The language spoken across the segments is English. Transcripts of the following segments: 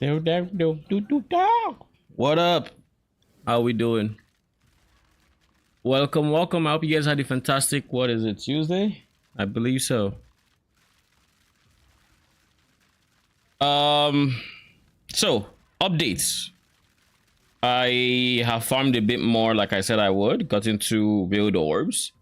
What up? How we doing? Welcome, welcome. I hope you guys had a fantastic, what is it, Tuesday? I believe so. Um, so updates. I have farmed a bit more, like I said I would. Got into build orbs.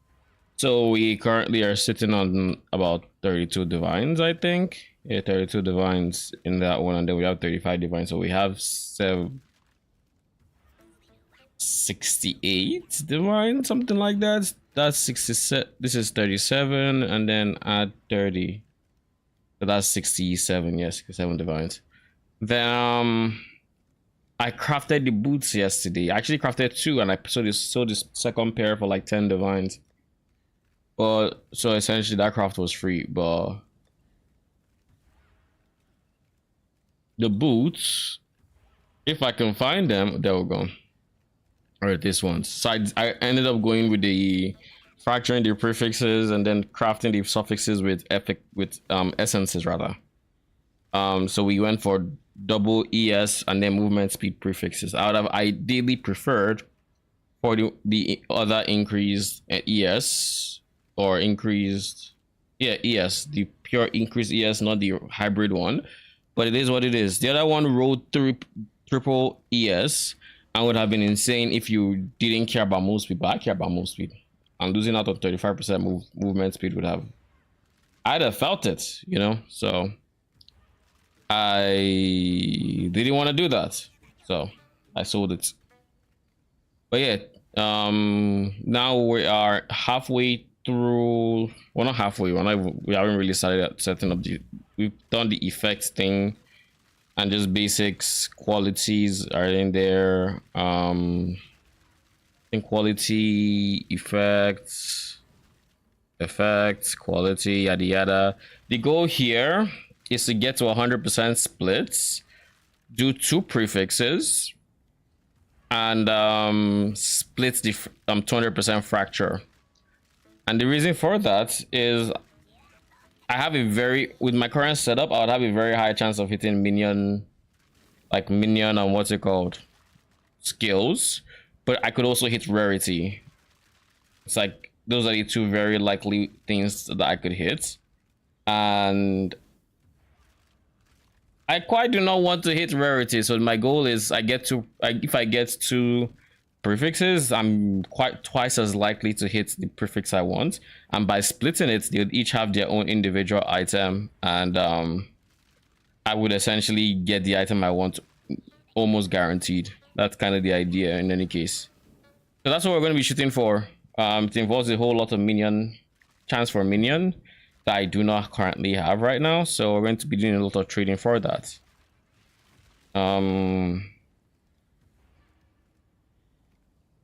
So we currently are sitting on about 32 divines, I think. Yeah, 32 divines in that one, and then we have 35 divines. So we have 68 divine, something like that. That's 67. This is 37, and then add 30. So that's 67. Yes, 67 divines. Then I crafted the boots yesterday. I actually crafted two, and I sold this second pair for like 10 divines. But so essentially that craft was free. But the boots, if I can find them, there we go. Or this one. So I ended up going with the fracturing the prefixes and then crafting the suffixes with essences rather. So we went for double ES and then movement speed prefixes. I would have ideally preferred for the other increased ES or increased, yeah, ES, the pure increased ES, not the hybrid one. But it is what it is. The other one rolled through triple ES and would have been insane if you didn't care about move speed, but I care about move speed. And losing out on 35% movement speed would have, I'd have felt it, you know? So I didn't want to do that. So I sold it. But yeah, now we are halfway through, well, not halfway, we haven't really started setting up we've done the effects thing and just basics. Qualities are in there. In quality, effects, quality, yada yada. The goal here is to get to 100% splits, do two prefixes, and split the 200% fracture. And the reason for that is I have with my current setup, I would have a very high chance of hitting minion and what's it called? Skills. But I could also hit rarity. It's like those are the two very likely things that I could hit. And I quite do not want to hit rarity. So my goal is if I get two prefixes, I'm quite twice as likely to hit the prefix I want. And by splitting it, they'll each have their own individual item, and I would essentially get the item I want almost guaranteed. That's kind of the idea in any case. So that's what we're going to be shooting for. It involves a whole lot of chance for minion that I do not currently have right now. So we're going to be doing a lot of trading for that.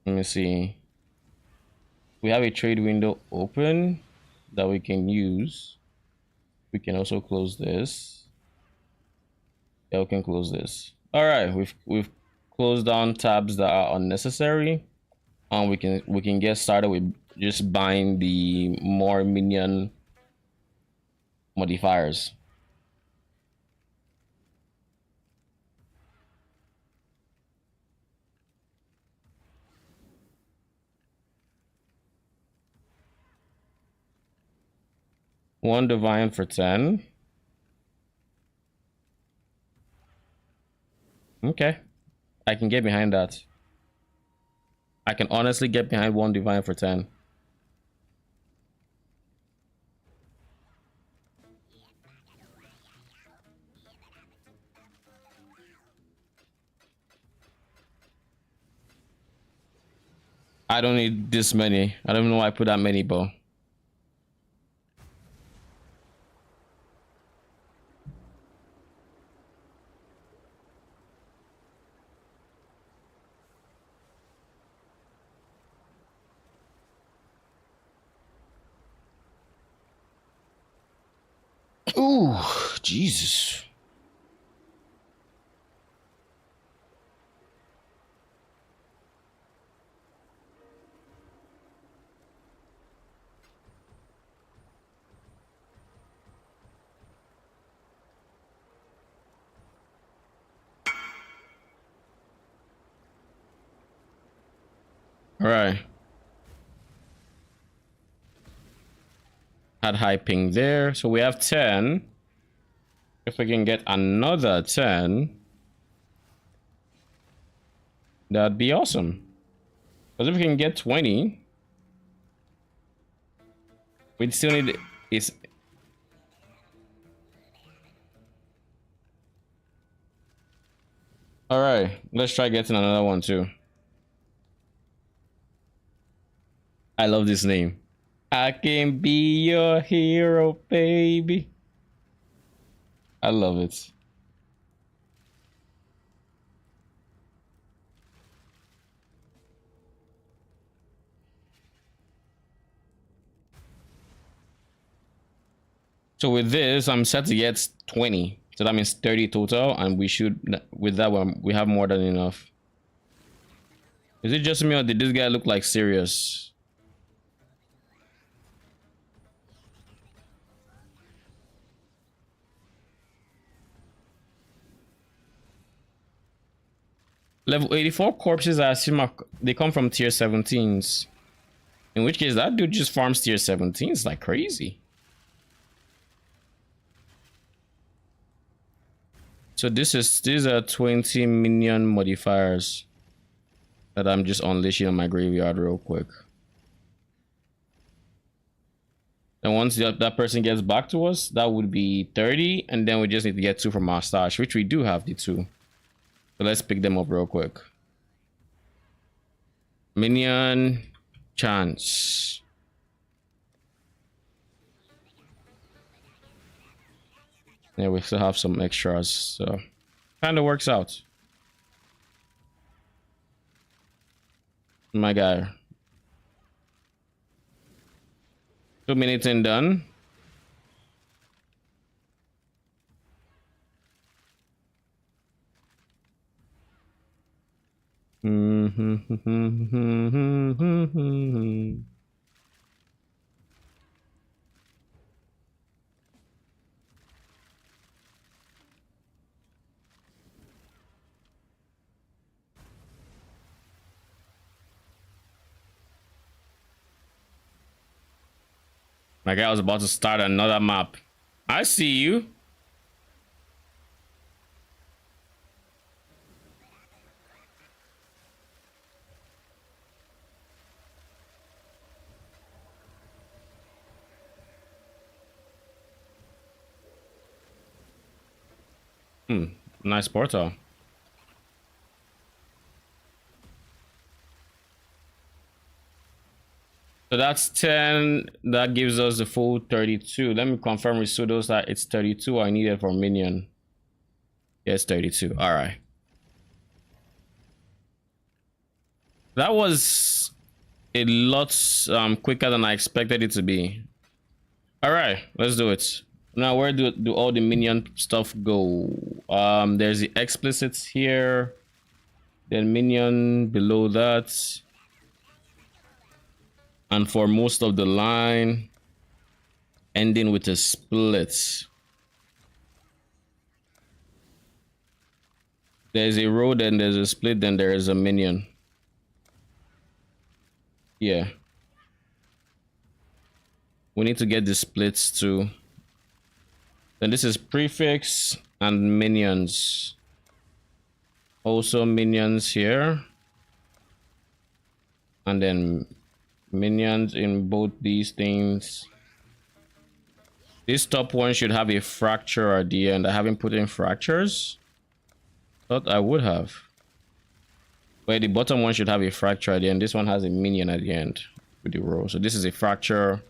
Let me see. We have a trade window open that we can use. We can also close this. Yeah, we can close this. All right, we've closed down tabs that are unnecessary, and we can get started with just buying the more minion modifiers. One divine for 10. Okay, I can get behind that. I can honestly get behind one divine for 10. I don't need this many. I don't know why I put that many, but ooh, Jesus. All right. Had high ping there. So we have 10. If we can get another 10, that'd be awesome. Because if we can get 20, we'd still need is. All right, let's try getting another one too. I love this name. I can be your hero, baby. I love it. So with this, I'm set to get 20. So that means 30 total, and we should, with that one, we have more than enough. Is it just me or did this guy look like serious? Level 84 corpses, I assume they come from tier 17s. In which case, that dude just farms tier 17s like crazy. So these are 20 minion modifiers that I'm just unleashing on my graveyard real quick. And once that person gets back to us, that would be 30, and then we just need to get 2 from our stash, which we do have the 2. So let's pick them up real quick. Minion chance. Yeah, we still have some extras, so kind of works out. My guy. 2 minutes and done. My guy was about to start another map. I see you. Nice portal. So that's 10. That gives us the full 32. Let me confirm with pseudos that it's 32 I needed for minion. Yes, 32. All right. That was a lot quicker than I expected it to be. All right, let's do it. Now, where do all the minion stuff go? There's the explicits here. Then minion below that. And for most of the line, ending with a split. There's a row, then there's a split, then there is a minion. Yeah. We need to get the splits too. Then this is prefix and minions. Also minions here. And then minions in both these things. This top one should have a fracture at the end. I haven't put in fractures. Thought I would have. But the bottom one should have a fracture at the end. This one has a minion at the end with the row. So this is a fracture.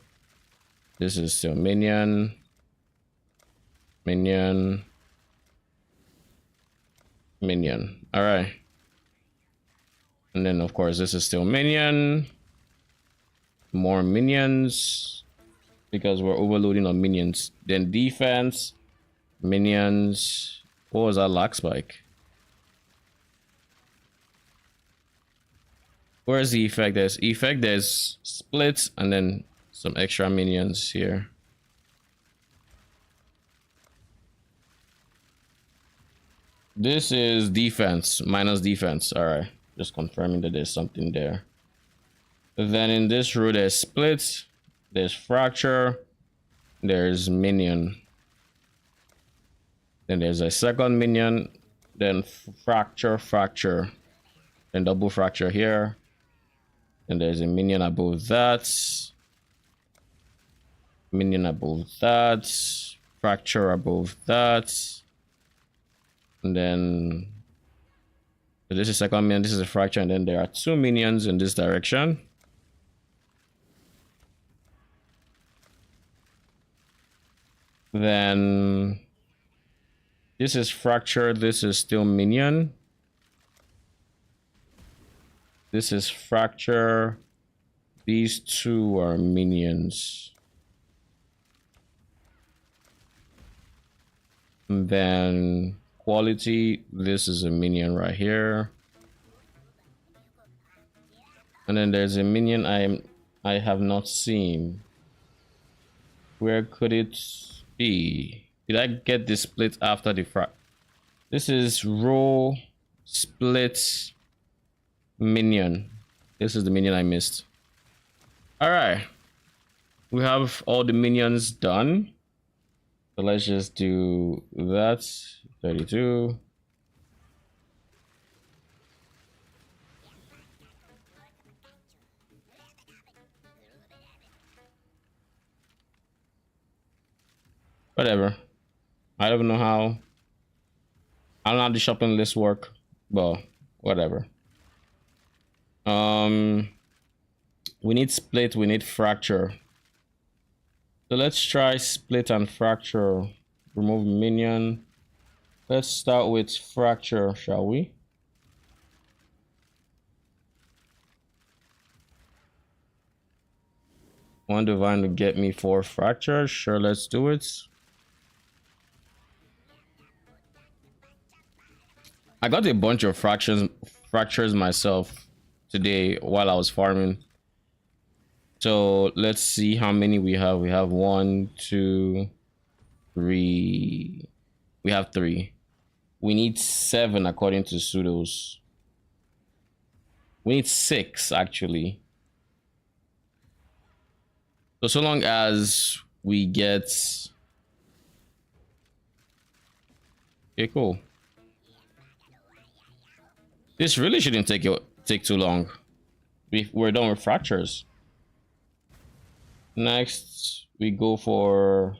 This is still minion. Minion. Minion. All right. And then of course this is still minion. More minions. Because we're overloading on minions. Then defense. Minions. What was that lag spike? Where's the effect? There's splits and then some extra minions here. This is defense, minus defense. All right, just confirming that there's something there. Then in this row, there's split, there's fracture, there's minion. Then there's a second minion, then fracture, fracture, then double fracture here. And there's a minion above that, minion above that, fracture above that, and then so this is second minion, this is a fracture, and then there are two minions in this direction. Then this is fracture, this is still minion. This is fracture. These two are minions. And then quality, this is a minion right here. And then there's a minion I have not seen. Where could it be? Did I get this split after the frac? This is row split minion. This is the minion I missed. All right, we have all the minions done. So let's just do that. 32. Whatever. I don't know how. I don't know how the shopping list work, but whatever. We need split, we need fracture. So let's try split and fracture. Remove minion. Let's start with fracture, shall we? One divine to get me 4 fracture. Sure, let's do it. I got a bunch of fractures myself today while I was farming. So let's see how many we have. We have 1, 2, 3. We have 3. We need 7 according to pseudos. We need 6 actually. So long as we get. Okay, cool. This really shouldn't take too long. We're done with fractures. Next, we go for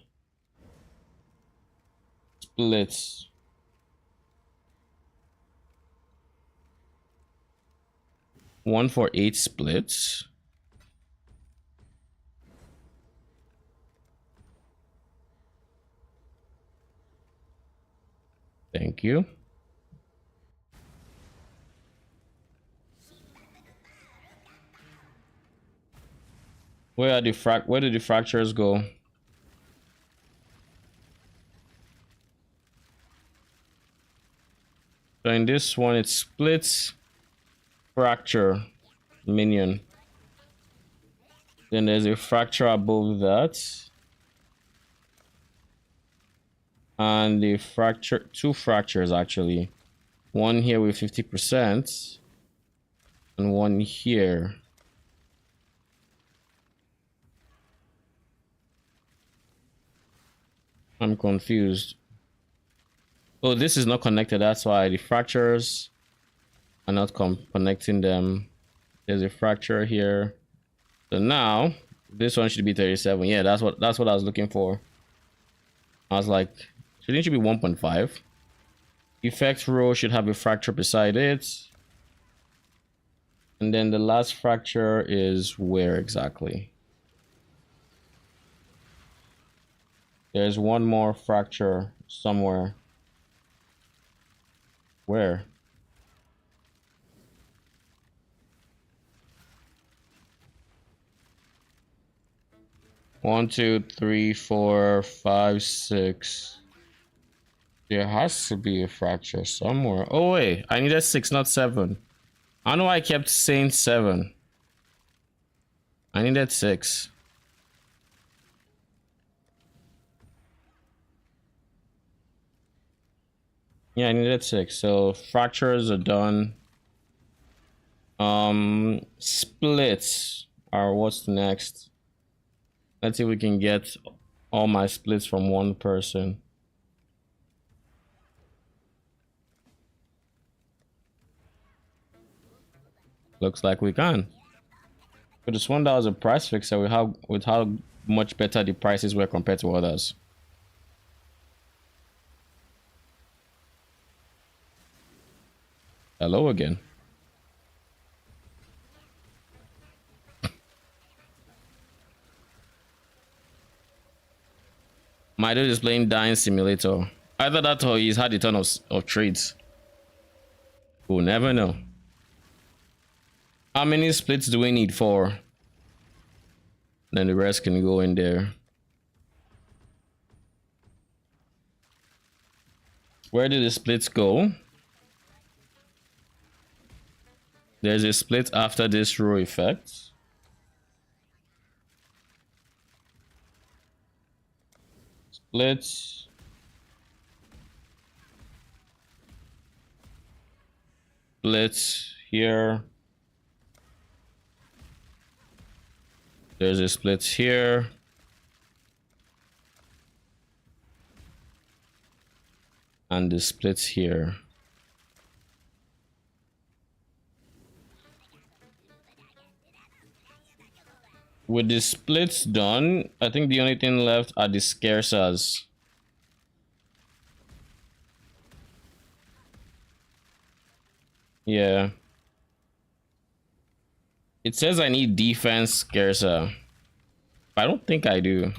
splits. One for 8 splits. Thank you. Where did the fractures go? So in this one, it splits, fracture, minion. Then there's a fracture above that. And the fracture, 2 fractures actually. One here with 50%. And one here. I'm confused. Oh, this is not connected. That's why the fractures are not connecting them. There's a fracture here. So now this one should be 37. Yeah, that's what I was looking for. I was like, shouldn't it be 1.5? Effect row should have a fracture beside it. And then the last fracture is where exactly? There's one more fracture somewhere. Where? One, 2, 3, 4, 5, 6. There has to be a fracture somewhere. Oh wait, I needed 6, not 7. I know I kept saying 7. I needed 6. Yeah, I needed 6. So fractures are done. Splits are what's next. Let's see if we can get all my splits from one person. Looks like we can. But this one that was a price fixer with how much better the prices were compared to others. Hello again. My dude is playing Dying Simulator. Either that or he's had a ton of trades. We'll never know. How many splits do we need? 4. Then the rest can go in there. Where did the splits go? There's a split after this row effect. Splits. Splits here. There's a split here. And the splits here. With the splits done, I think the only thing left are the scarcers. Yeah. It says I need defense scarcer. I don't think I do.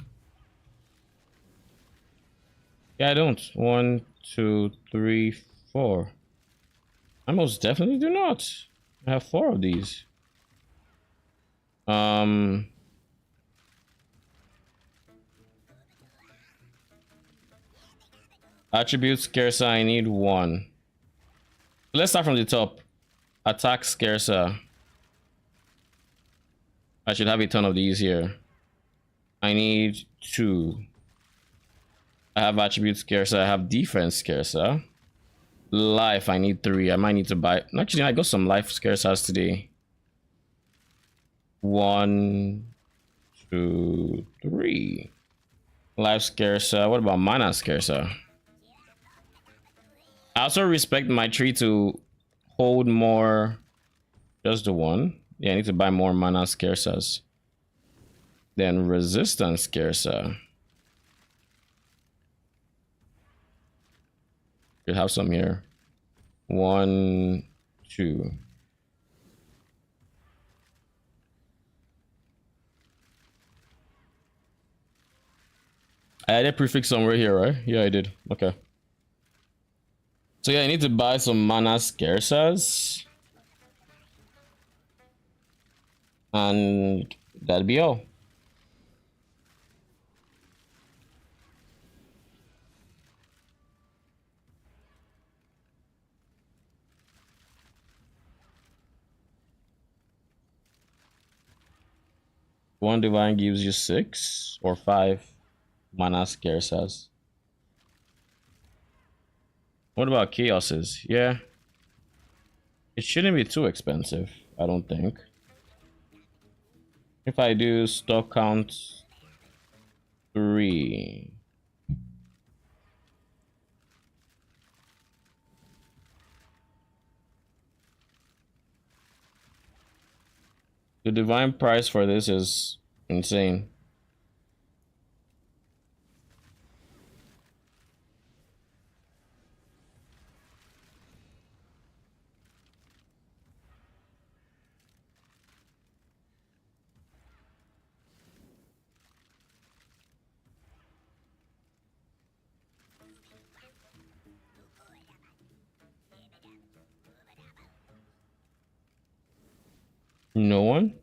Yeah, I don't. 1, 2, 3, 4. I most definitely do not. I have 4 of these. Attribute scarcer, I need 1. Let's start from the top. Attack scarcer. I should have a ton of these here. I need 2. I have attribute scarcer. I have defense scarcer. Life, I need 3. I might need to buy. Actually, I got some life scarcers today. 1, 2, 3. Life scarcer. What about mana scarcer? I also respect my tree to hold more. Just the 1. Yeah, I need to buy more mana scarcers. Then resistance scarcer. Could have some here. 1, 2. I had a prefix somewhere here, right? Yeah, I did. Okay. So yeah, I need to buy some mana scarcers. And that'll be all. One divine gives you 6 or 5 mana scarcers. What about chaoses? Yeah. It shouldn't be too expensive, I don't think. If I do stock count 3. The divine price for this is insane. No one?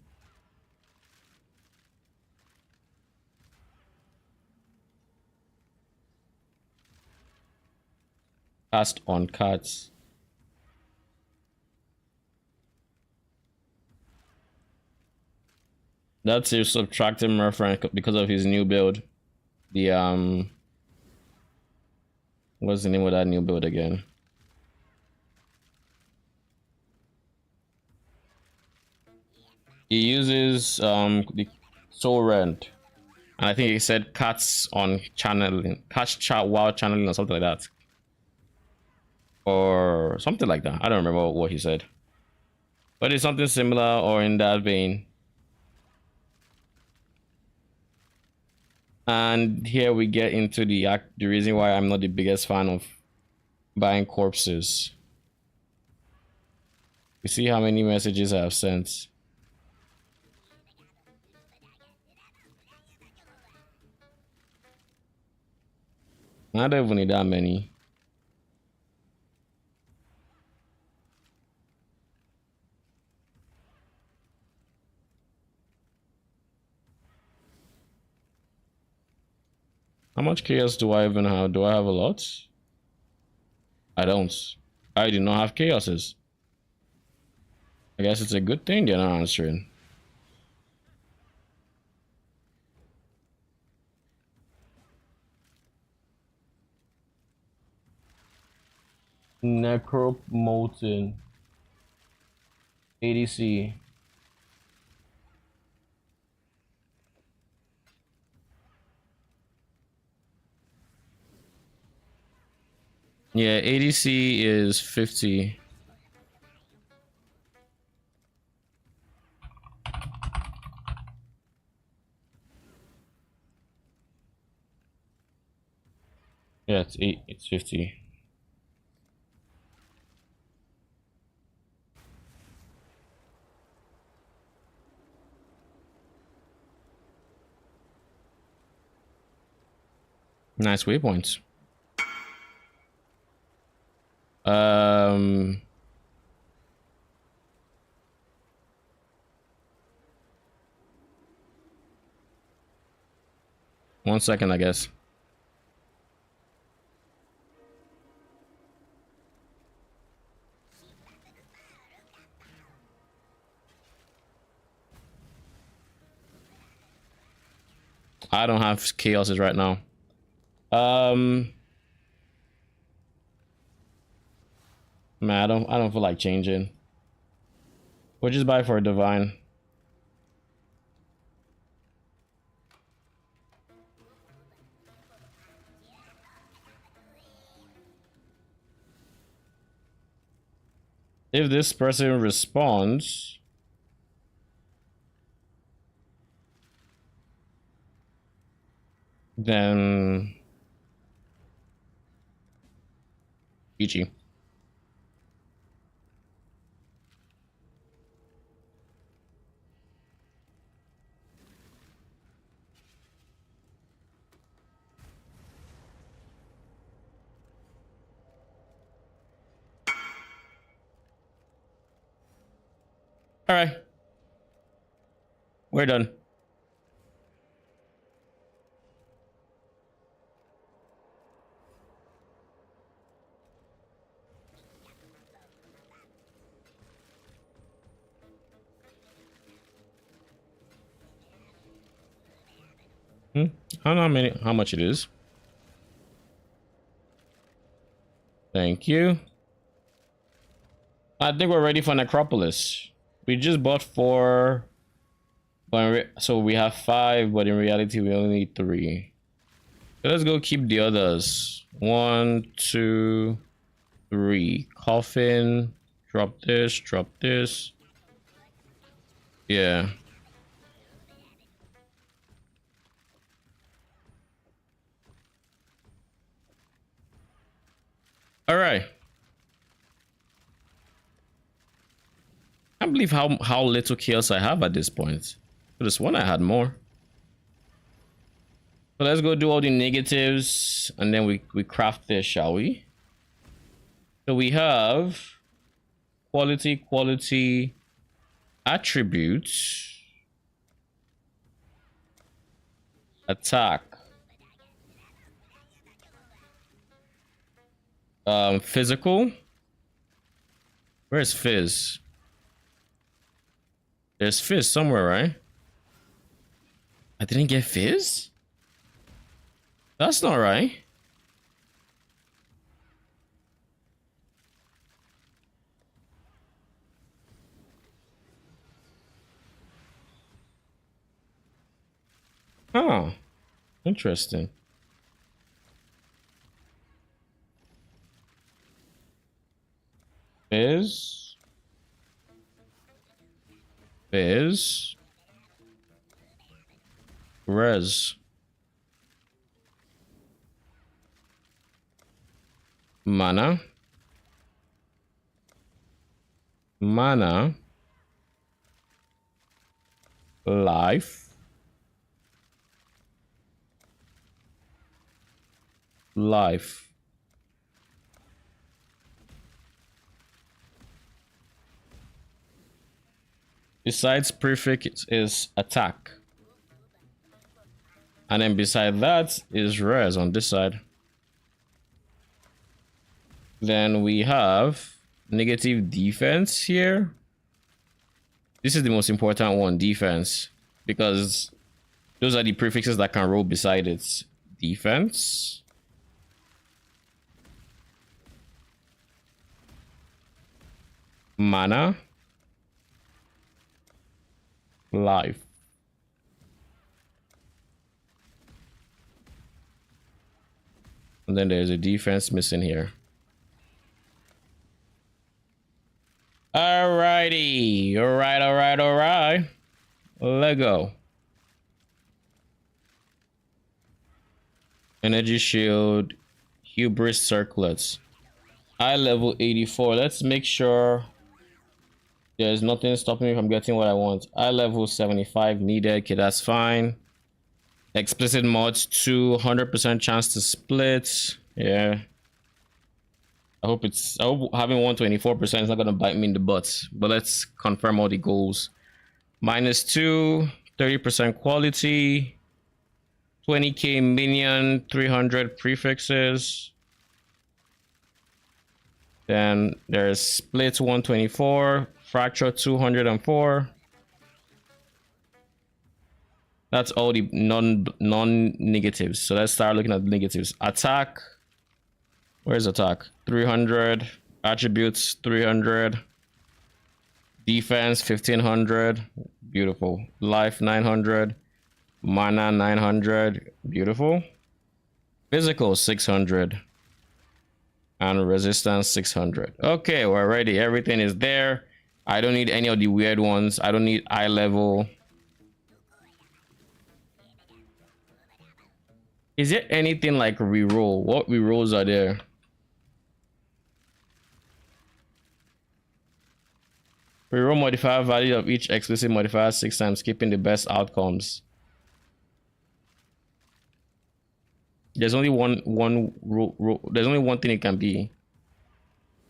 Cast on cards. That's a subtracting reference because of his new build. The what's the name of that new build again? He uses the soul rent. And I think he said cats on channeling, cats chat while channeling or something like that. Or something like that. I don't remember what he said. But it's something similar or in that vein. And here we get into the reason why I'm not the biggest fan of buying corpses. You see how many messages I have sent. I don't even need that many. How much chaos do I even have? Do I have a lot? I don't. I do not have chaoses. I guess it's a good thing they're not answering. Necromolten. ADC. Yeah, ADC is 50. Yeah, it's 50. Nice waypoints. Um 1 second, I guess. I don't have chaoses right now. Man, I don't feel like changing. We'll just buy for a divine. If this person responds, then GG. All right, we're done. I don't know how much it is. Thank you. I think we're ready for Necropolis. We just bought 4, but so we have 5, but in reality we only need 3. So let's go keep the others. 1, 2, 3. Coffin. Drop this. Drop this. Yeah. All right. I can't believe how little chaos I have at this point. For this one, I had more. So let's go do all the negatives, and then we craft this, shall we? So we have quality attributes, attack, physical. Where's Fizz? There's Fizz somewhere, right? I didn't get Fizz? That's not right. Huh. Interesting. Is res mana life life. Besides prefix is attack. And then beside that is res on this side. Then we have negative defense here. This is the most important one, defense, because those are the prefixes that can roll beside it. Defense. Mana. Life. And then there's a defense missing here. Alrighty. Alright. Lego. Energy shield. Hubris circlets. Eye level 84. Let's make sure there's nothing stopping me from getting what I want. Eye level 75 needed. Okay, that's fine. Explicit mods 200% chance to split. Yeah. I hope having 124% is not gonna bite me in the butt. But let's confirm all the goals. -2, 30% quality, 20k minion, 300 prefixes. Then there's split 124, fracture 204. That's all the non-negatives. So let's start looking at the negatives. Attack. Where's attack? 300. Attributes 300. Defense 1500. Beautiful. Life 900. Mana 900. Beautiful. Physical 600. And resistance 600. Okay, we're ready. Everything is there. I don't need any of the weird ones. I don't need eye level. Is there anything like reroll? What rerolls are there? Reroll modifier value of each explicit modifier 6 times, keeping the best outcomes. There's only there's only one thing it can be.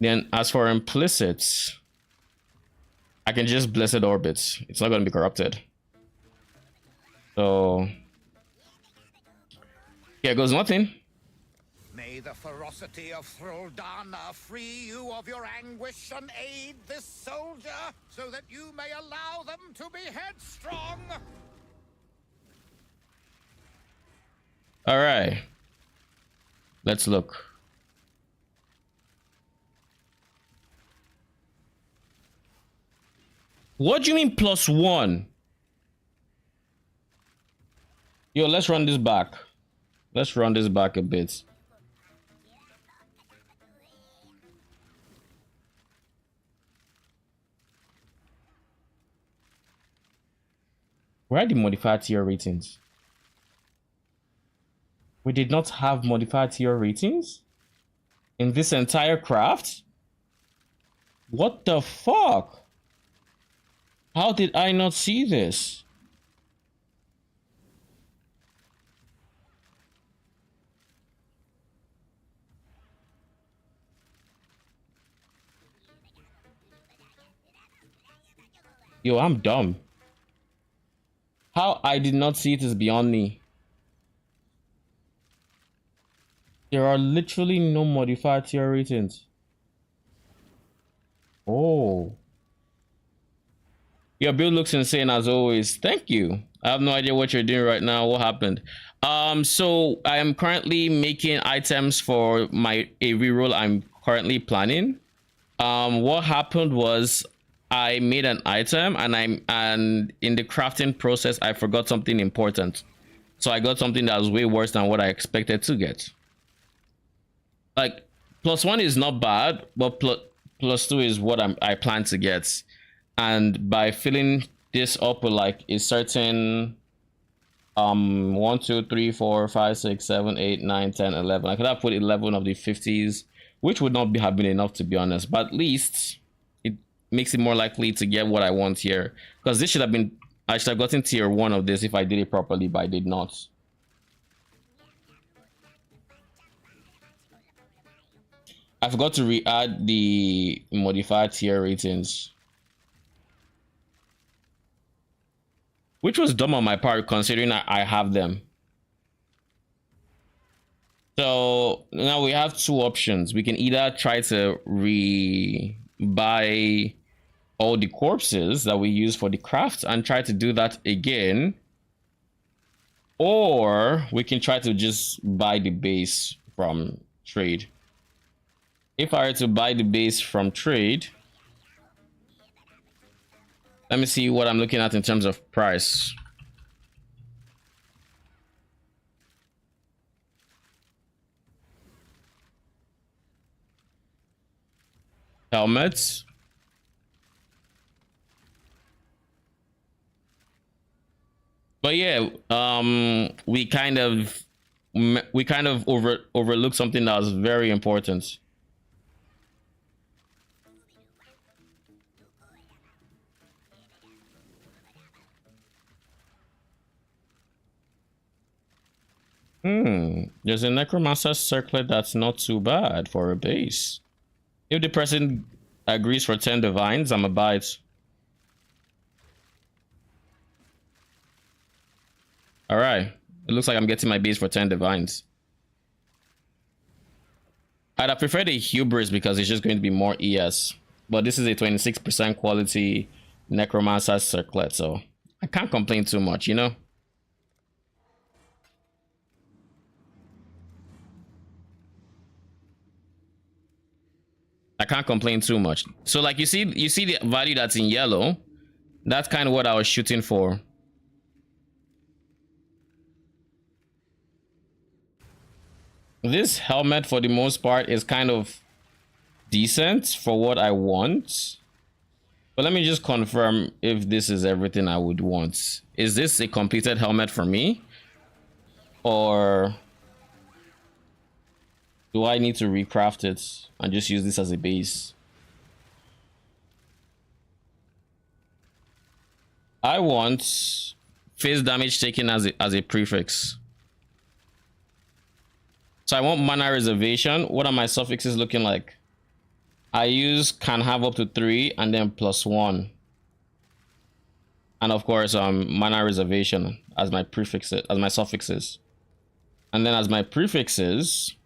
Then as for implicits, I can just blessed orbits. It's not going to be corrupted. So here goes nothing. May the ferocity of Thraldana free you of your anguish and aid this soldier, so that you may allow them to be headstrong. All right. Let's look. What do you mean +1? Yo, let's run this back. Let's run this back a bit. Where are the modifier tier ratings? We did not have modifier tier ratings in this entire craft? What the fuck? How did I not see this? Yo, I'm dumb. How I did not see it is beyond me. There are literally no modifier tier ratings. Oh. Your build looks insane as always. Thank you. I have no idea what you're doing right now. What happened? So I am currently making items for a reroll I'm currently planning. What happened was I made an item and in the crafting process I forgot something important. So I got something that was way worse than what I expected to get. Like, +1 is not bad, but +2 is what I plan to get. And by filling this up with like a certain 1 2 3 4 5 6 7 8 9 10 11, I could have put 11 of the 50s, which would not have been enough, to be honest, but at least it makes it more likely to get what I want here, because this should have been, I should have gotten tier 1 of this if I did it properly, but I did not. I forgot to re-add the modified tier ratings, which was dumb on my part considering I have them. So now we have two options. We can either try to buy all the corpses that we use for the craft and try to do that again, or we can try to just buy the base from trade. If I were to buy the base from trade, let me see what I'm looking at in terms of price. Helmets. But yeah, we kind of overlooked something that was very important. There's a necromancer circlet that's not too bad for a base. If the person agrees for 10 divines, I'm a buy it. All right, it looks like I'm getting my base for 10 divines. I'd have preferred a hubris because it's just going to be more ES, but this is a 26% quality necromancer circlet, so I can't complain too much, you know. I can't complain too much. So like you see the value that's in yellow. That's kind of what I was shooting for. This helmet for the most part is kind of decent for what I want. But let me just confirm if this is everything I would want. Is this a completed helmet for me? Or do I need to recraft it and just use this as a base? I want phase damage taken as a prefix. So I want mana reservation. What are my suffixes looking like? I use can have up to 3 and then +1. And of course, mana reservation as my prefixes, as my suffixes. And then as my prefixes,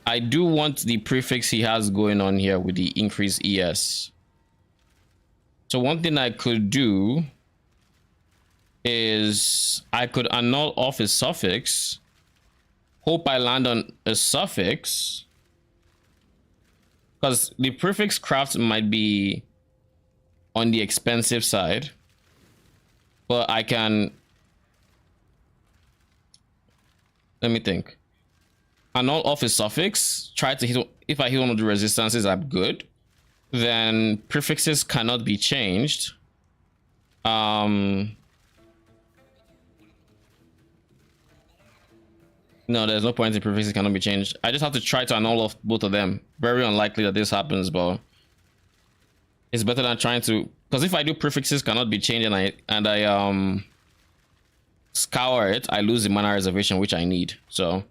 I do want the prefix he has going on here with the increased ES. So one thing I could do is I could annul off his suffix. Hope I land on a suffix, because the prefix craft might be on the expensive side, but I can, let me think, annul off his suffix, try to hit, if I hit one of the resistances, I'm good. Then prefixes cannot be changed. No, there's no point in prefixes cannot be changed. I just have to try to annul off both of them. Very unlikely that this happens, but it's better than trying to, because if I do prefixes cannot be changed and I scour it, I lose the mana reservation which I need. So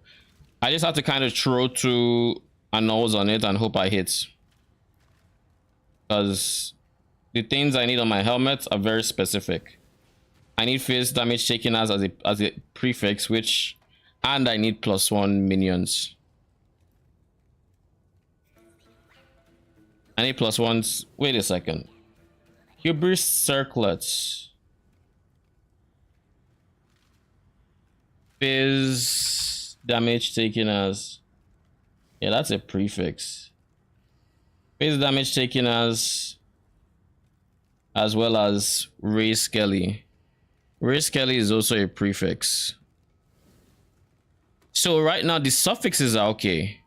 I just have to kind of throw 2 annuls on it and hope I hit, because the things I need on my helmet are very specific. I need phase damage taken as a prefix, which, and I need +1 minions. I need +1s. Wait a second. Hubris circlets. Phase damage taken as, yeah, that's a prefix. Phase damage taken as well as Skele. Skele is also a prefix. So right now the suffixes are okay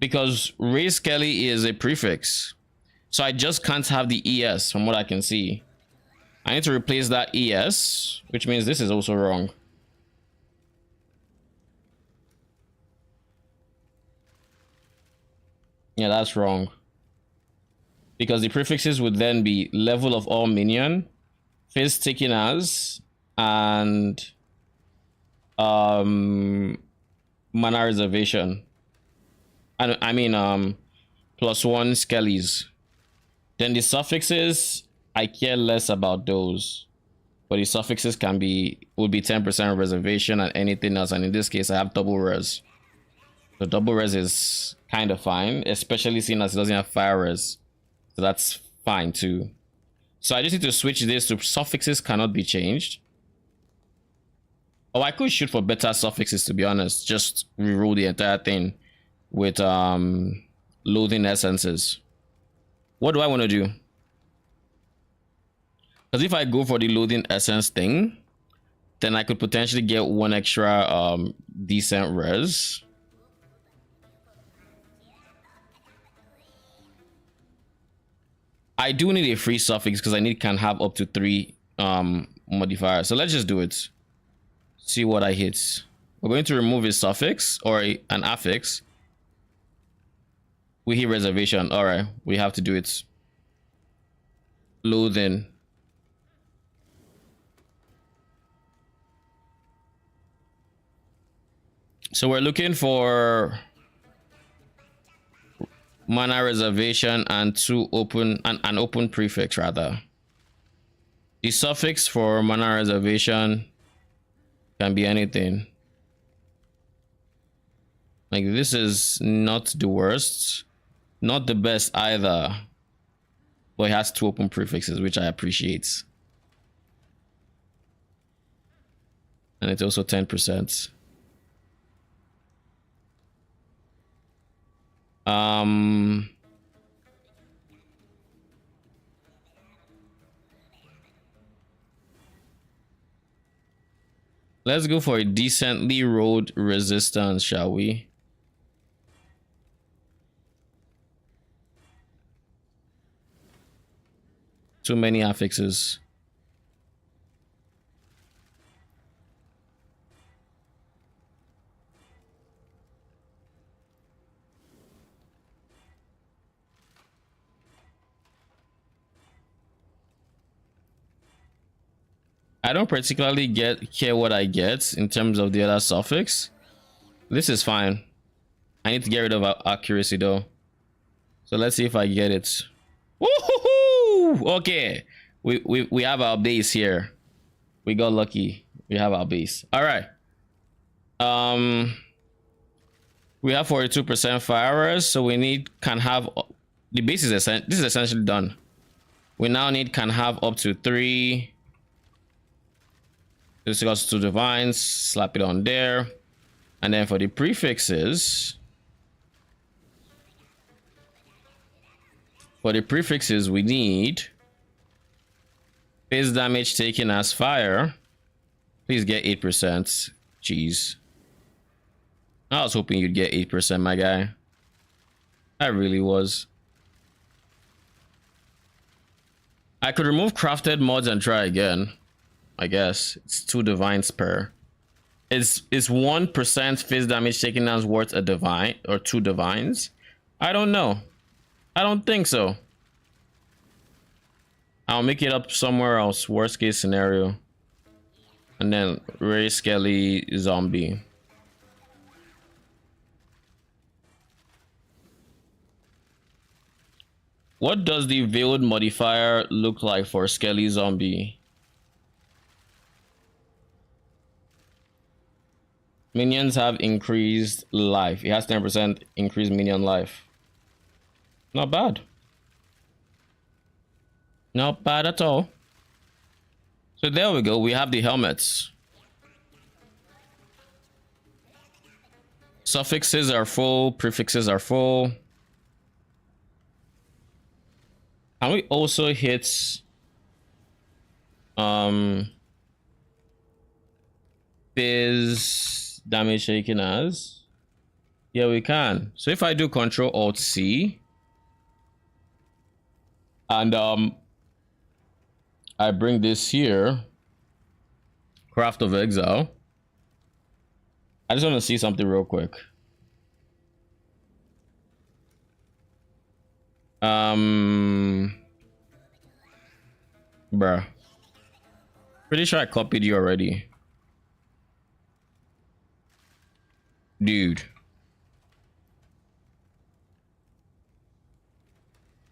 because Skele is a prefix. So I just can't have the es from what I can see. I need to replace that es, which means this is also wrong. Yeah, that's wrong. Because the prefixes would then be level of all minion, phase taken as, and mana reservation. I mean +1 skellies. Then the suffixes, I care less about those. But the suffixes would be 10% reservation and anything else. And in this case, I have double res. So double res is kind of fine, especially seeing as it doesn't have fire res. So that's fine too. So I just need to switch this to suffixes cannot be changed. Oh, I could shoot for better suffixes, to be honest. Just reroll the entire thing with loathing essences. What do I want to do? Because if I go for the loathing essence thing, then I could potentially get one extra decent res. I do need a free suffix because I can have up to 3 modifiers. So let's just do it. See what I hit. We're going to remove a suffix or an affix. We hit reservation. All right, we have to do it. Loathing. So we're looking for mana reservation and an open prefix rather. The suffix for mana reservation can be anything. Like this is not the worst, not the best either, but it has 2 open prefixes, which I appreciate. And it's also 10%. Let's go for a decently rolled resistance, shall we? Too many affixes. I don't particularly care what I get in terms of the other suffix. This is fine. I need to get rid of accuracy though. So let's see if I get it. Woohoo! Okay, we have our base here. We got lucky. We have our base. All right. We have 42% fire, so we need the base is this is essentially done. We now need can have up to 3. This goes to divines, slap it on there. And then for the prefixes, we need base damage taken as fire. Please get 8%. Jeez. I was hoping you'd get 8%, my guy. I really was. I could remove crafted mods and try again. I guess it's 2 divines per. Is 1% phase damage taken as worth a divine or 2 divines? I don't know. I don't think so. I'll make it up somewhere else. Worst case scenario. And then Skele zombie. What does the veiled modifier look like for Skele zombie? Minions have increased life. It has 10% increased minion life. Not bad. Not bad at all. So there we go. We have the helmets. Suffixes are full. Prefixes are full. And we also hit fizz damage taken as? Yeah, we can. So if I do Control Alt C and I bring this here, Craft of Exile. I just want to see something real quick. Bruh. Pretty sure I copied you already. Dude.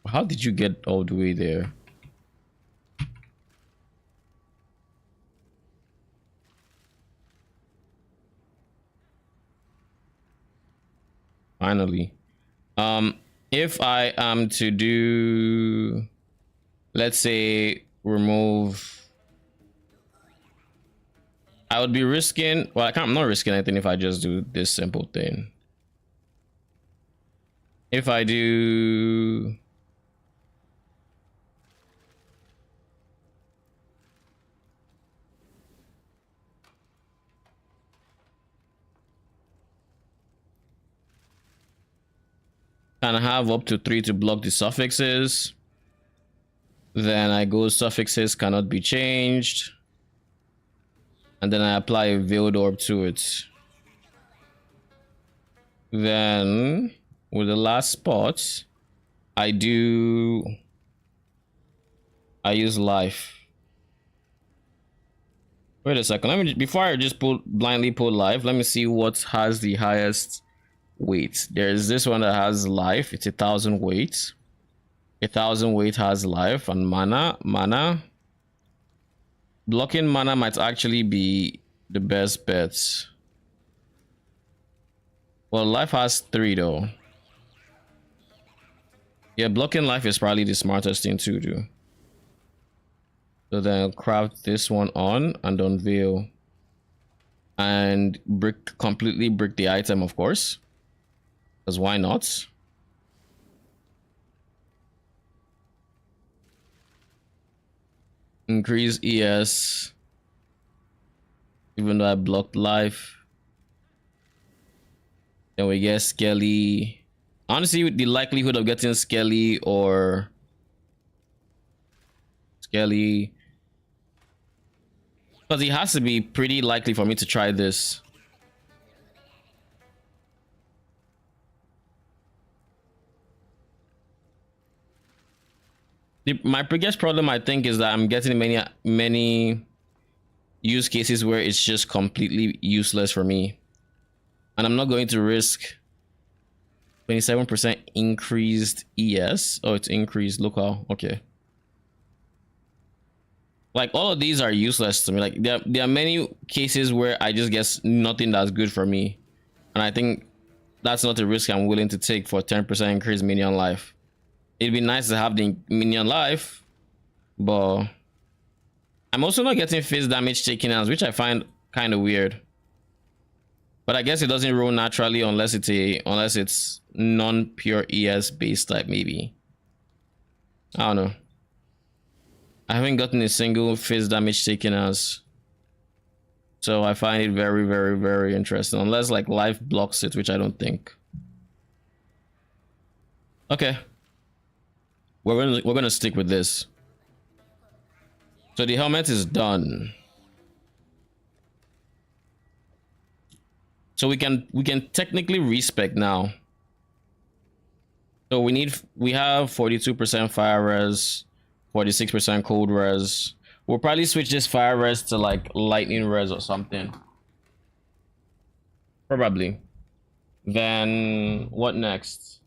How did you get all the way there? Finally. If I am to do, let's say, remove, I would be risking, well, I'm not risking anything if I just do this simple thing. If I do, can have up to 3 to block the suffixes. Then I go suffixes cannot be changed. And then I apply a veiled orb to it. Then with the last spot, I use life. Wait a second. Let me, before I just blindly pull life, let me see what has the highest weight. There's this one that has life. It's 1,000 weight. 1,000 weight has life and mana. Blocking mana might actually be the best bet. Well, life has 3 though. Yeah, blocking life is probably the smartest thing to do. So then craft this one on and unveil. And completely brick the item, of course. Because why not? Increase ES. Even though I blocked life. Then we get Skele. Honestly, the likelihood of getting Skele or Skele, because it has to be pretty likely for me to try this. My biggest problem, I think, is that I'm getting many use cases where it's just completely useless for me, and I'm not going to risk 27% increased ES. Oh, it's increased local. Okay. Like all of these are useless to me. Like there are many cases where I just guess nothing that's good for me, and I think that's not a risk I'm willing to take for 10% increased minion life. It'd be nice to have the minion life, but I'm also not getting face damage taken out, which I find kind of weird. But I guess it doesn't roll naturally unless it's non-pure ES based type, maybe. I don't know. I haven't gotten a single face damage taken as, so I find it very, very, very interesting. Unless like life blocks it, which I don't think. Okay. We're gonna stick with this. So the helmet is done. So we can technically respec now. So we have 42% fire res, 46% cold res. We'll probably switch this fire res to like lightning res or something. Probably. Then what next?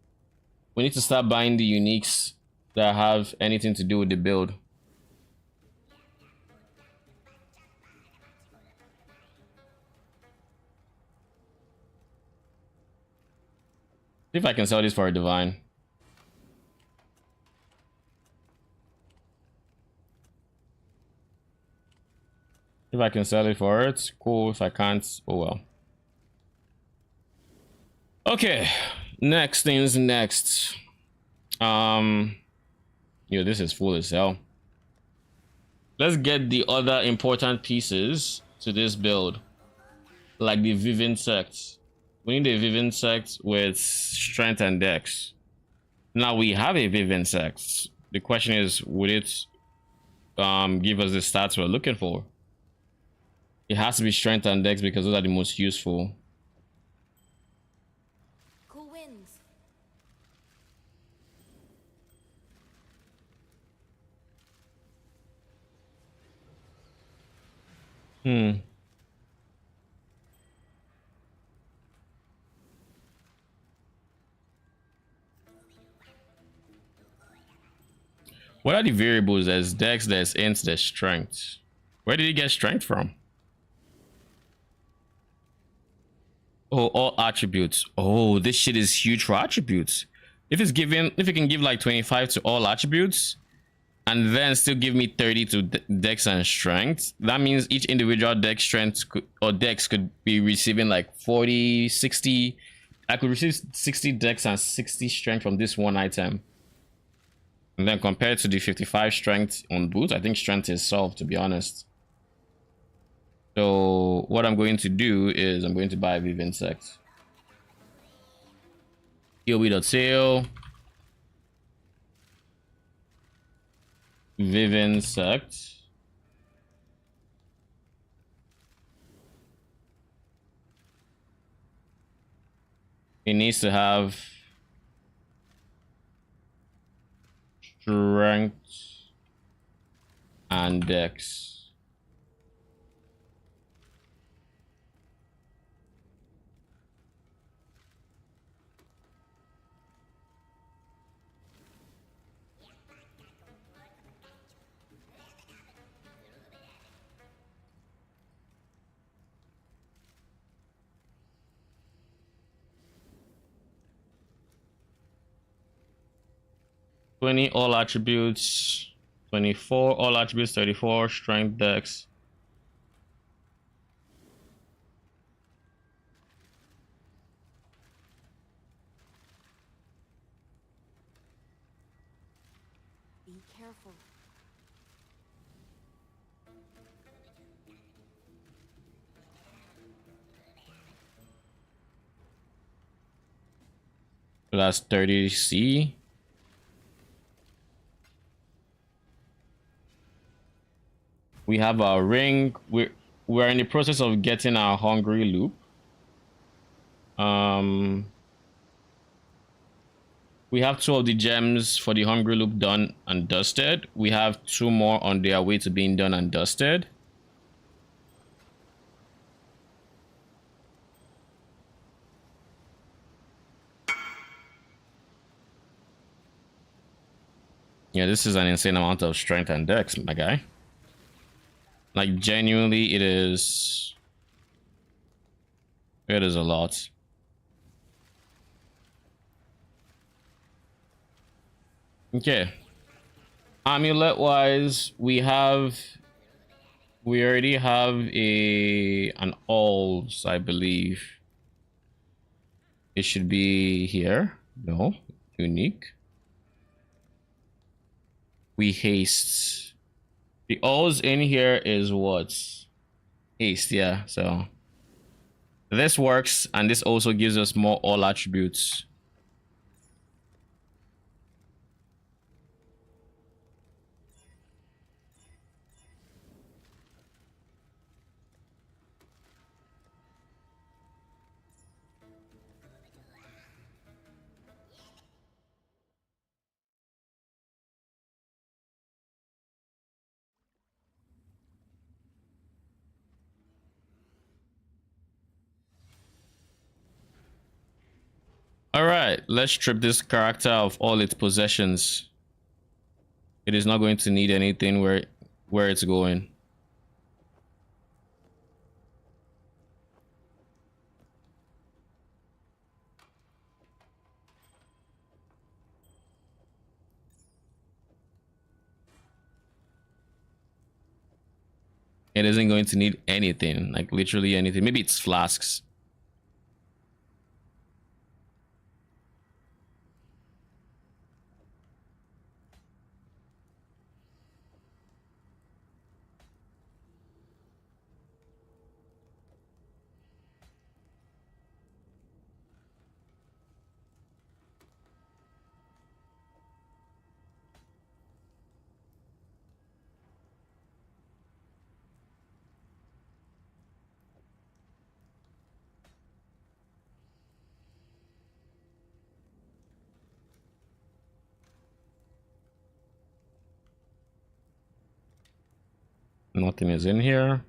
We need to start buying the uniques that have anything to do with the build. See if I can sell this for a divine. If I can sell it for it, cool. If I can't, oh well. Okay, next things next. Yo, this is full as hell. Let's get the other important pieces to this build. like the Vivian sect. We need a Vivian sect with strength and dex. Now we have a Vivian sect. The question is, would it give us the stats we're looking for? It has to be strength and dex because those are the most useful. Cool winds. What are the variables? There's dex, there's int, there's strength. Where did he get strength from? Oh, all attributes. Oh, this shit is huge for attributes. If it's given, if it can give like 25 to all attributes and then still give me 30 to dex and strength, that means each individual dex strength or dex could be receiving like 40, 60. I could receive 60 dex and 60 strength from this one item. And then compared to the 55 strength on boots, I think strength is solved, to be honest. So what I'm going to do is I'm going to buy a Viv Insect. POB.sale. Viv Insect. It needs to have strength and dex. All attributes, 24, all attributes, 34, strength, dex. Be careful. So that's 30C. We have our ring. We're in the process of getting our hungry loop. We have 2 of the gems for the hungry loop done and dusted. We have 2 more on their way to being done and dusted. Yeah, this is an insane amount of strength and dex, my guy. Like, genuinely, it is a lot. Okay. Amulet wise, we already have an alls, I believe. It should be here. No, unique. We haste. The alls in here is what? Haste, yeah. So this works, and this also gives us more all attributes. All right, let's strip this character of all its possessions. It is not going to need anything where it's going. It isn't going to need anything, like literally anything. Maybe it's flasks. Nothing is in here.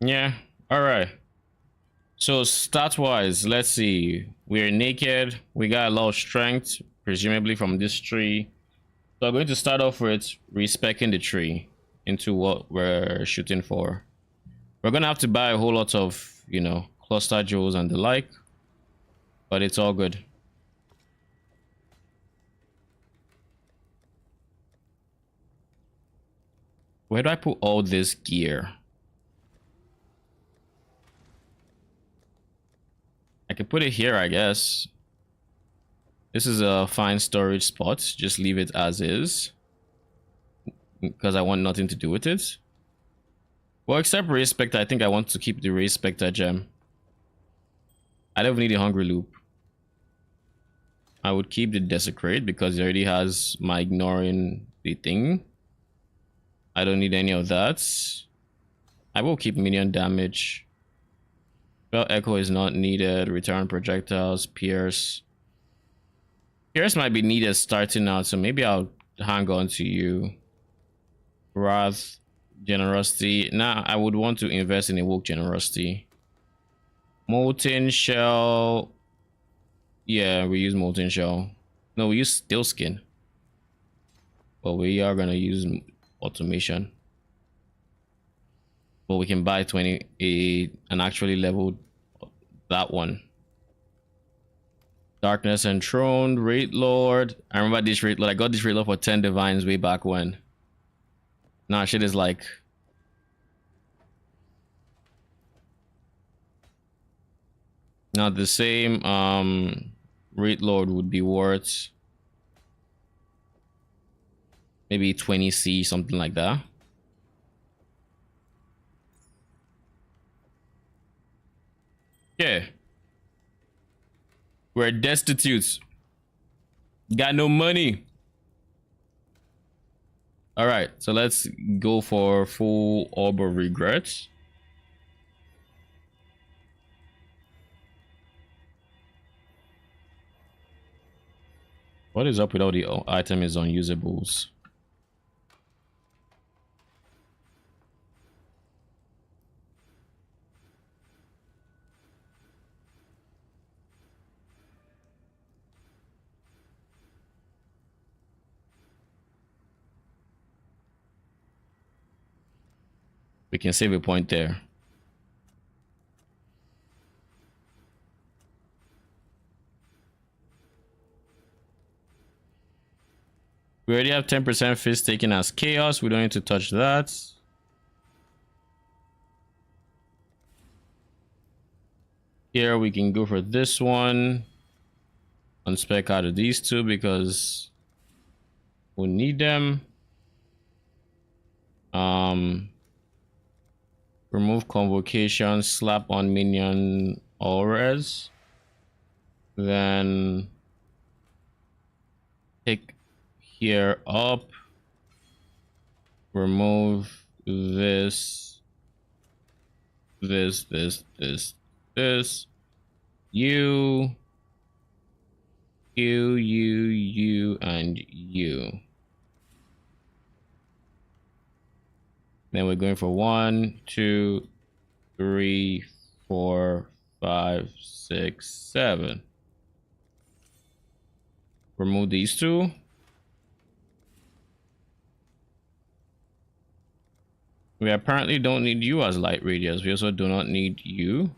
Yeah. All right. So stat wise, let's see. We're naked. We got a lot of strength, presumably from this tree. So I'm going to start off with respecing the tree into what we're shooting for. We're gonna have to buy a whole lot of, you know, cluster jewels and the like, but it's all good. Where do I put all this gear? I can put it here, I guess. This is a fine storage spot. Just leave it as is, because I want nothing to do with it. Well, except Ray Spectre, I think I want to keep the Ray Spectre gem. I don't need a Hungry Loop. I would keep the Desecrate because it already has my ignoring the thing. I don't need any of that. I will keep minion damage. Spell Echo is not needed. Return projectiles. Pierce. Pierce might be needed starting out, so maybe I'll hang on to you. Wrath. Generosity. Nah, I would want to invest in Evoke Generosity. Molten Shell. Yeah, we use Molten Shell. No, we use Steel Skin. But we are gonna use Automation. But we can buy 28 and actually level that one. Darkness Enthroned, Raid Lord. I remember this Raid Lord. I got this Raid Lord for 10 divines way back when. Nah, shit is like... not the same. Raid Lord would be worth... maybe 20C, something like that. Yeah. We're destitute. Got no money. All right, so let's go for full Orb of Regrets. What is up with all the items unusables? We can save a point there. We already have 10% fist taken as chaos. We don't need to touch that. Here we can go for this one. Unspec out of these two because we'll need them. Remove convocation, slap on minion auras. Then pick here up. Remove this. This. You, and you. Then we're going for 1, 2, 3, 4, 5, 6, 7. Remove these two. We apparently don't need you as light radius. We also do not need you.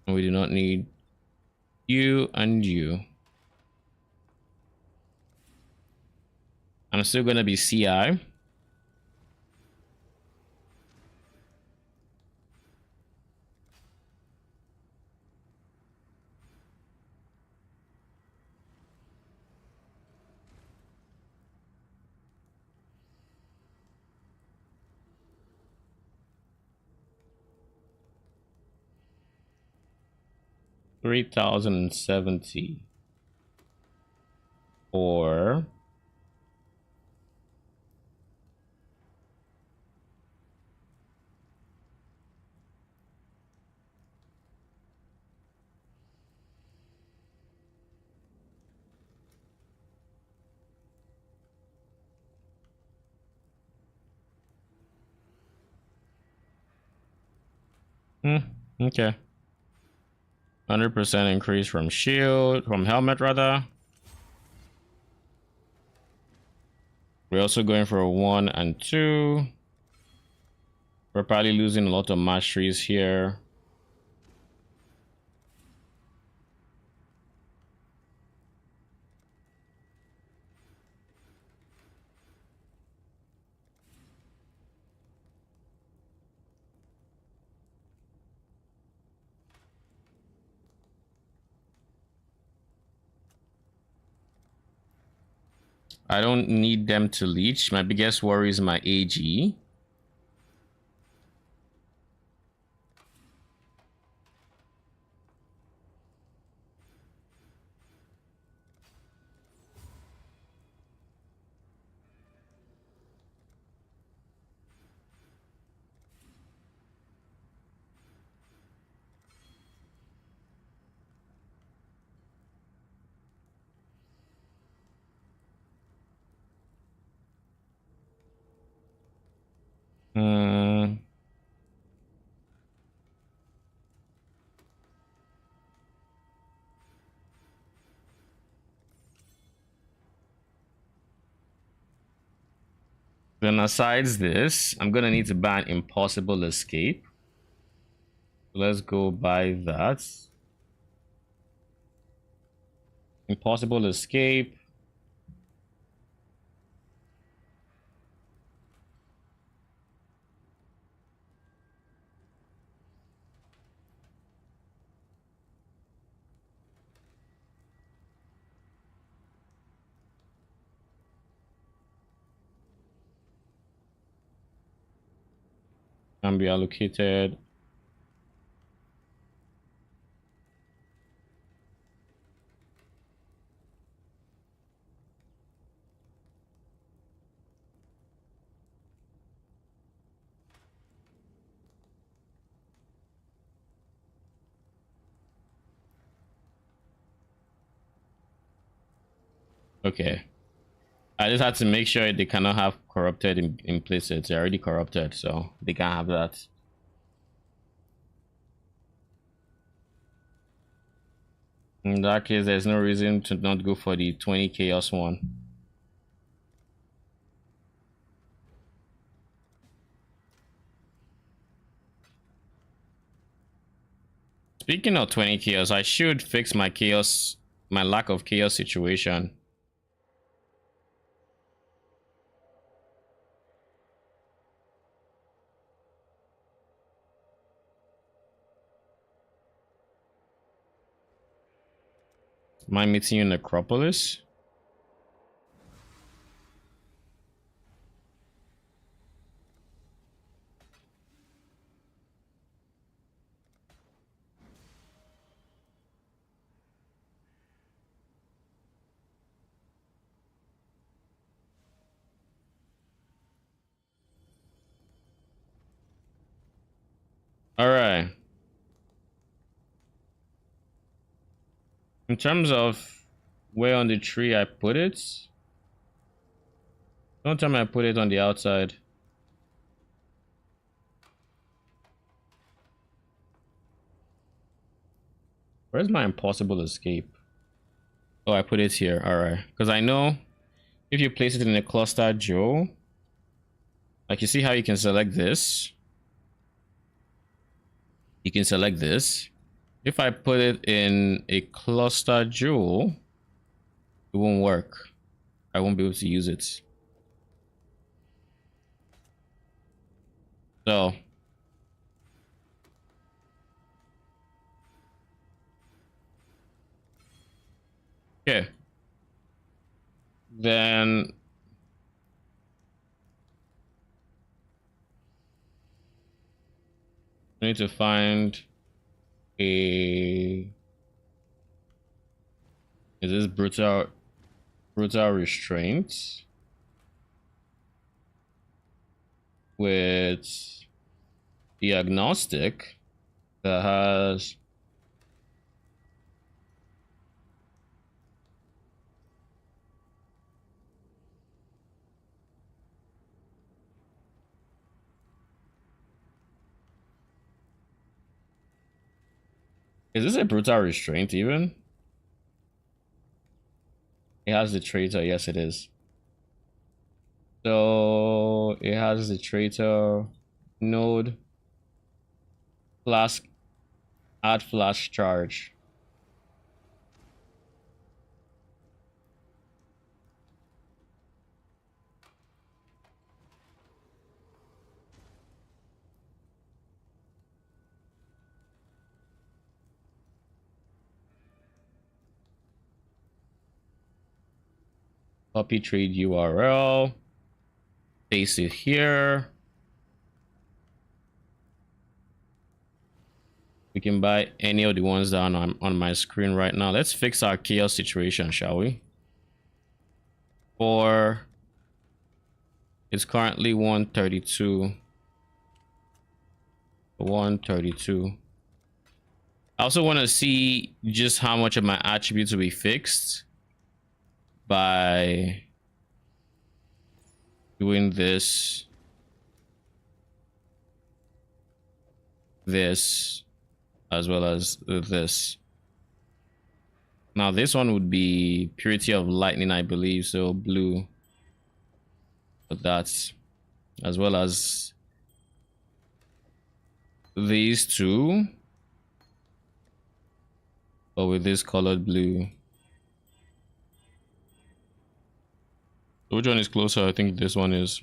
And we do not need you and you. I'm still gonna be CI. $3,070 or Hmm. Okay. 100% increase from shield, from helmet rather. We're also going for a 1 and 2. We're probably losing a lot of masteries here. I don't need them to leech. My biggest worry is my AG. Hmm. Then besides this, I'm gonna need to ban Impossible Escape. Let's go by that. Impossible Escape. Can be allocated. Okay. I just had to make sure they cannot have corrupted implicit. They're already corrupted, so they can't have that. In that case, there's no reason to not go for the 20 chaos one. Speaking of 20 chaos, I should fix my chaos, my lack of chaos situation. Am I meeting you in Necropolis? All right. In terms of where on the tree I put it, don't tell me I put it on the outside. Where's my impossible escape? Oh, I put it here. All right. Because I know if you place it in a cluster, Joe, like you see how you can select this. You can select this. If I put it in a cluster jewel, it won't work. I won't be able to use it. So, okay. Then I need to find a, is this brutal restraint with the agnostic that has Is this a brutal restraint even? It has the traitor. Yes, it is. So it has the traitor node. Flask. Add flash charge. Copy trade URL. Paste it here. We can buy any of the ones that are on my screen right now. Let's fix our chaos situation, shall we? For it's currently 132. 132. I also want to see just how much of my attributes will be fixed by doing this, as well as this. Now this one would be purity of lightning, I believe, so blue. But that's as well as these two, but with this colored blue. So which one is closer? I think this one is.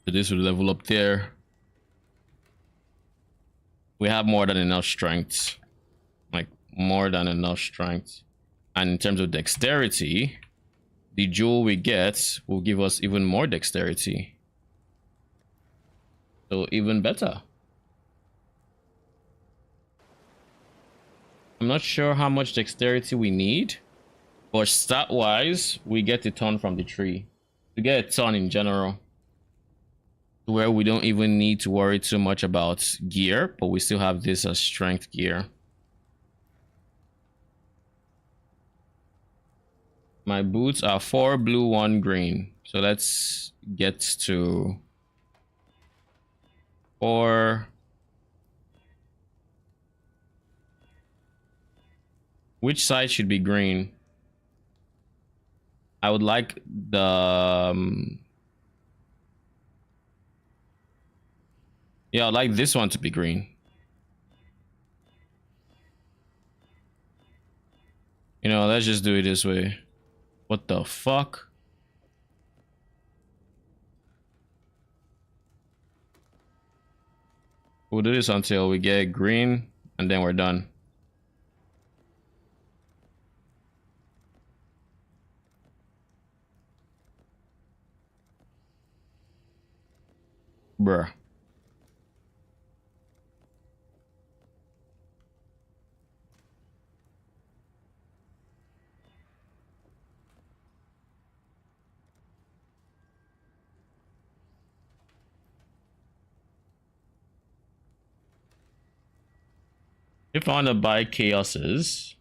So this would level up there. We have more than enough strength, like more than enough strength. And in terms of dexterity, the jewel we get will give us even more dexterity, so even better. I'm not sure how much dexterity we need, but stat wise we get a ton from the tree. We get a ton in general, where we don't even need to worry too much about gear, but we still have this as strength gear. My boots are 4 blue, 1 green. So let's get to 4. Which side should be green? I would like the yeah, I'd like this one to be green. You know, let's just do it this way. What the fuck? We'll do this until we get green, and then we're done. Bruh. If I want to buy chaoses,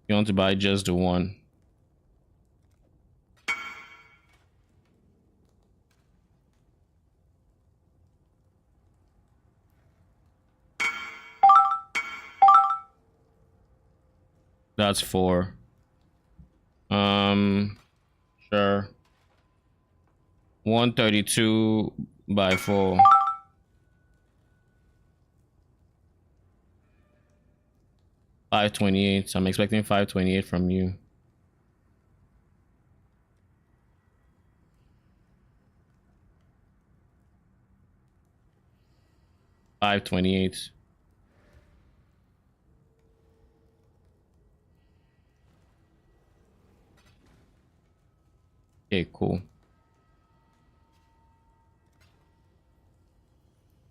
you want to buy just the one. That's 4. Sure. 132 by 4. $528. I'm expecting $528 from you. $528. Okay, cool.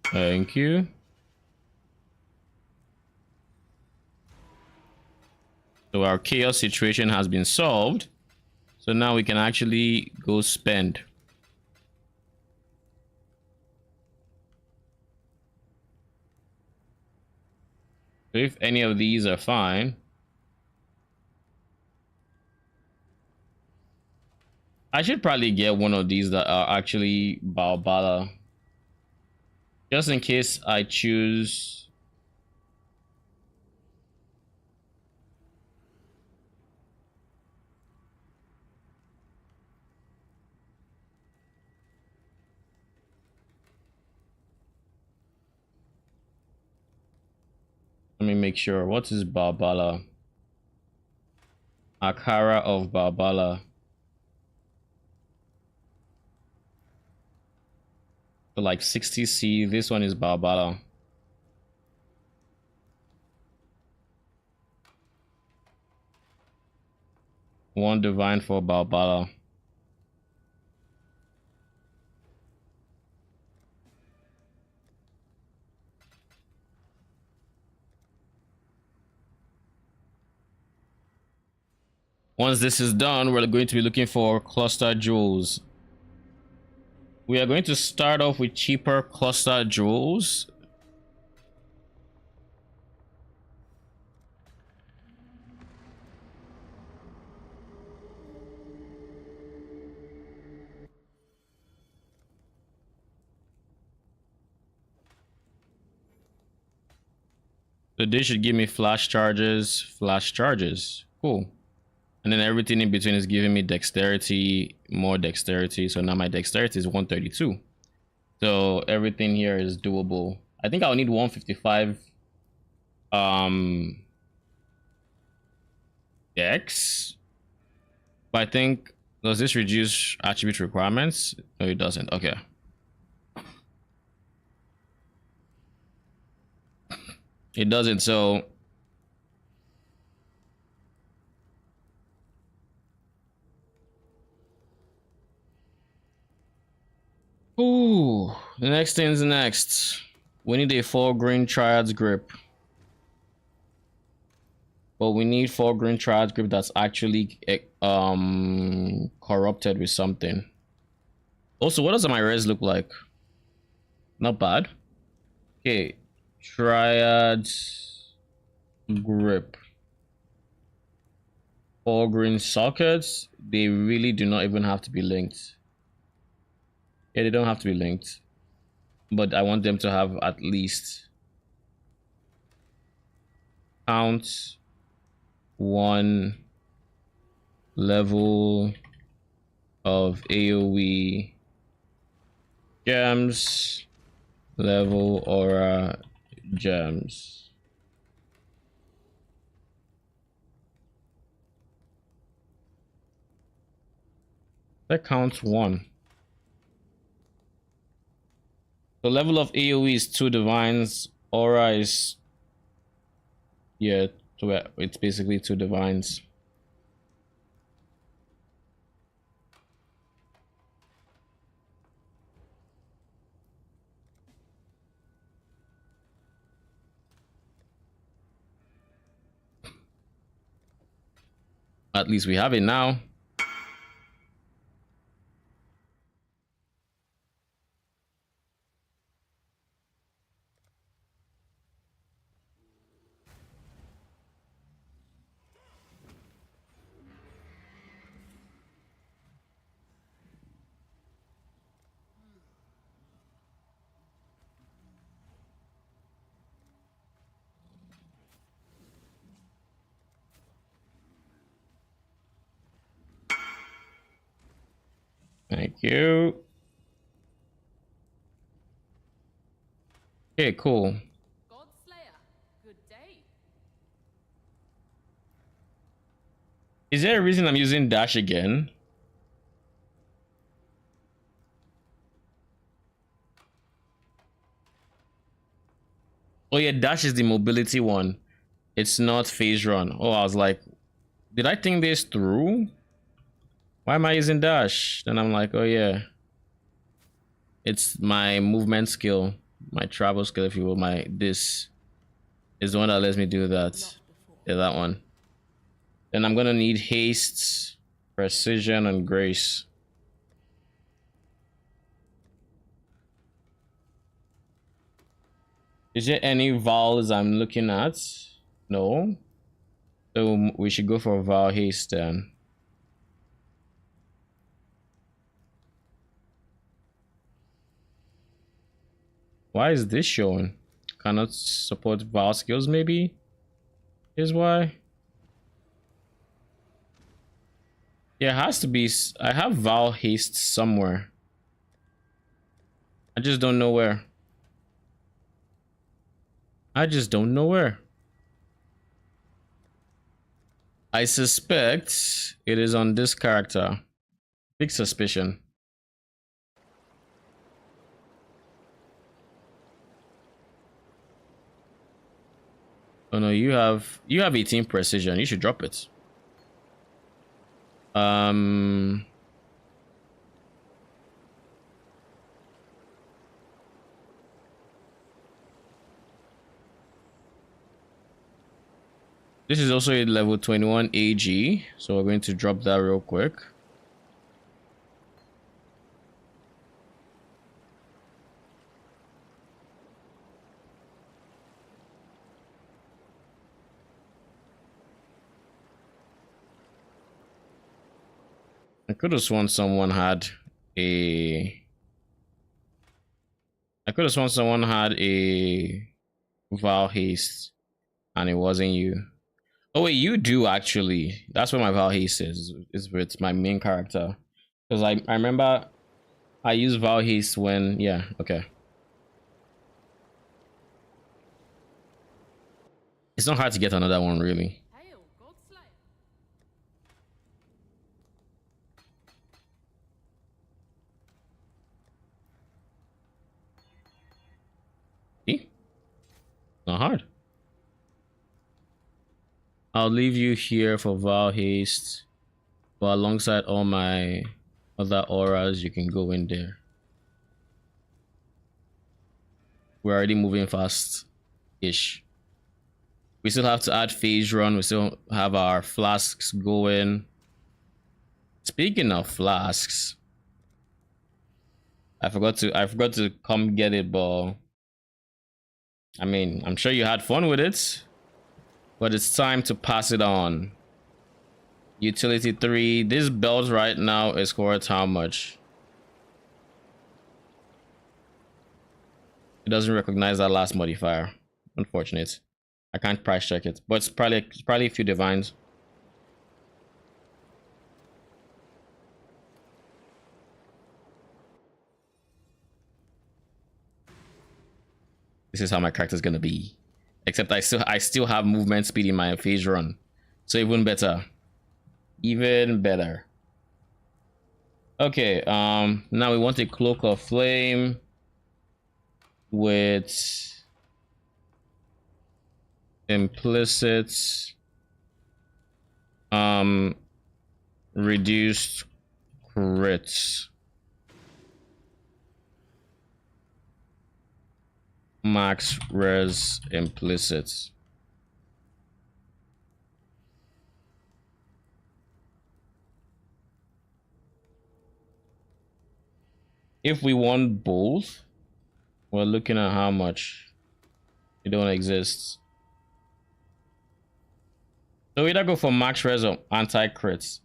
Thank you. So our chaos situation has been solved. So now we can actually go spend. So if any of these are fine, I should probably get one of these that are actually Baobala. Just in case I choose. Let me make sure. What is Baobala? Akara of Baobala. So like 60C. This one is Baobala. One divine for Baobala. Once this is done, we're going to be looking for cluster jewels. We are going to start off with cheaper cluster jewels. So they should give me flash charges, cool. And then everything in between is giving me dexterity, more dexterity. So now my dexterity is 132. So everything here is doable. I think I'll need 155 dex. But I think, does this reduce attribute requirements? No, it doesn't. Okay. It doesn't, so ooh, the next thing's next. We need a 4 green triads grip. But we need 4 green triads grip that's actually corrupted with something. Also, what does my res look like? Not bad. Okay, triad grip. 4 green sockets. They really do not even have to be linked. Yeah, they don't have to be linked. But I want them to have at least count 1 level of AoE gems, level aura gems. That counts 1. The level of AoE is 2 divines, aura is, yeah, it's basically 2 divines. At least we have it now. Thank you. Okay, cool. Godslayer, good day. Is there a reason I'm using dash again? Oh yeah, dash is the mobility one. It's not phase run. Oh, I was like, did I think this through? Why am I using dash? Then I'm like, oh yeah. It's my movement skill, my travel skill, if you will. This is the one that lets me do that. Yeah, that one. Then I'm gonna need haste, precision, and grace. Is there any vowels I'm looking at? No. So we should go for vowel haste then. Why is this showing? Cannot support vowel skills maybe? Is why? Yeah, it has to be. I have vowel haste somewhere. I just don't know where. I just don't know where. I suspect it is on this character. Big suspicion. Oh no, you have 18 precision. You should drop it. This is also a level 21 AG, so we're going to drop that real quick. I could have sworn someone had a... I could have sworn someone had a Val Haste, and it wasn't you. Oh wait, you do actually. That's what my Val Haste is with my main character. Because I remember I used Val Haste when... Yeah, okay. It's not hard to get another one, really. Hail, God Slayer. See? Not hard. I'll leave you here for Val Haste. But alongside all my other auras, you can go in there. We're already moving fast-ish. We still have to add phase run. We still have our flasks going. Speaking of flasks, I forgot to come get it, but I mean, I'm sure you had fun with it. But it's time to pass it on. Utility 3. This belt right now is worth how much? It doesn't recognize that last modifier. Unfortunate. I can't price check it, but it's probably a few divines. This is how my character's gonna be. Except I still have movement speed in my phase run. So even better. Even better. Okay, now we want a cloak of flame with implicit reduced crits. Max res implicit. If we want both, we're looking at how much. It don't exist. So we either go for max res or anti-crits.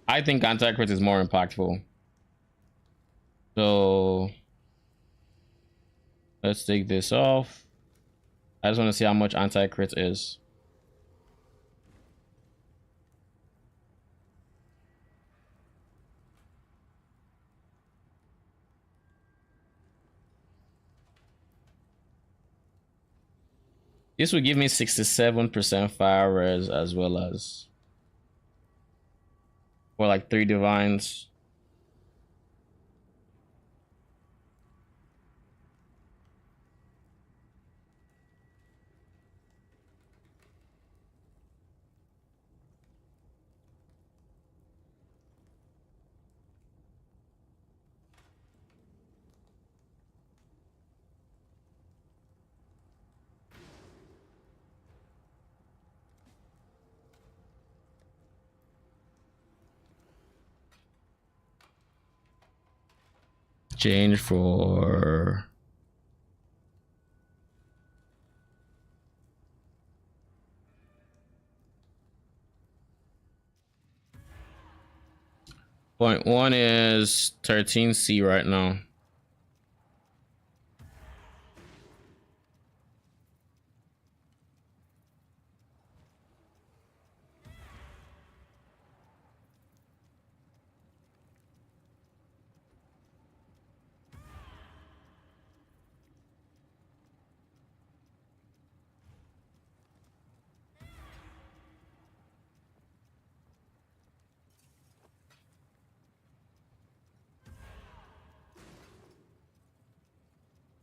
I think anti-crit is more impactful. So let's take this off. I just want to see how much anti-crit is. This will give me 67% fire res as well as for like 3 divines. Change for Point one is 13C right now.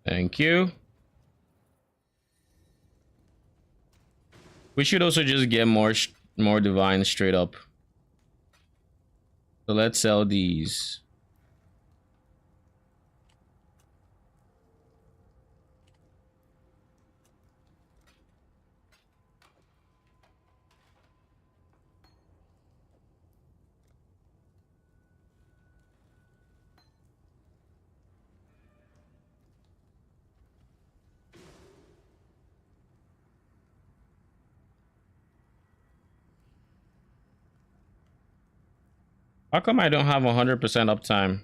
Thank you. We should also just get more divine straight up. So let's sell these. How come I don't have 100% uptime?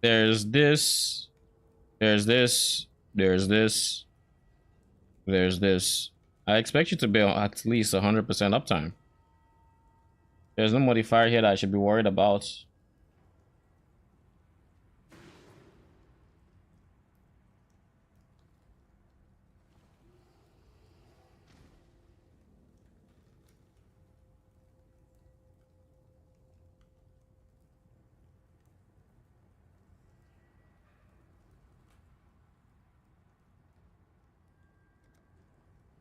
There's this. There's this. There's this. There's this. I expect you to be at least 100% uptime. There's no modifier here that I should be worried about.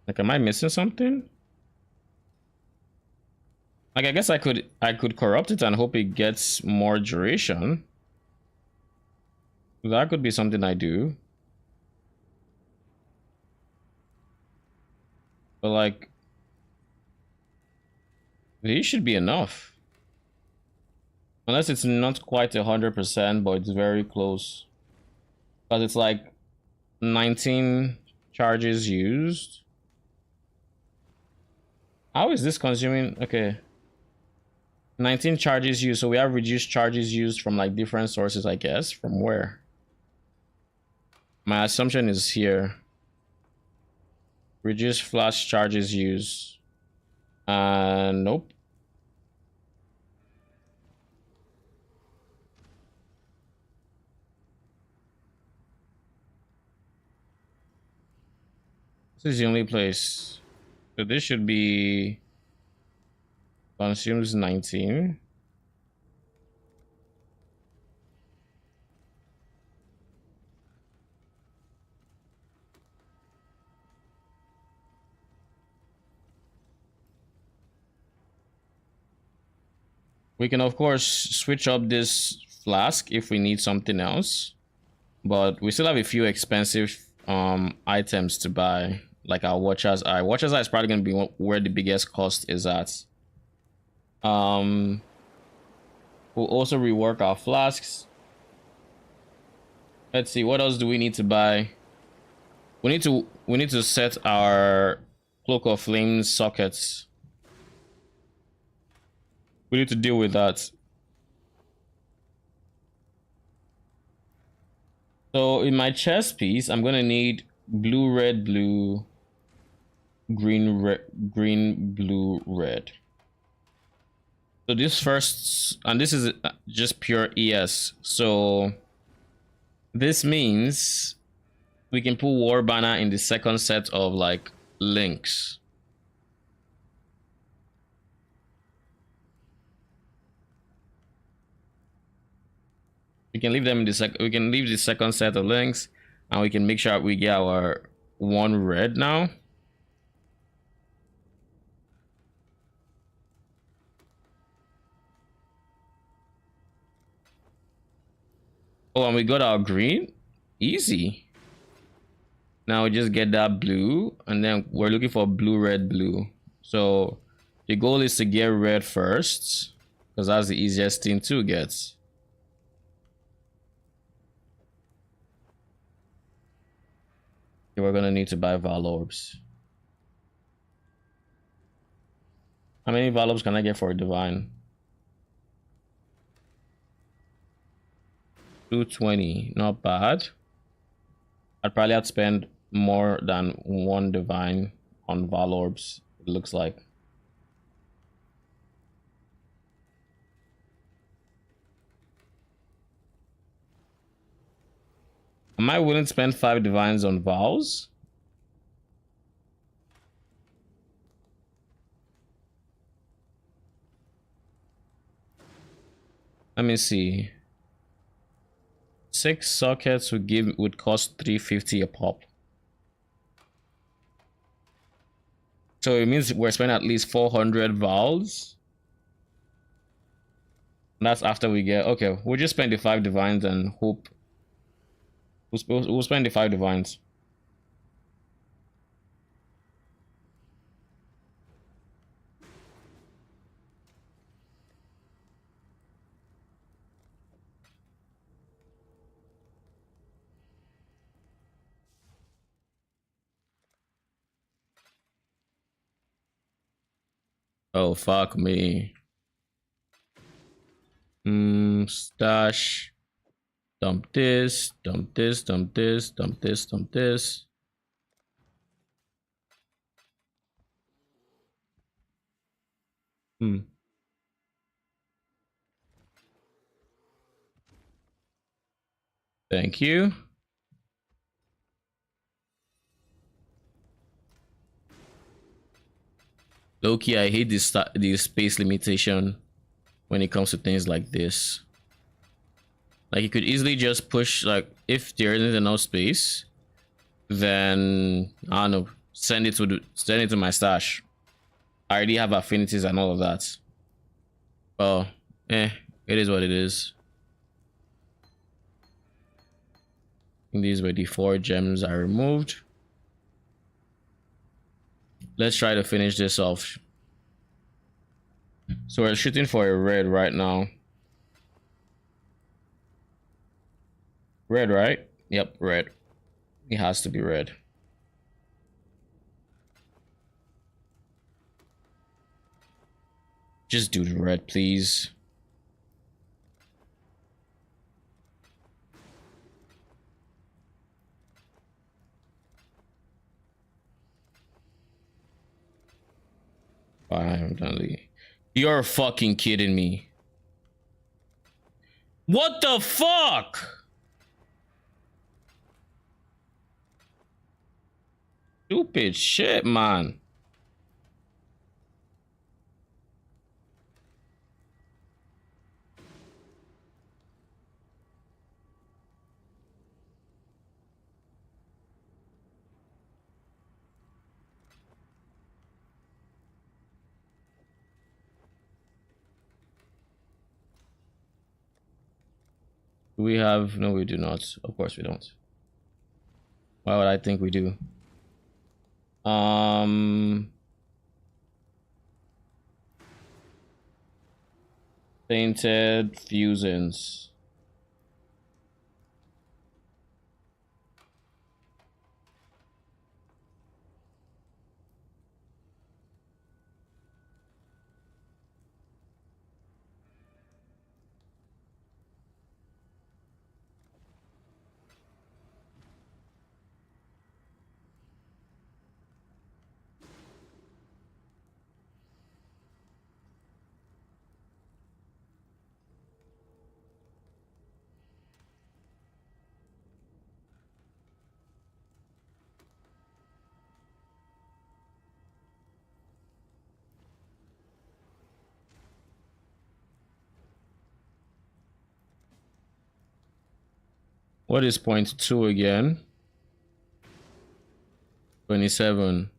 Like, am I missing something? Like, I guess I could corrupt it and hope it gets more duration. That could be something I do. But like, these should be enough. Unless it's not quite 100%, but it's very close. Because it's like 19 charges used. How is this consuming? Okay. 19 charges used, so we have reduced charges used from like different sources, I guess. From where? My assumption is here. Reduce flash charges used. Nope. This is the only place. So this should be consumes 19. We can of course switch up this flask if we need something else, but we still have a few expensive items to buy, like our Watcher's Eye. Watcher's Eye is probably going to be where the biggest cost is at. We'll also rework our flasks. Let's see, what else do we need to buy? We need to set our Cloak of Flames sockets. We need to deal with that. So in my chest piece, I'm gonna need blue, red, blue, green, red, green, blue, red. So this first, and this is just pure ES. So this means we can put War Banner in the second set of like links. We can leave them in the we can leave the second set of links, and we can make sure we get our one red now. Oh, and we got our green. Easy. Now we just get that blue, and then we're looking for blue, red, blue. So the goal is to get red first, because that's the easiest thing to get. We're gonna need to buy Val Orbs. How many Val Orbs can I get for a divine? 220, not bad. I'd probably have to spend more than one divine on Val Orbs, it looks like. Am I willing to spend 5 divines on Vals? Let me see. 6 sockets would cost 350 a pop. So it means we're spending at least 400 Vals. And that's after we get, okay, we'll just spend the 5 divines and hope. We'll spend the 5 divines. Oh, fuck me. Stash. Dump this, dump this, dump this, dump this, dump this. Thank you. Loki, I hate this space limitation when it comes to things like this. Like you could easily just push, like if there isn't enough space, then I don't know, send it to my stash. I already have affinities and all of that. Oh, it is what it is. And these were the 4 gems I removed. Let's try to finish this off. So we're shooting for a red right now. Red, right? Yep, red. It has to be red. Just do the red, please. You're fucking kidding me. What the fuck? Stupid shit, man. We have, no, we do not. Of course we don't. Why would I think we do? Painted fusions. What is 0.2 again? 27.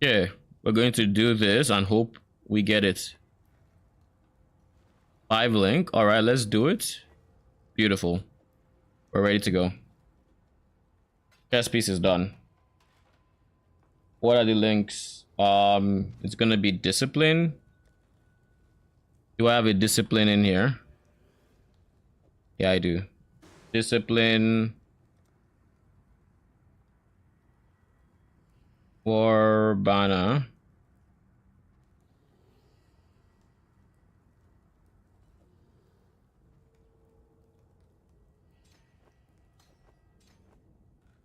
Yeah, we're going to do this and hope we get it. 5 link. All right, let's do it. Beautiful. We're ready to go. Chess piece is done. What are the links? It's gonna be discipline. Do I have a discipline in here? Yeah, I do. Discipline. For Bana.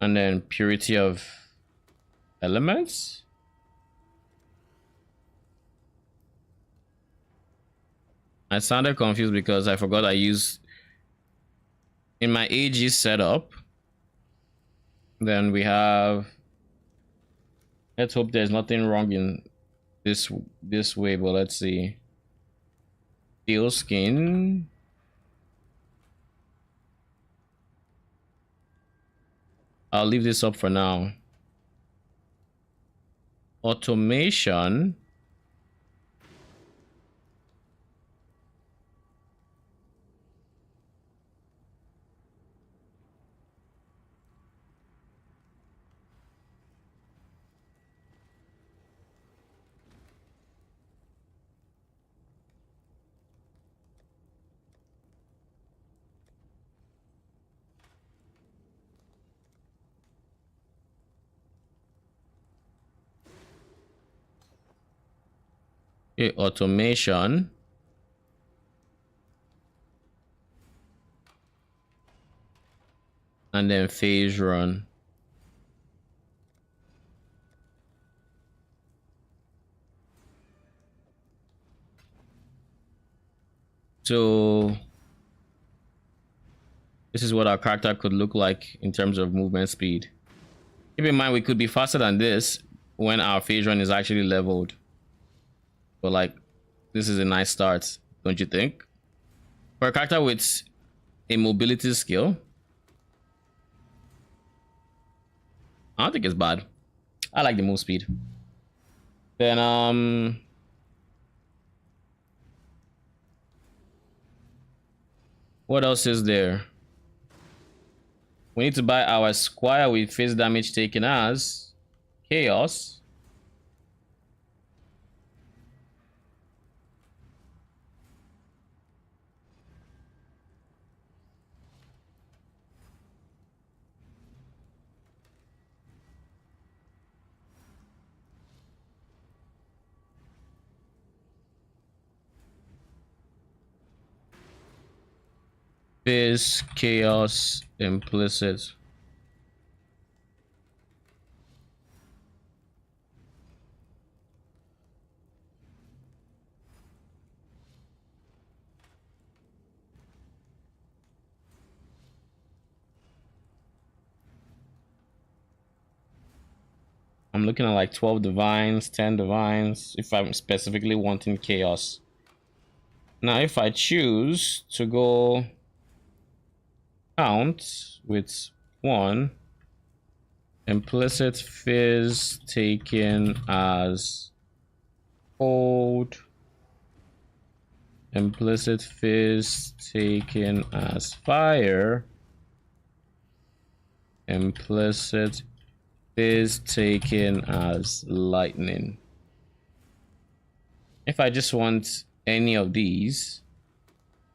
And then purity of elements. I sounded confused because I forgot I used in my AG setup. Then we have, let's hope there's nothing wrong in this way, but let's see. Steel skin. I'll leave this up for now. Automation. Okay, automation. And then phase run. So this is what our character could look like in terms of movement speed. Keep in mind we could be faster than this when our phase run is actually leveled. But like, this is a nice start, don't you think? For a character with a mobility skill, I don't think it's bad. I like the move speed. Then what else is there? We need to buy our squire with face damage taken as chaos. Face chaos implicit. I'm looking at like 12 divines, 10 divines, if I'm specifically wanting chaos. Now, if I choose to go count with 1, implicit fizz taken as cold, implicit fizz taken as fire, implicit is taken as lightning. If I just want any of these,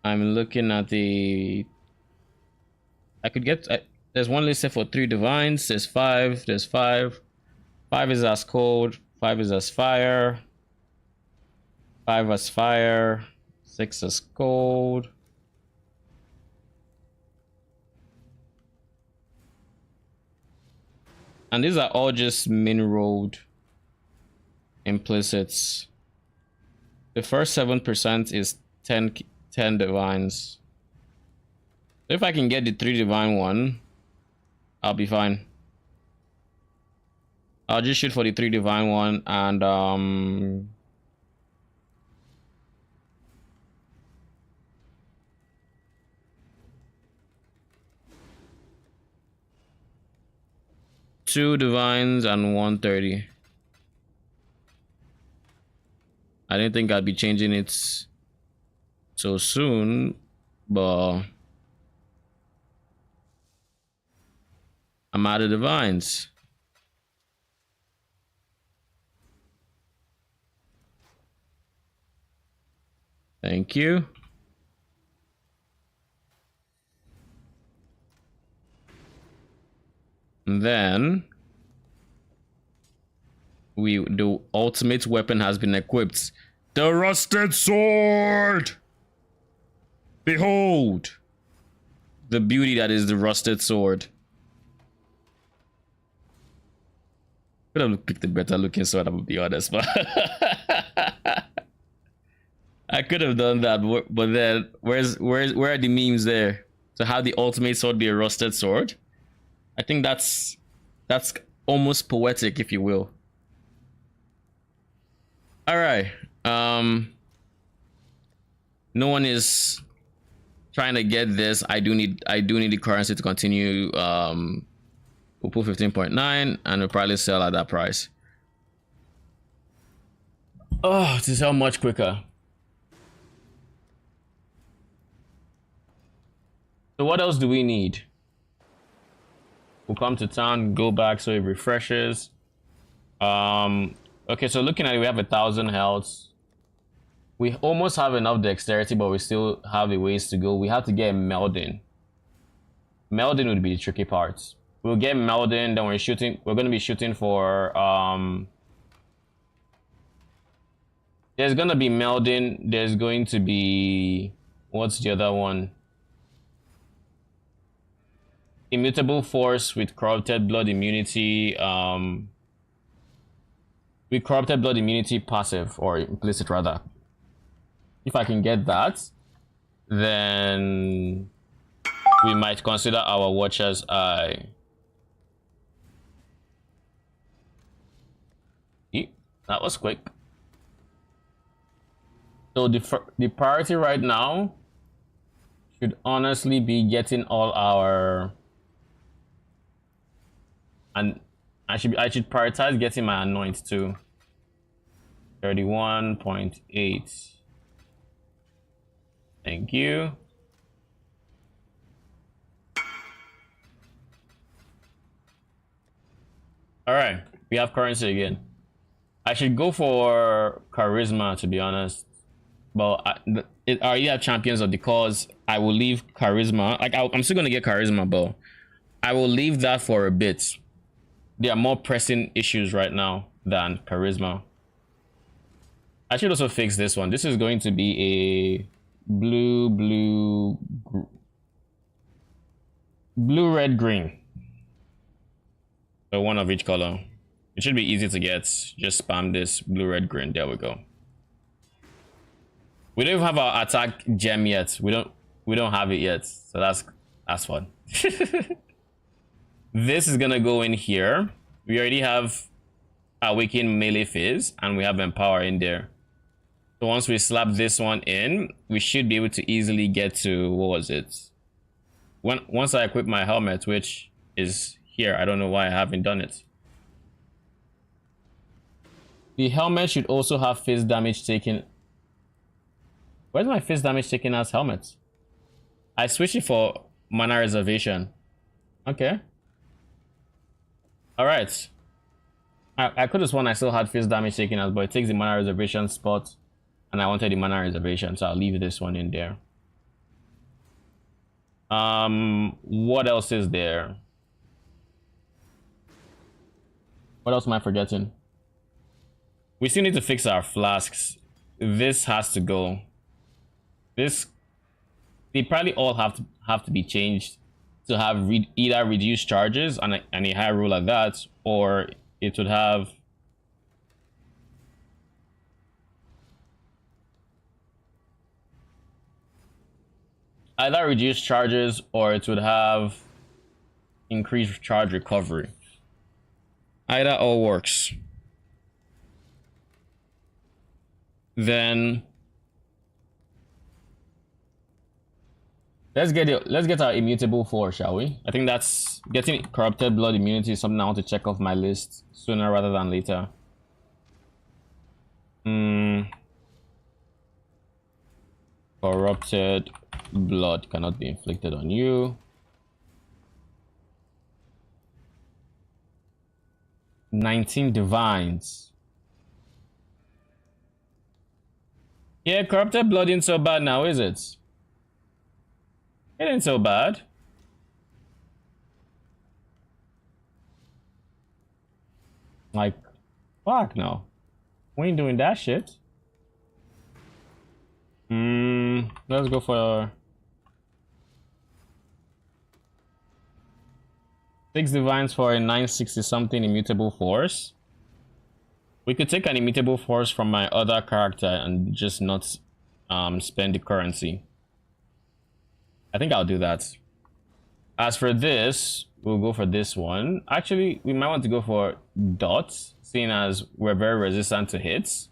I'm looking at the, I could get, there's one listed for 3 divines, there's 5, 5 is as cold, 5 is as fire, 5 as fire, 6 as cold. And these are all just min-rolled implicits. The first 7% is 10 divines. If I can get the 3 divine one, I'll be fine. I'll just shoot for the 3 divine one and 2 divines and 130. I didn't think I'd be changing it so soon, but I'm out of divines. Thank you. And then the ultimate weapon has been equipped. The rusted sword. Behold the beauty that is the rusted sword. Could have picked a better looking sword, I would be honest, but I could have done that, but then where are the memes there to have the ultimate sword be a rusted sword? I think that's almost poetic, if you will. All right. No one is trying to get this. I do need the currency to continue. We'll put 15.9 and we'll probably sell at that price. Oh, to sell much quicker. So what else do we need? We'll come to town, go back so it refreshes. Okay, so looking at it, we have 1,000 health. We almost have enough dexterity, but we still have a ways to go. We have to get melding. Melding would be the tricky part. We'll get melding, then we're gonna be shooting for there's gonna be melding, there's going to be, what's the other one? Immutable force with corrupted blood immunity, with corrupted blood immunity passive, or implicit rather. If I can get that, then we might consider our Watcher's Eye. That was quick. So the priority right now should honestly be getting all our, and I should prioritize getting my anoint too. 31.8. Thank you. All right, we have currency again. I should go for charisma, to be honest. But I already have champions of the cause. I will leave charisma. Like I'm still gonna get charisma, but I will leave that for a bit. There are more pressing issues right now than charisma. I should also fix this one. This is going to be a blue, red, green. So one of each color. It should be easy to get. Just spam this blue, red, green. There we go. We don't even have our attack gem yet. We don't have it yet. So that's fun. This is gonna go in here. We already have Awaken Melee Phase and we have Empower in there. So once we slap this one in, we should be able to easily get to, what was it? Once I equip my helmet, which is here. I don't know why I haven't done it. The helmet should also have phase damage taken. Where's my phase damage taken as helmet? I switched it for mana reservation. Okay. Alright. I could have sworn I still had phase damage taken as, but it takes the mana reservation spot. And I wanted the mana reservation, so I'll leave this one in there. What else is there? What else am I forgetting? We still need to fix our flasks. This has to go. They probably all have to be changed to have either reduced charges and a high roll like that, or it would have either reduced charges or it would have increased charge recovery. Either or works. Then let's get our immutable 4, shall we? I think that's getting corrupted blood immunity is something I want to check off my list sooner rather than later. Corrupted blood cannot be inflicted on you. 19 divines. Yeah, corrupted blood ain't so bad now, is it? It ain't so bad. Like, fuck no. We ain't doing that shit. Let's go for 6 divines for a 960 something immutable force. We could take an immutable force from my other character and just not spend the currency. I think I'll do that. As for this, we'll go for this one. Actually, we might want to go for dots, seeing as we're very resistant to hits.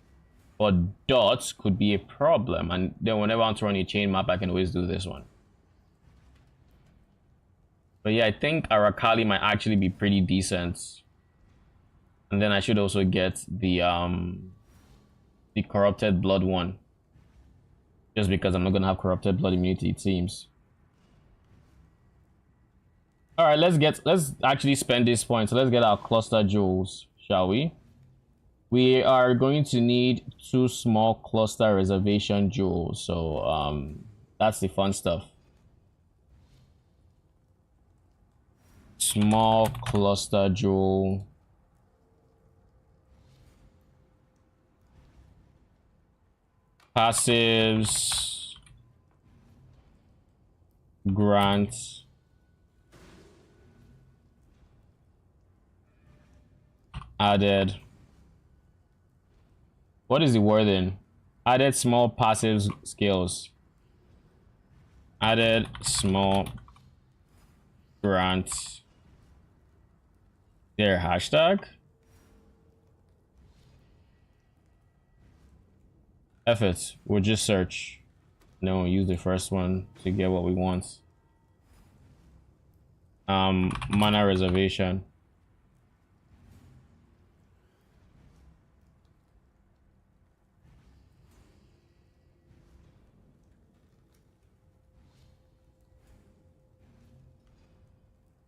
But dots could be a problem, and then whenever I want to run a chain map, I can always do this one. But yeah, I think Arakali might actually be pretty decent. And then I should also get the corrupted blood one. Just because I'm not gonna have corrupted blood immunity, it seems. Alright, let's actually spend this point. So let's get our cluster jewels, shall we? We are going to need 2 small cluster reservation jewels. So that's the fun stuff. Small cluster jewel. Passives. Grants. Added. What is the wording? Added small passive skills. Added small grants. Their hashtag. F it. We'll just search. No, we'll use the first one to get what we want. Mana reservation.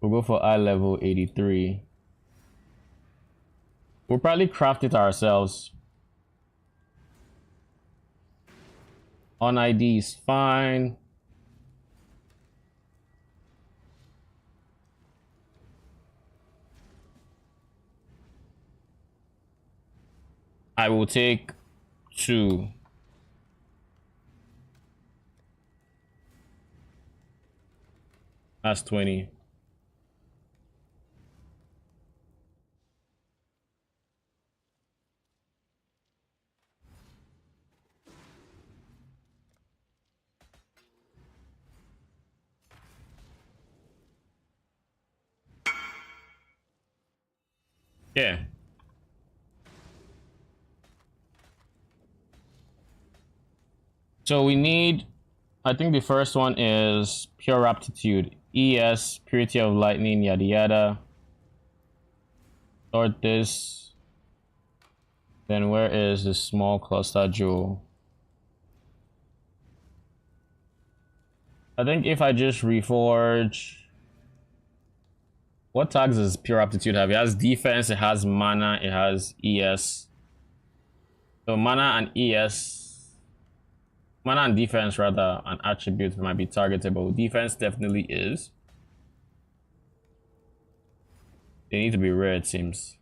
We'll go for eye level 83. We'll probably craft it ourselves. On ID is fine. I will take 2. That's 20. Yeah. So we need, I think the first one is pure aptitude. ES, purity of lightning, yada yada. Sort this. Then where is the small cluster jewel? I think if I just reforge, what tags does pure aptitude have? It has defense, it has mana, it has ES. So mana and ES, mana and defense rather, an attribute might be targetable. Defense definitely is. They need to be rare, it seems.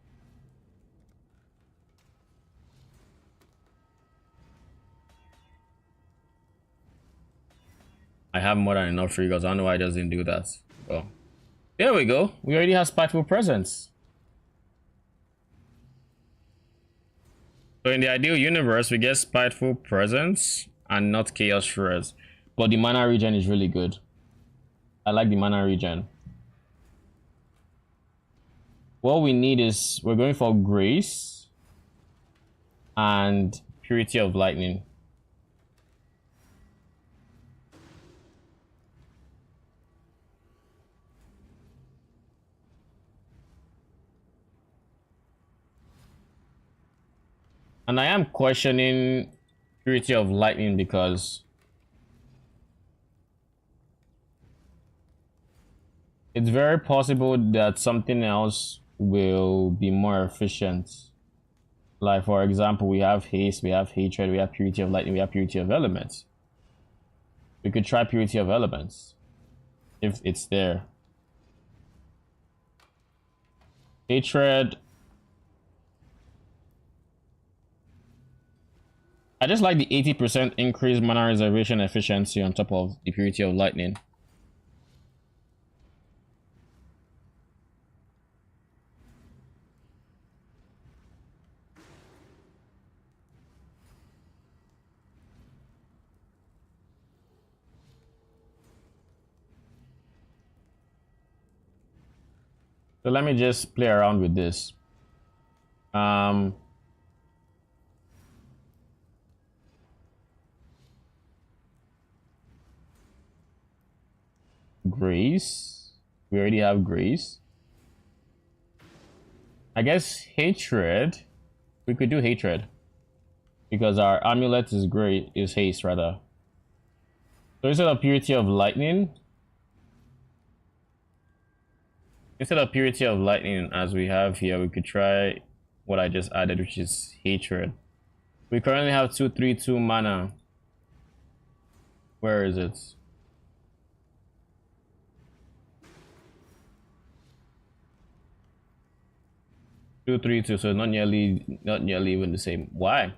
I have more than enough triggers. I don't know why it doesn't do that. Well, there we go. We already have Spiteful Presence. So in the ideal universe, we get Spiteful Presence and not Chaos Shreds. But the mana regen is really good. I like the mana regen. What we need is, we're going for Grace and Purity of Lightning. And I am questioning Purity of Lightning because it's very possible that something else will be more efficient. Like, for example, we have haste, we have hatred, we have purity of lightning, we have purity of elements. We could try purity of elements if it's there. Hatred. I just like the 80% increased mana reservation efficiency on top of the purity of lightning. So let me just play around with this. Grace. We already have grace. I guess hatred. We could do hatred. Because our amulet is great, is haste rather. So instead of purity of lightning, as we have here, we could try what I just added, which is hatred. We currently have 2/3/2 mana. Where is it? 2/3/2, so not nearly even the same. Why?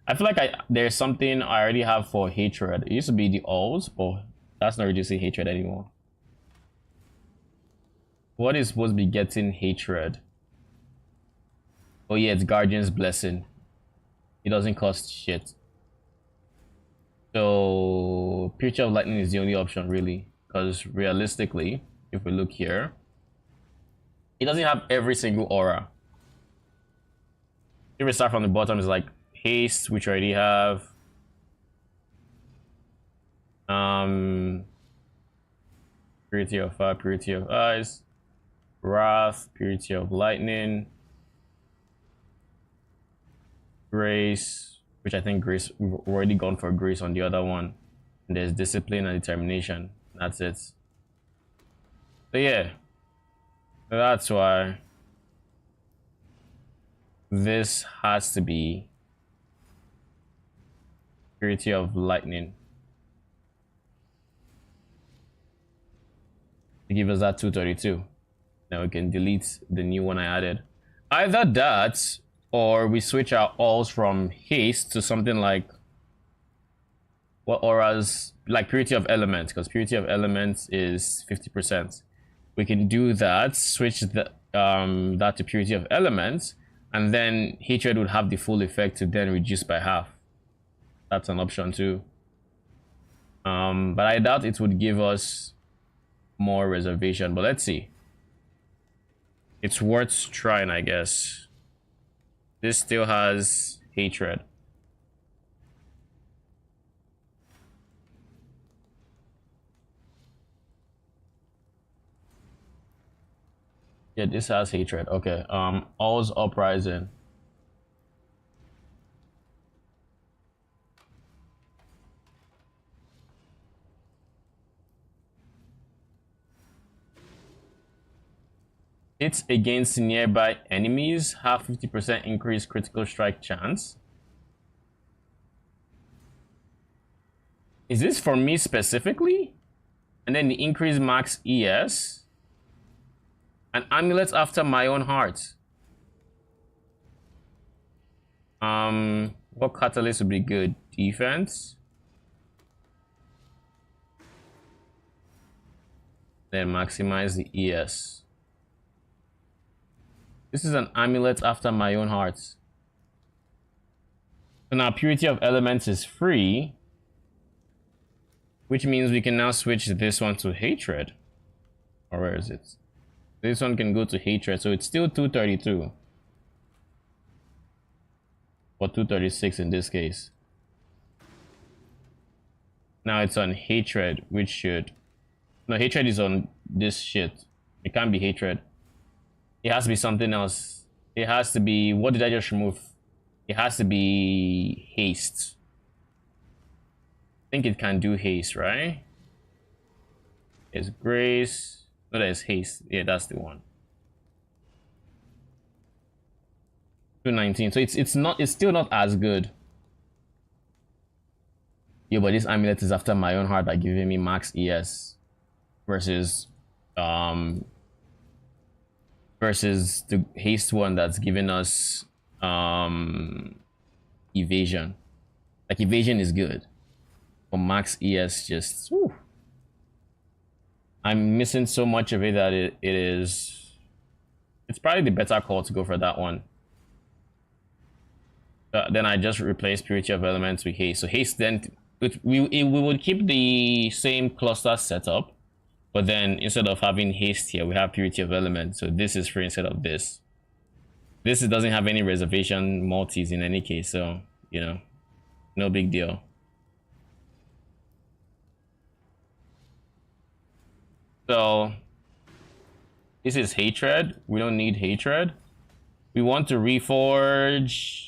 I feel like there's something I already have for hatred. It used to be the alls, but that's not reducing hatred anymore. What is supposed to be getting hatred? Oh yeah, it's Guardian's Blessing. It doesn't cost shit. So Purity of Lightning is the only option really, because realistically, if we look here, it doesn't have every single aura. If we start from the bottom, it's like haste, which I already have. Purity of fire, purity of ice, wrath, purity of lightning, grace, which I think grace, we've already gone for grace on the other one. And there's discipline and determination. That's it. So yeah, that's why this has to be purity of lightning to give us that 232. Now we can delete the new one I added. Either that, or we switch our alls from haste to something like what auras, like purity of elements, because purity of elements is 50%. We can do that, switch the that to purity of elements, and then hatred would have the full effect to then reduce by half. That's an option too. But I doubt it would give us more reservation, but let's see. It's worth trying, I guess. This still has hatred. Yeah, this has hatred. Okay. All's Uprising. Hits against nearby enemies have 50% increased critical strike chance. Is this for me specifically? And then the increased max ES. An amulet after my own heart. What catalyst would be good? Defense. Then maximize the ES. This is an amulet after my own heart. So now purity of elements is free, which means we can now switch this one to hatred. Or where is it? This one can go to hatred, so it's still 232. Or 236 in this case. Now it's on hatred, which should... No, hatred is on this shit. It can't be hatred. It has to be something else. It has to be... What did I just remove? It has to be haste. I think it can do haste, right? It's grace. No, there's haste. Yeah, that's the one. 219. So it's still not as good. Yeah, but this amulet is after my own heart by giving me max ES versus um versus the haste one that's giving us evasion. Like evasion is good, but max ES just whew. I'm missing so much of it that it's probably the better call to go for that one. Then I just replace Purity of Elements with Haste. So Haste then we would keep the same cluster setup, but then instead of having Haste here, we have Purity of Elements. So this is free instead of this. This doesn't have any reservation multis in any case, so you know, no big deal. So this is Hatred. We don't need Hatred. We want to reforge.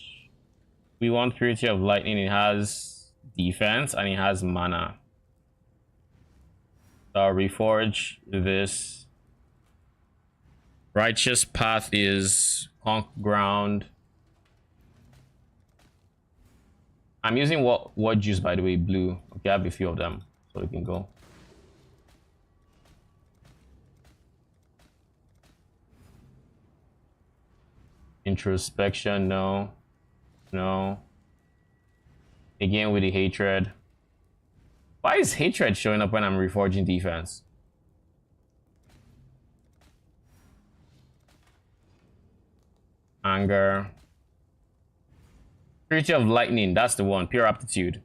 We want Purity of Lightning. It has defense and it has mana. So I'll reforge this. Righteous Path is Conk Ground. I'm using what juice, by the way? Blue. Okay, I have a few of them, so we can go. Introspection, no. No. Again with the Hatred. Why is Hatred showing up when I'm reforging defense? Anger. Purity of Lightning, that's the one. Pure Aptitude.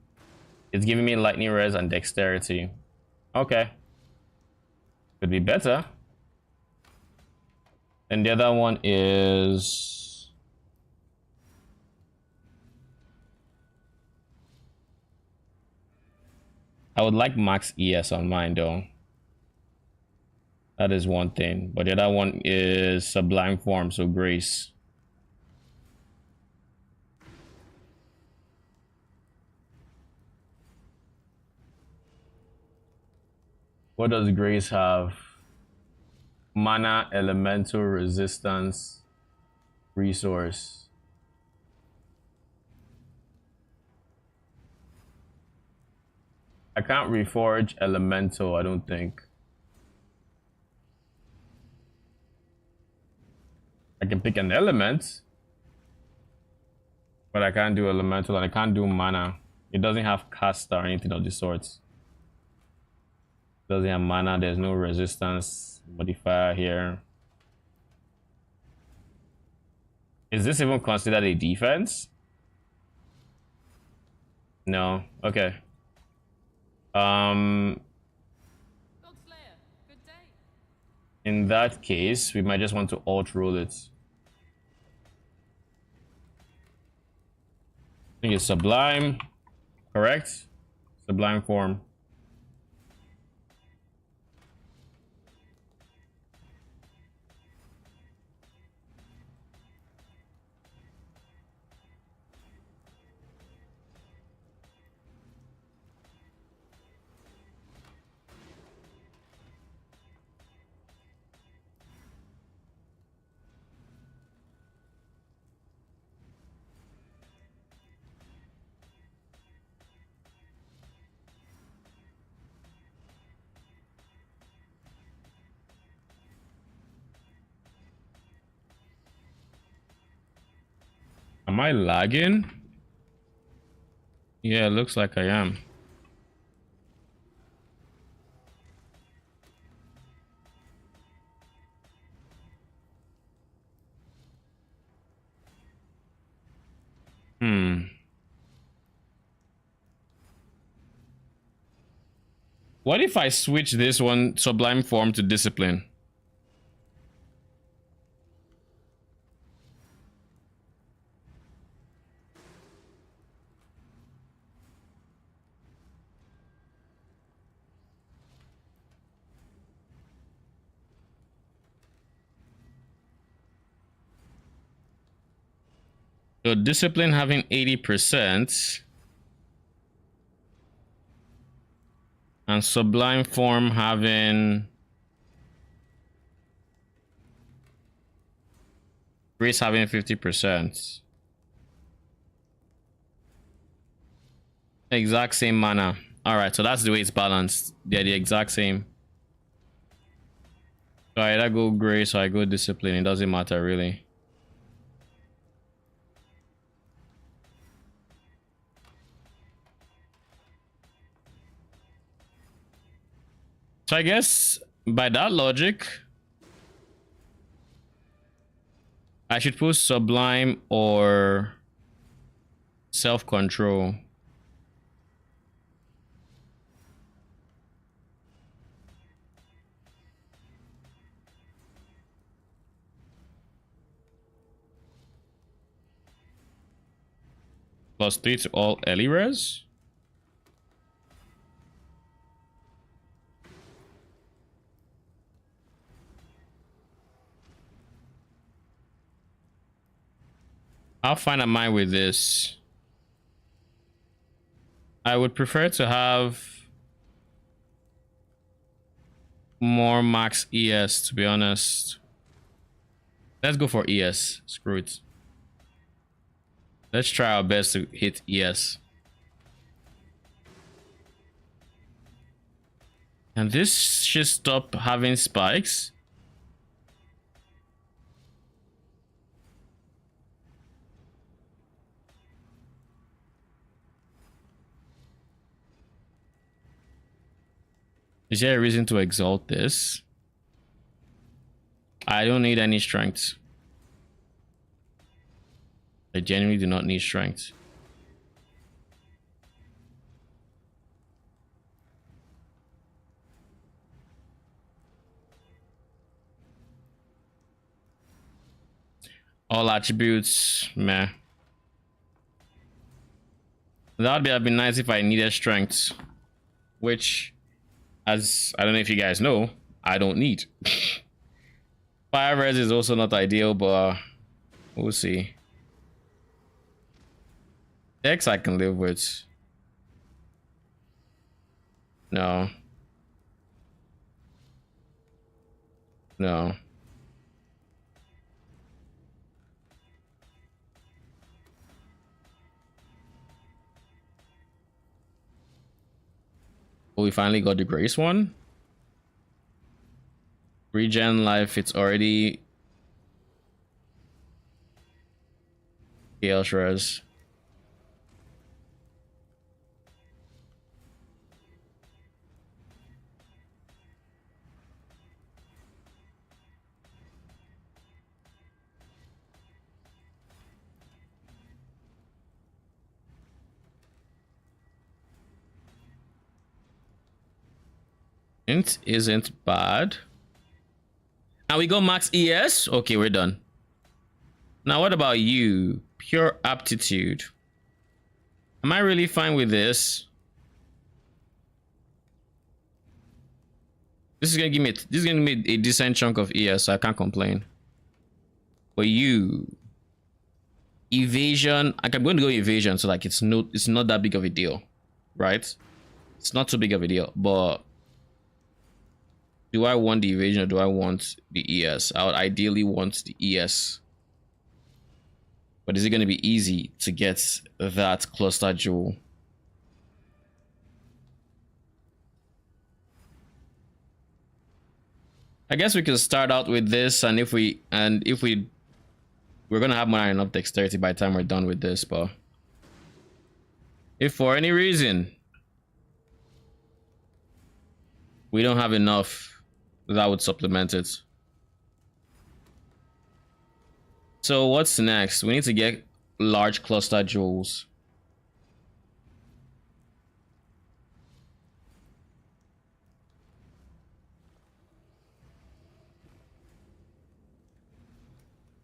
It's giving me Lightning Res and Dexterity. Okay. Could be better. And the other one is... I would like max ES on mine though. That is one thing. But the other one is Sublime Form, so Grace. What does Grace have? Mana, Elemental, Resistance, Resource. I can't reforge Elemental, I don't think. I can pick an element, but I can't do Elemental and I can't do Mana. It doesn't have cast or anything of the sorts. Doesn't have mana, there's no resistance modifier here. Is this even considered a defense? No. Okay. God Slayer, good day. In that case, we might just want to alt roll it. I think it's Sublime, correct? Sublime Form. Am I lagging? Yeah, it looks like I am. What if I switch this one Sublime Form to Discipline? So Discipline having 80% and Sublime Form having Grace having 50%. Exact same mana. Alright, so that's the way it's balanced. They're the exact same. So I either go Grace or I go Discipline. It doesn't matter really. So I guess by that logic, I should put Sublime or Self-Control. +3 to all Ellie res. How fine am I with this? I would prefer to have more max ES, to be honest. Let's go for ES. Screw it. Let's try our best to hit ES. And this should stop having spikes. Is there a reason to exalt this? I don't need any strength. I genuinely do not need strength. All attributes, meh. That would have been nice if I needed strength, which, as I don't know if you guys know, I don't need. Fire res is also not ideal, but we'll see. X I can live with. No. No. Oh, we finally got the Grace one. Regen life, it's already Chaos res. Int isn't bad. And we go max ES. Okay, we're done. Now, what about you? Pure aptitude. Am I really fine with this? This is gonna give me a decent chunk of ES, so I can't complain. But you, evasion. I'm going to go evasion, so like it's not that big of a deal, right? It's not too big of a deal, but do I want the evasion or do I want the ES? I would ideally want the ES. But is it going to be easy to get that cluster jewel? I guess we can start out with this, and if we're gonna have more than enough dexterity by the time we're done with this, but if for any reason we don't have enough, that would supplement it. So what's next? We need to get large cluster jewels.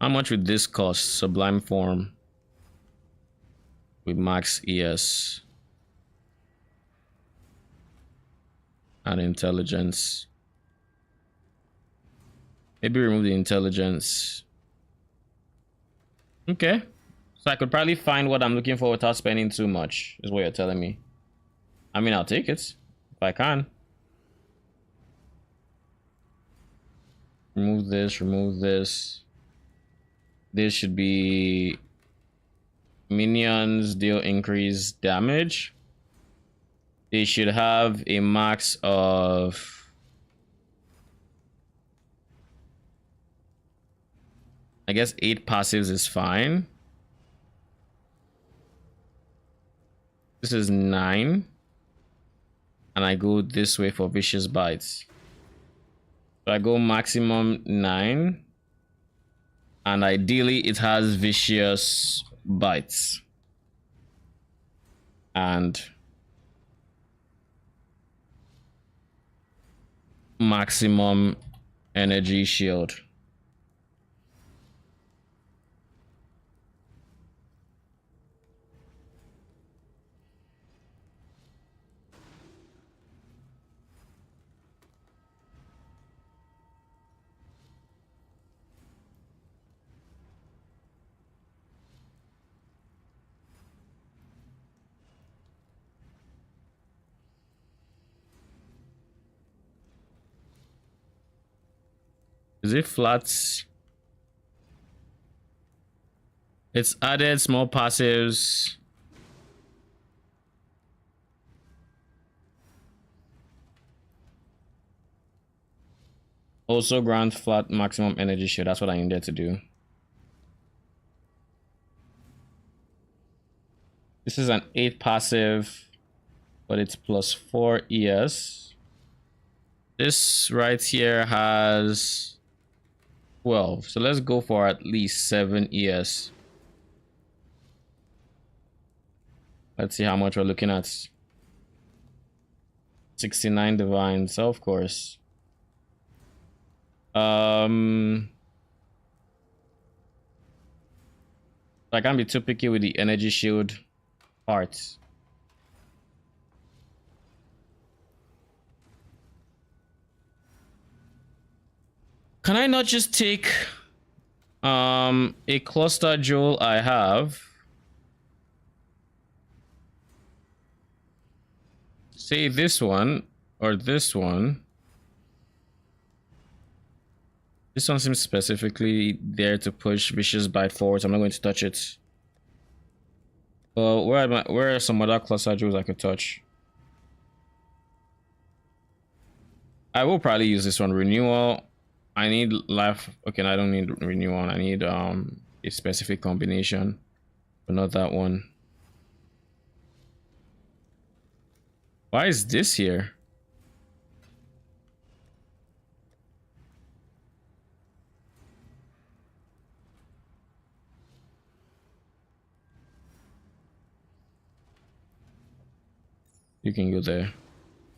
How much would this cost? Sublime form with max ES and intelligence. Maybe remove the intelligence. Okay. So I could probably find what I'm looking for without spending too much, is what you're telling me. I mean, I'll take it if I can. Remove this, remove this. This should be minions deal increased damage. They should have a max of, I guess 8 passives is fine. This is 9. And I go this way for vicious bites. So I go maximum 9. And ideally it has vicious bites. And maximum energy shield. Is it flats? It's added small passives. Also grant flat maximum energy shield. That's what I needed to do. This is an 8 passive, but it's plus 4 ES. This right here has 12. So let's go for at least 7 ES. Let's see how much we're looking at. 69 divine, so of course. I can't be too picky with the energy shield parts. Can I not just take a cluster jewel I have? Say this one or this one. This one seems specifically there to push vicious bite forward, so I'm not going to touch it. Well, where are some other cluster jewels I could touch? I will probably use this one. Renewal. I need life. Okay, I don't need renewal. I need a specific combination, but not that one. Why is this here? You can go there.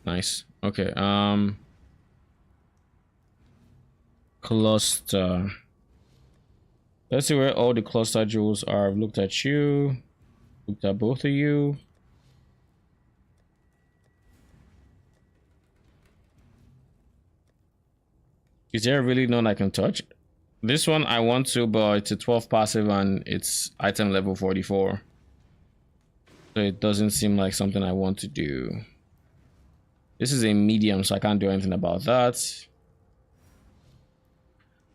Nice. Okay. Cluster. Let's see where all the cluster jewels are. I've looked at you. Looked at both of you. Is there really none I can touch? This one I want to, but it's a 12 passive and it's item level 44. So it doesn't seem like something I want to do. This is a medium, so I can't do anything about that.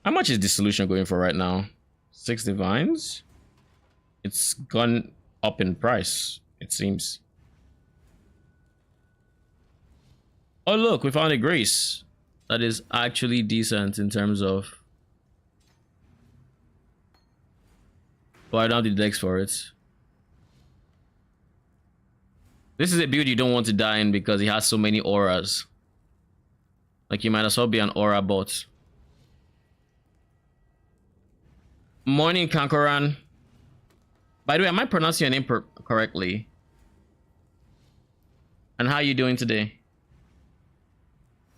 How much is Dissolution going for right now? 6 divines? It's gone up in price, it seems. Oh look, we found a Grace. That is actually decent in terms of... Well, I don't have the dex for it. This is a build you don't want to die in because it has so many auras. Like, you might as well be an aura bot. Morning, Kankoran. By the way, am I pronouncing your name correctly? And how are you doing today?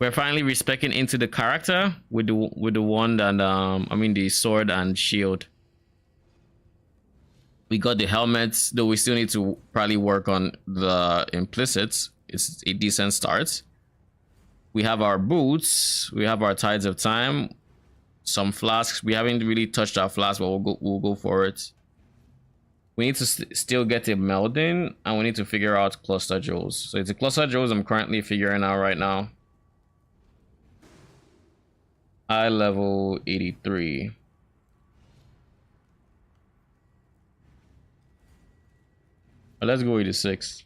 We're finally Respeccing into the character with the wand and I mean the sword and shield. We got the helmets, though we still need to probably work on the implicits. It's a decent start. We have our boots, we have our Tides of Time, some flasks. We haven't really touched our flasks, but we'll go for it. We need to still get a melding, and we need to figure out cluster jewels. So it's a cluster jewels I'm currently figuring out right now. I level 83. But let's go with the 6.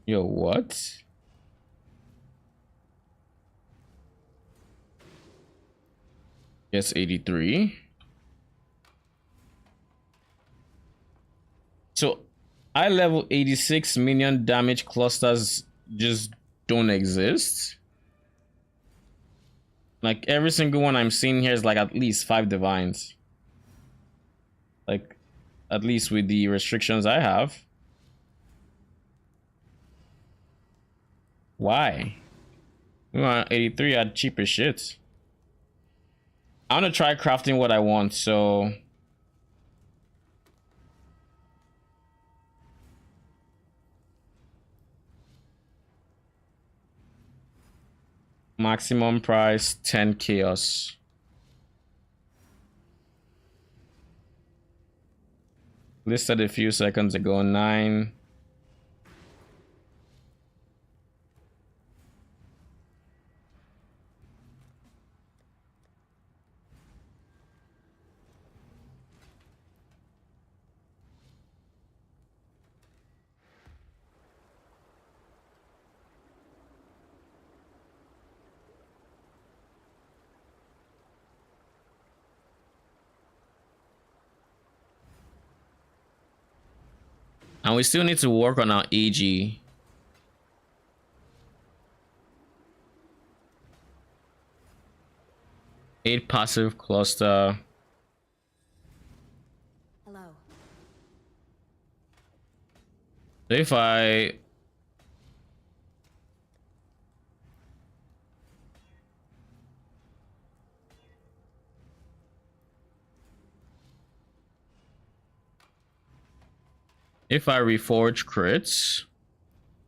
Yo, what? Yes, 83. So eye level 86 minion damage clusters just don't exist. Like every single one I'm seeing here is like at least 5 divines. Like at least with the restrictions I have. Why? We want 83 at cheaper shit. I want to try crafting what I want, so maximum price 10 chaos. Listed a few seconds ago, 9. And we still need to work on our AG. Eight passive cluster. Hello. So if I reforge crits,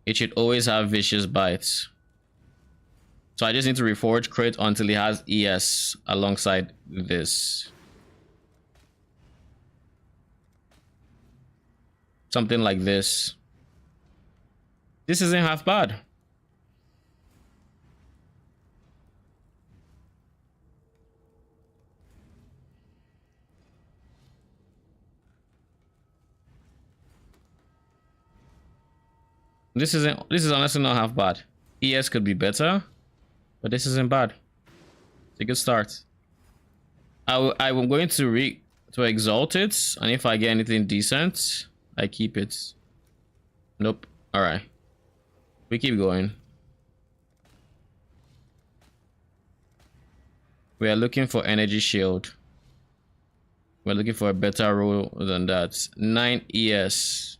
it should always have vicious bites. So I just need to reforge crit until it has ES alongside this. Something like this. This isn't half bad. This is honestly not half bad. ES could be better, but this isn't bad. It's a good start. I'm going to exalt it, and if I get anything decent, I keep it. Nope. All right. We keep going. We are looking for energy shield. We're looking for a better roll than that. 9 ES.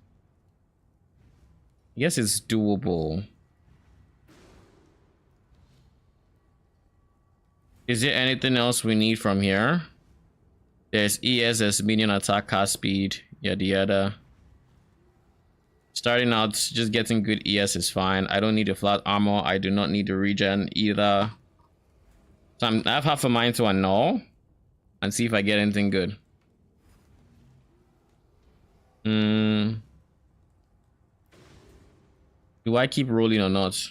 Yes, it's doable. Is there anything else we need from here? There's ES as minion attack, cast speed, yada yada. Starting out, just getting good ES is fine. I don't need a flat armor. I do not need the regen either. So I have half a mind to annul and see if I get anything good. Do I keep rolling or not?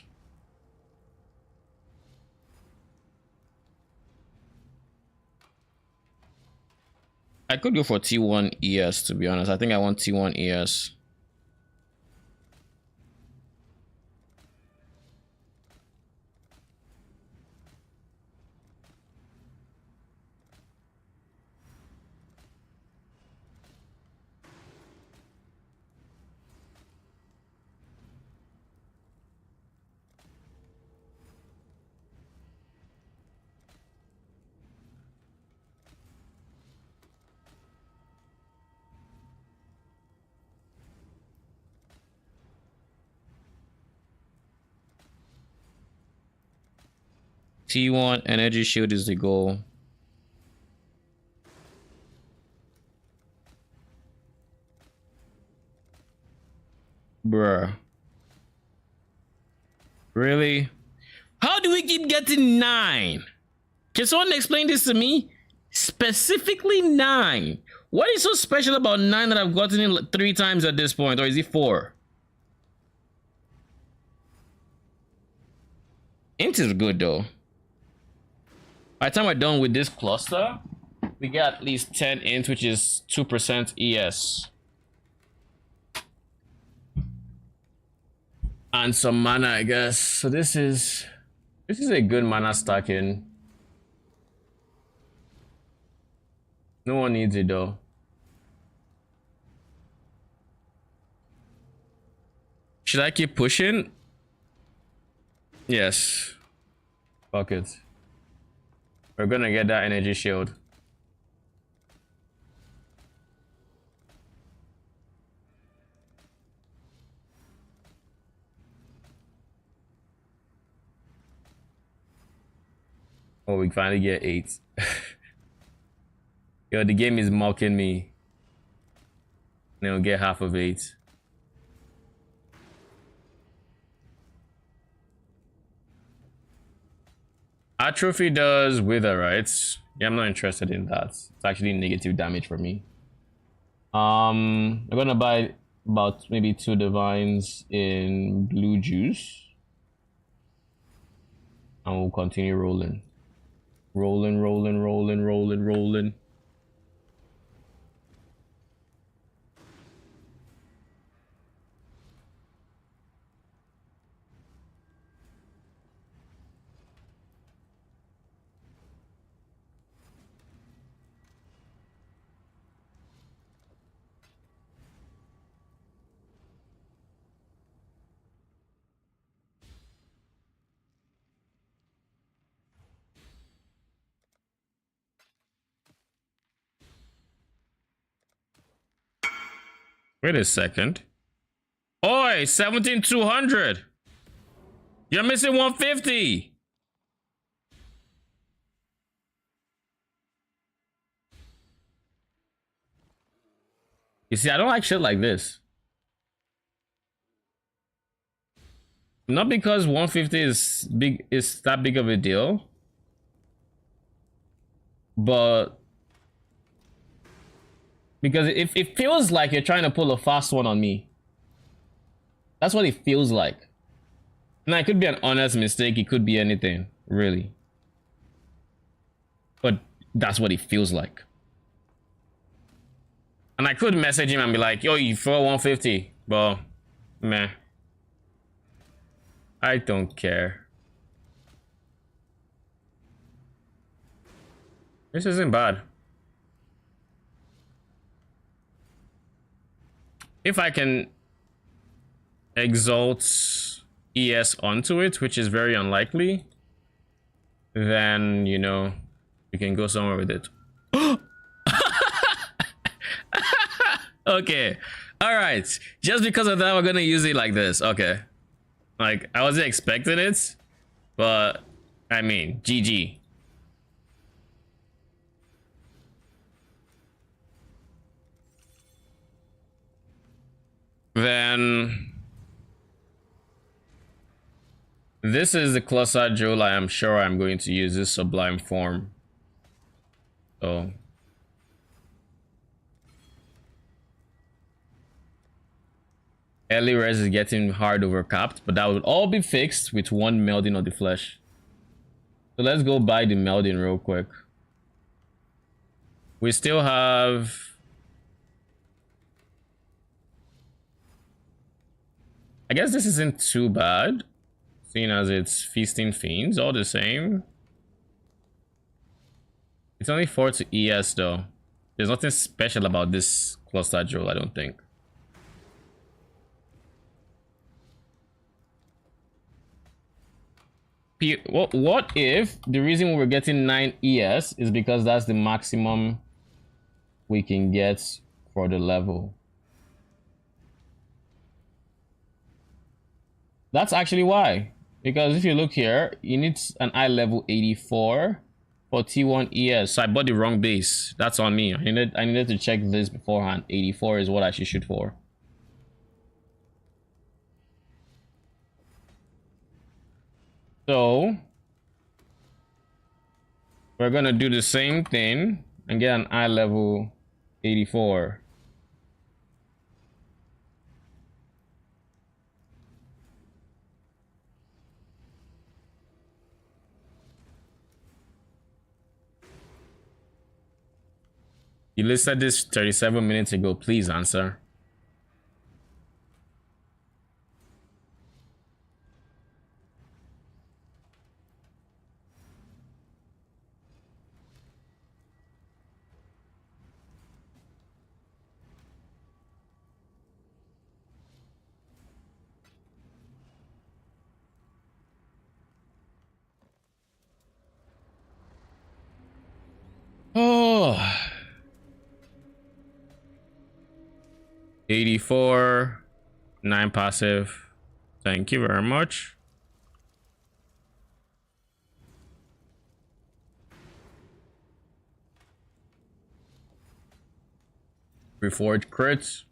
I could go for T1 ES, to be honest. I think I want T1 ES. T1 energy shield is the goal. Bruh. Really? How do we keep getting 9? Can someone explain this to me? Specifically 9. What is so special about 9 that I've gotten it 3 times at this point? Or is it 4? Int is good though. By the time we're done with this cluster, we get at least 10 int, which is 2% ES. And some mana, I guess. So this is a good mana stacking. No one needs it though. Should I keep pushing? Yes. Fuck it. We're gonna get that energy shield. Oh, we finally get 8. Yo, the game is mocking me. Then we'll get half of 8. Atrophy does wither, right? Yeah, I'm not interested in that. It's actually negative damage for me. I'm gonna buy about maybe 2 divines in blue juice. And we'll continue rolling. Rolling, rolling, rolling, rolling, rolling. Wait a second. Oi, 17,200. You're missing 150. You see, I don't like shit like this. Not because 150 is that big of a deal, but because it feels like you're trying to pull a fast one on me. That's what it feels like. Now, it could be an honest mistake. It could be anything, really. But that's what it feels like. And I could message him and be like, yo, you throw 150. But, meh. I don't care. This isn't bad. If I can exalt ES onto it, which is very unlikely, then, you know, we can go somewhere with it. Okay. All right. Just because of that, we're gonna use it like this. Okay. Like, I wasn't expecting it, but I mean, GG. Then this is the Closer Jewel I am sure I'm going to use, this Sublime form. So early res is getting hard over capped, but that would all be fixed with 1 melding of the flesh. So let's go buy the melding real quick. We still have I guess this isn't too bad, seeing as it's Feasting Fiends, all the same. It's only 4 to ES though. There's nothing special about this Cluster Jewel, I don't think. What if the reason we're getting 9 ES is because that's the maximum we can get for the level? That's actually why. Because if you look here, you need an eye level 84 for T1 ES. So I bought the wrong base. That's on me. I needed to check this beforehand. 84 is what I should shoot for. So we're gonna do the same thing and get an eye level 84. You listed this 37 minutes ago. Please answer. Oh. 84. 9 passive. Thank you very much. Reforged crits.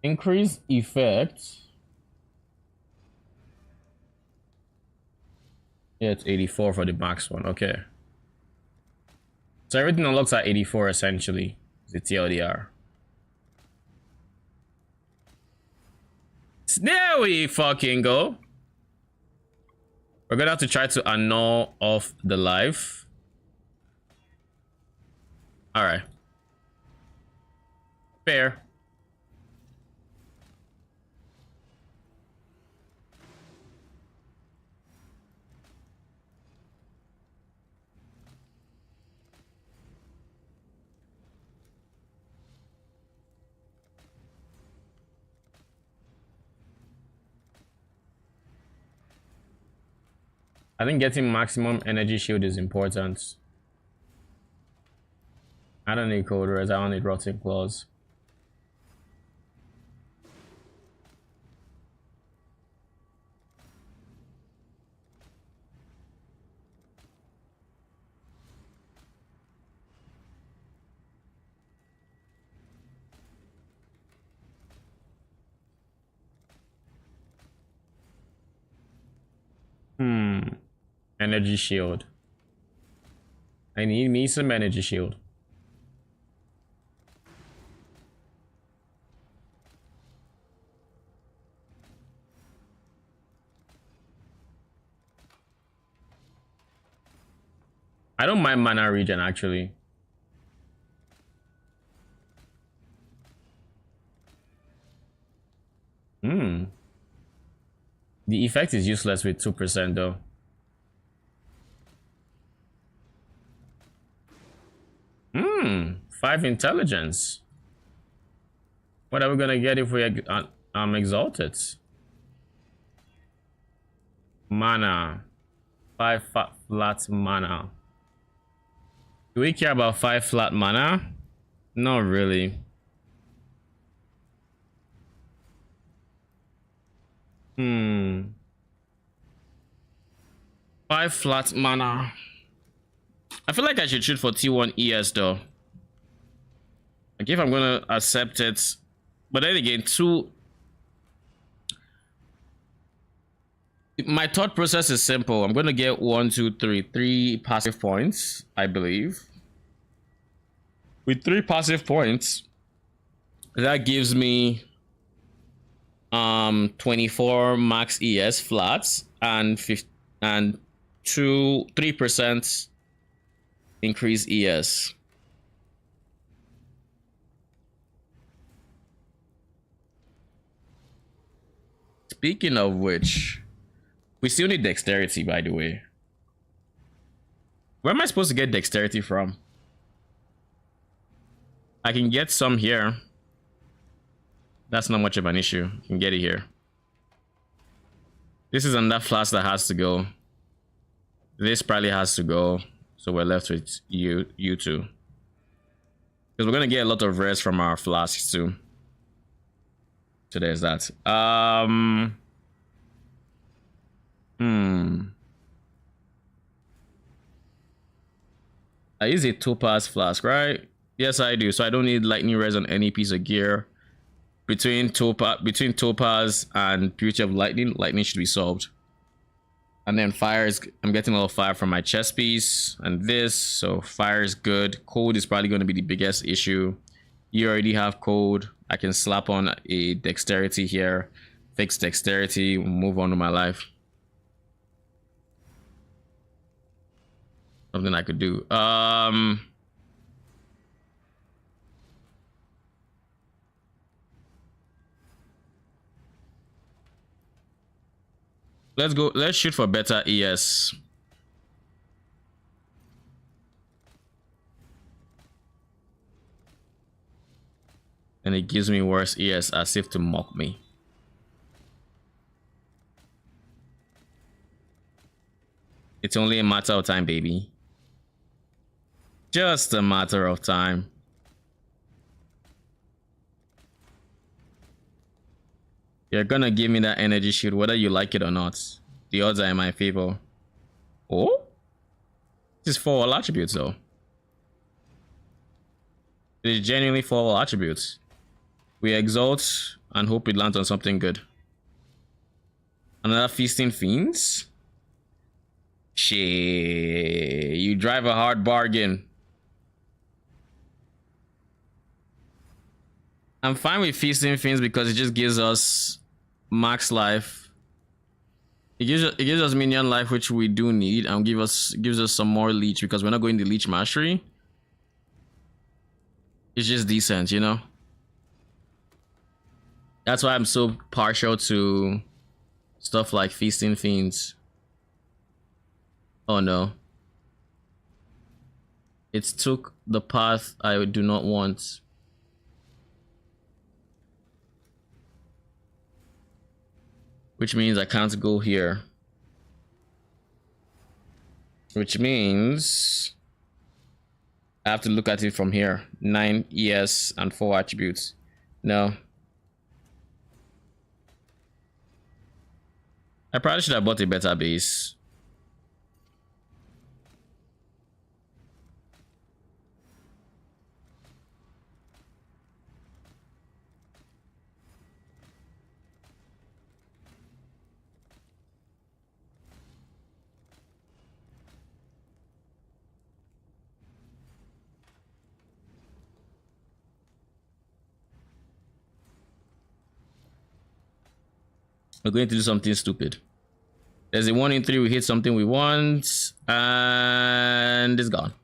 Increase effect. Yeah, it's 84 for the max one. Okay. So everything unlocks at 84 essentially. The TLDR. There we fucking go. We're gonna have to try to annul off the life. Alright. Fair. I think getting maximum energy shield is important. I don't need coders, I don't need rotting claws. Energy shield. I need me some energy shield. I don't mind mana regen actually. The effect is useless with 2% though. Five intelligence. What are we gonna get if we exalted? Mana. 5 flat mana. Do we care about 5 flat mana? Not really. 5 flat mana. I feel like I should shoot for T1 ES though. Like if I'm gonna accept it, but then again, my thought process is simple. I'm gonna get 3 passive points, I believe. With 3 passive points, that gives me 24 max ES flats and 3% increase ES. Speaking of which, we still need dexterity, by the way. Where am I supposed to get dexterity from? I can get some here. That's not much of an issue. I can get it here. This is another flask that has to go. This probably has to go. So we're left with you two. Because we're going to get a lot of rest from our flasks too. So there's that. I use a topaz flask, right? Yes, I do. So I don't need lightning res on any piece of gear. Between topaz and purity of lightning should be solved. And then fire is, I'm getting a little fire from my chest piece and this, so fire is good. Cold is probably going to be the biggest issue. You already have code. I can slap on a dexterity here, fix dexterity, move on to my life. Something I could do. Let's go. Let's shoot for better ES. And it gives me worse ES as if to mock me. It's only a matter of time, baby. Just a matter of time. You're gonna give me that energy shield whether you like it or not. The odds are in my favor. Oh? This is for all attributes though. It is genuinely for all attributes. We exalt and hope it lands on something good. Another feasting fiends? Shit, you drive a hard bargain. I'm fine with feasting fiends because it just gives us max life. It gives us minion life, which we do need, and gives us some more leech because we're not going to leech mastery. It's just decent, you know. That's why I'm so partial to stuff like feasting fiends. Oh no. It took the path I do not want. Which means I can't go here. Which means I have to look at it from here. 9 ES and 4 attributes. No. I probably should have bought a better base. We're going to do something stupid. There's a 1 in 3. We hit something we want, and it's gone.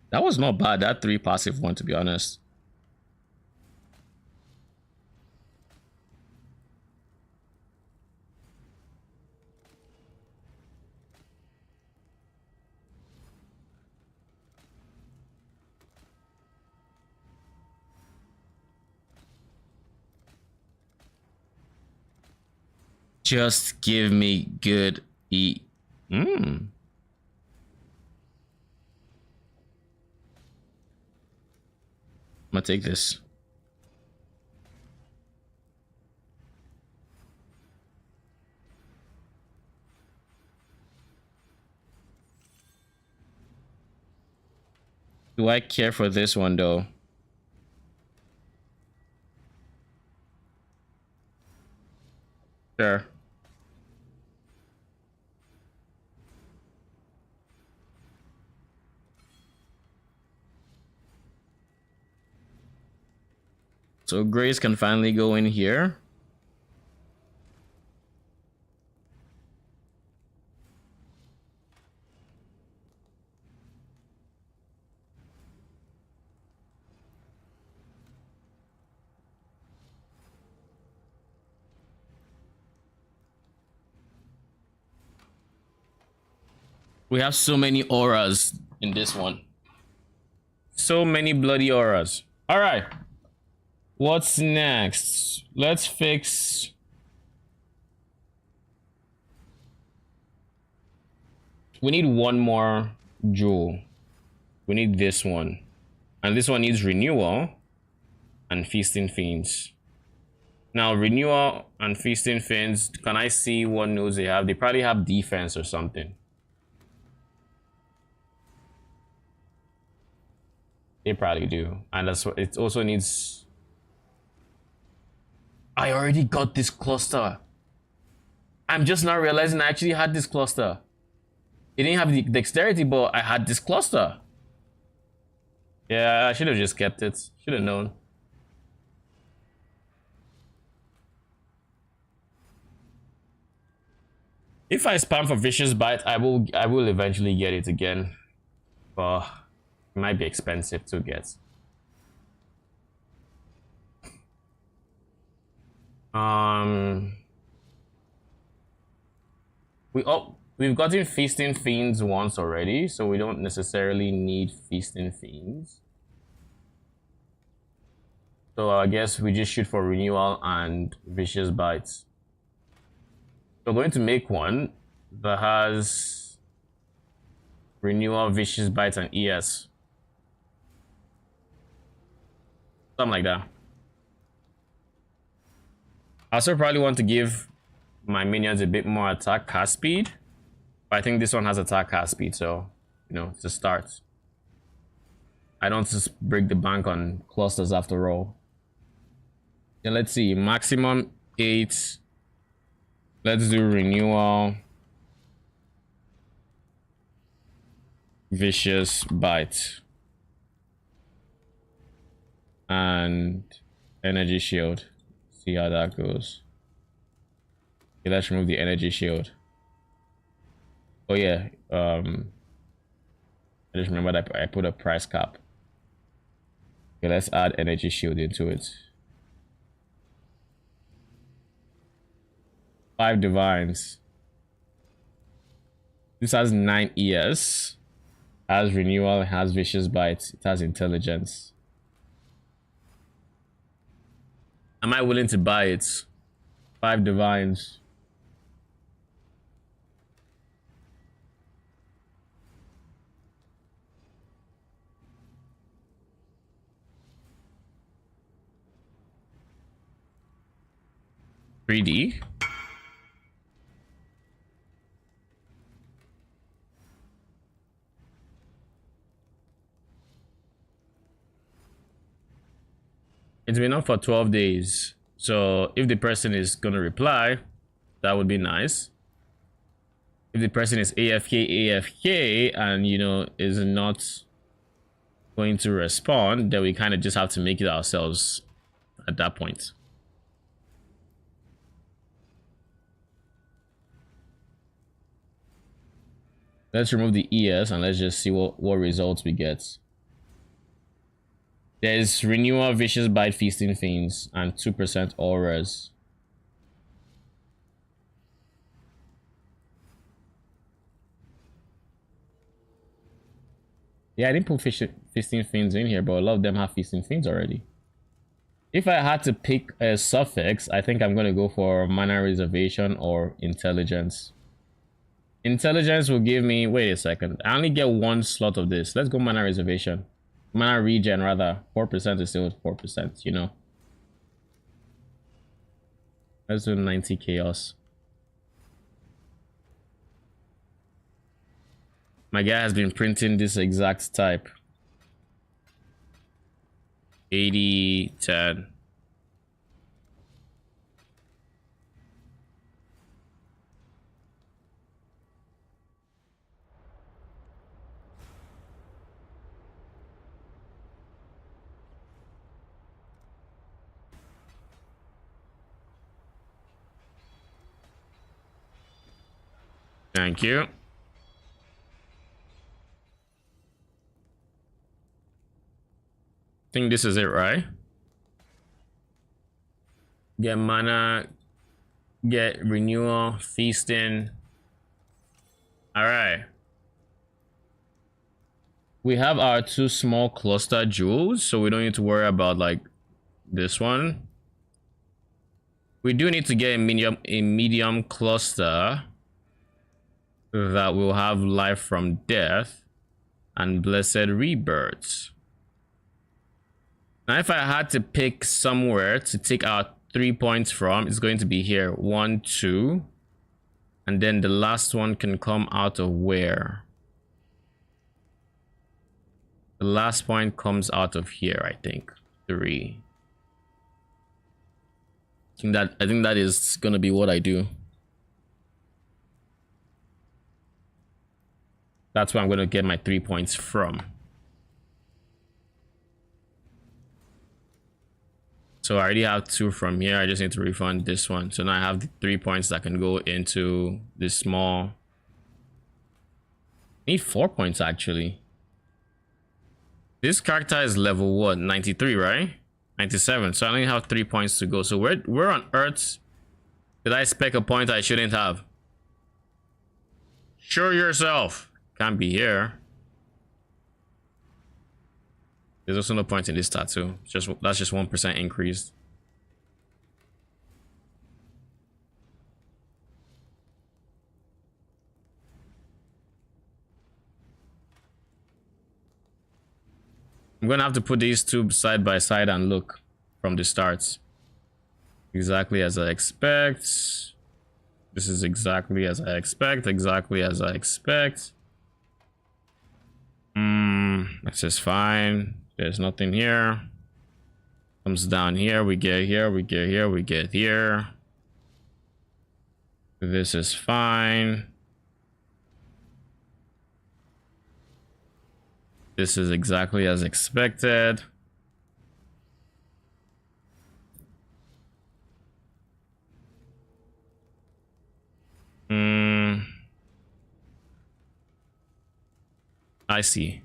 That was not bad. That 3 passive one, to be honest. Just give me good E. I'm gonna take this. Do I care for this one though? Sure. So Grace can finally go in here. We have so many auras in this one. So many bloody auras. All right. What's next? Let's fix... We need one more jewel. We need this one. And this one needs renewal and feasting fiends. Now, renewal and feasting fiends, can I see what nodes they have? They probably have defense or something. They probably do. And that's what it also needs. I already got this cluster. I'm just now realizing I actually had this cluster. It didn't have the dexterity, but I had this cluster. Yeah, I should have just kept it. Should have known. If I spam for vicious bite, I will eventually get it again. But it might be expensive to get. We've gotten Feasting Fiends once already, so we don't necessarily need Feasting Fiends. So I guess we just shoot for Renewal and Vicious Bites. So we're going to make one that has Renewal, Vicious Bites, and ES. Something like that. I also probably want to give my minions a bit more attack cast speed. But I think this one has attack cast speed, so, you know, it's a start. I don't just break the bank on clusters after all. And let's see, maximum 8. Let's do Renewal, Vicious Bite, and Energy Shield. See how that goes. Okay, let's remove the Energy Shield. Oh yeah, I just remembered I put a price cap. Okay, let's add Energy Shield into it. 5 divines. This has 9 ES. Has Renewal, it has Vicious Bites, it has Intelligence. Am I willing to buy it? 5 divines. $3D. It's been up for 12 days. So if the person is gonna reply, that would be nice. If the person is AFK and, you know, is not going to respond, then we kind of just have to make it ourselves at that point. Let's remove the ES and let's just see what results we get. There's Renewal, Vicious Bite, Feasting Fiends, and 2% auras. Yeah, I didn't put Feasting Fiends in here, but a lot of them have Feasting Fiends already. If I had to pick a suffix, I think I'm going to go for Mana Reservation or Intelligence. Intelligence will give me... Wait a second. I only get 1 slot of this. Let's go Mana Reservation. Mana Regen, rather. 4% is still 4%, you know. Let's do 90 Chaos. My guy has been printing this exact type. 80, 10. Thank you. I think this is it, right? Get mana, get renewal, feasting. All right. We have our 2 small cluster jewels, so we don't need to worry about like this one. We do need to get a medium cluster that will have life from death and blessed rebirths. Now, if I had to pick somewhere to take out 3 points from, it's going to be here. 1, 2, and then the last one can come out of where? The last point comes out of here, I think. 3. I think that is gonna be what I do. That's where I'm gonna get my 3 points from. So I already have 2 from here. I just need to refund this one. So now I have the 3 points that can go into this small. I need 4 points actually. This character is level what? 93, right? 97. So I only have 3 points to go. So where on earth did I spec a point I shouldn't have? Show yourself. Can't be here. There's also no point in this tattoo. That's just 1% increased. I'm gonna have to put these two side by side and look from the start. Exactly as I expect. This is exactly as I expect. Exactly as I expect. This is fine. There's nothing here. Comes down here. We get here. We get here. We get here. This is fine. This is exactly as expected. I see.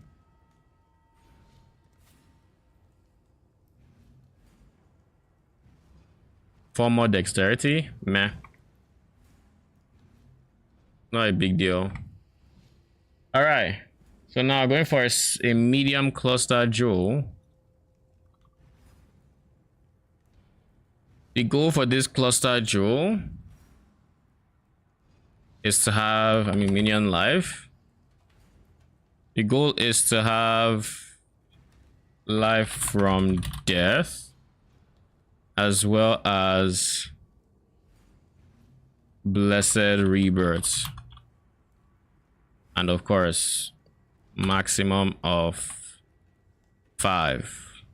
For more dexterity? Meh. Not a big deal. Alright. So now going for a medium cluster jewel. The goal for this cluster jewel is to have, minion life. The goal is to have life from death, as well as blessed rebirth. And of course, maximum of 5.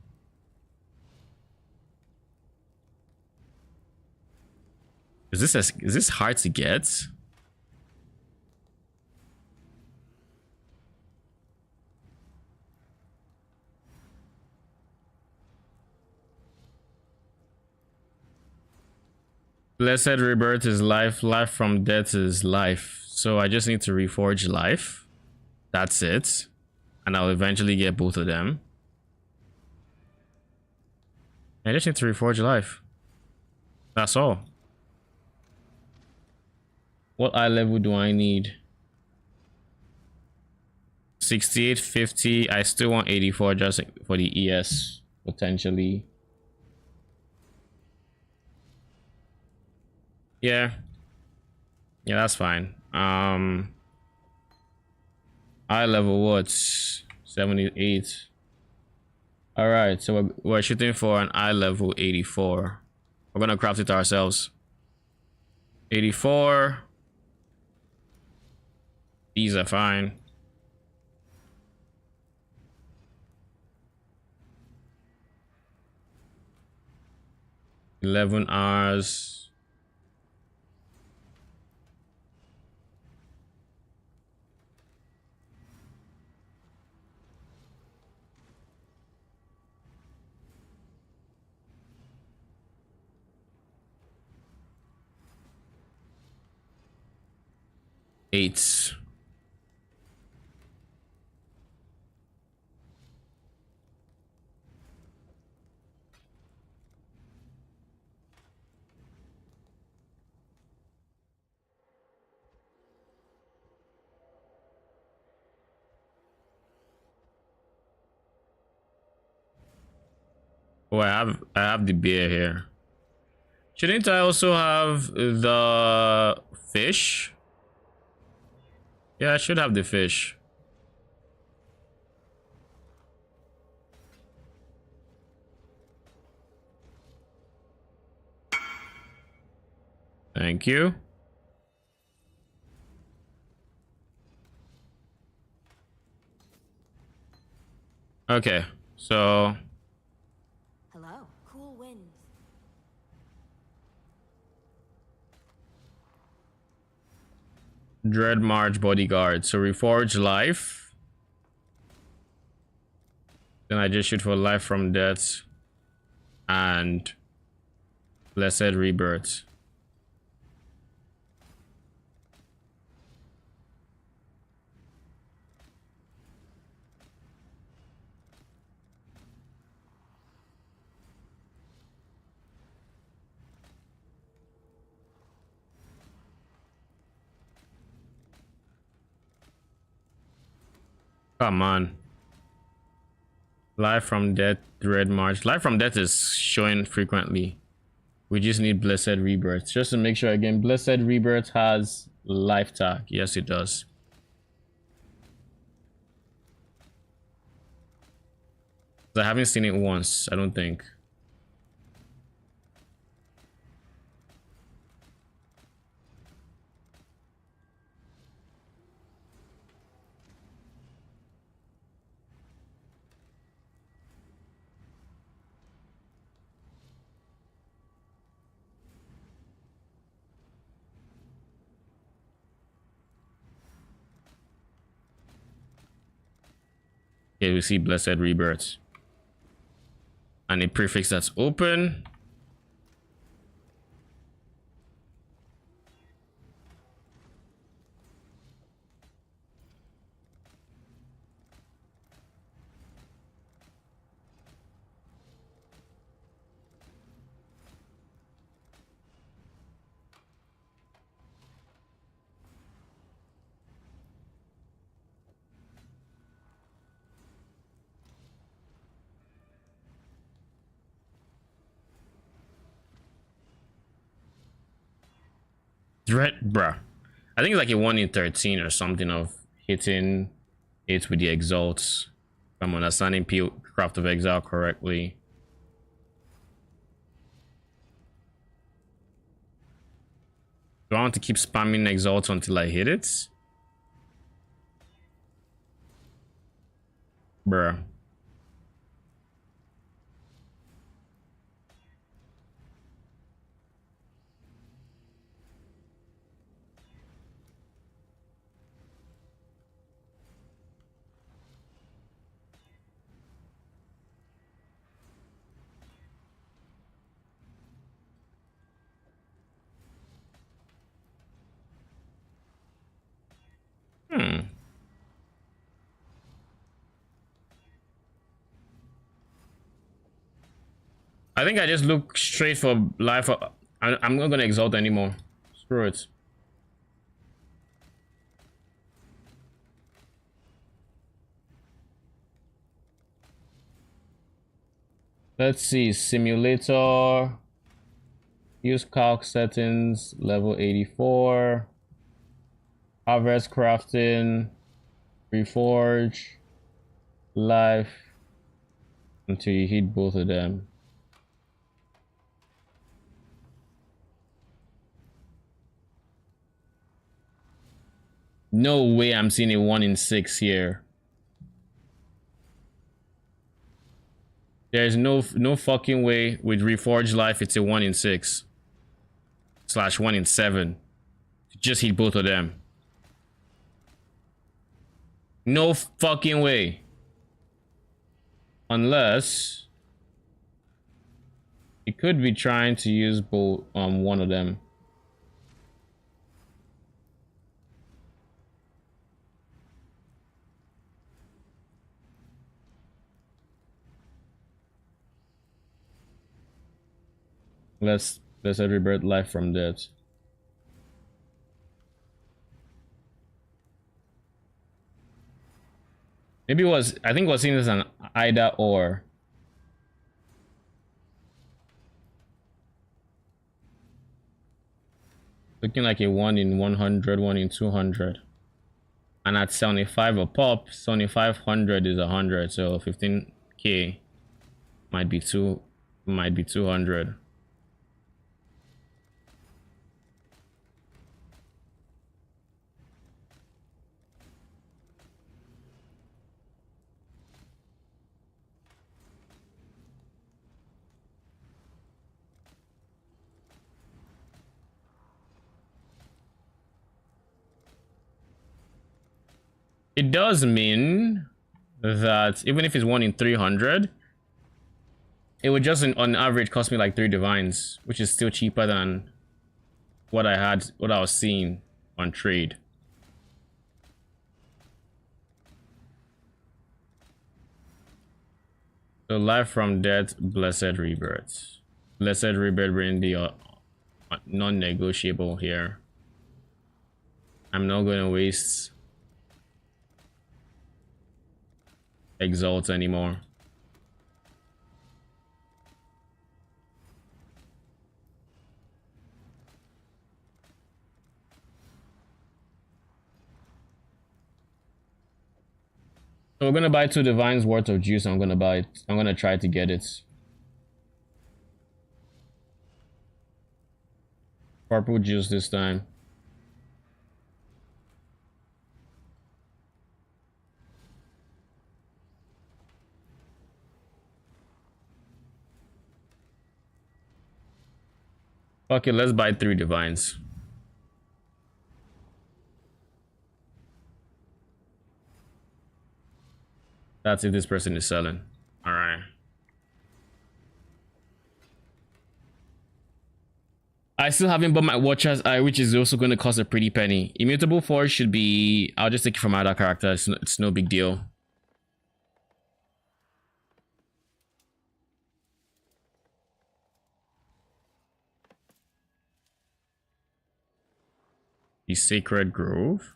Is this hard to get? Blessed rebirth is life. Life from death is life. So I just need to reforge life. That's it. And I'll eventually get both of them. I just need to reforge life. That's all. What eye level do I need? 68, 50. I still want 84 just for the ES potentially. Yeah, that's fine. Eye level what? 78. All right, so we're shooting for an eye level 84. We're gonna craft it ourselves. 84. These are fine. $11. $8. Oh, I have the beer here. Shouldn't I also have the fish? Yeah, I should have the fish. Thank you. Okay, so Hello. Cool winds. Dread March Bodyguard. So reforge life. Then I just shoot for life from death and blessed rebirth. Come on. Life from Death, Dread March. Life from Death is showing frequently. We just need Blessed Rebirth. Just to make sure again, Blessed Rebirth has life tag. Yes, it does. I haven't seen it once, I don't think. Okay, we see Blessed Rebirth. And a prefix that's open. Dread, bruh. I think it's like a 1 in 13 or something of hitting it with the exalts. If I'm understanding Craft of Exile correctly. Do I want to keep spamming exalts until I hit it? Bruh. I think I just look straight for life. I'm not gonna exalt anymore. Screw it. Let's see. Simulator. Use calc settings. Level 84. Harvest crafting. Reforge. Life. Until you hit both of them. No way I'm seeing a 1 in 6 here. There's no fucking way with Reforged Life it's a 1 in 6. / 1 in 7. Just hit both of them. No fucking way. Unless it could be trying to use both one of them. Let's rebirth life from death. Maybe it was, I think it was seen as an either or. Looking like a 1 in 100, 1 in 200. And at 75 a pop, 7500 is 100, so 15k might be 200. It does mean that even if it's 1 in 300, it would just on average cost me like 3 divines, which is still cheaper than what I was seeing on trade. So life from death, blessed rebirth. Blessed rebirth being the non-negotiable here. I'm not going to waste exalt anymore. So we're gonna buy 2 divines worth of juice. I'm gonna try to get it. Purple juice this time. Okay, let's buy 3 divines. That's if this person is selling. All right. I still haven't bought my Watcher's Eye, which is also going to cost a pretty penny. Immutable Force should be... I'll just take it from other characters. It's no big deal. The Sacred Grove.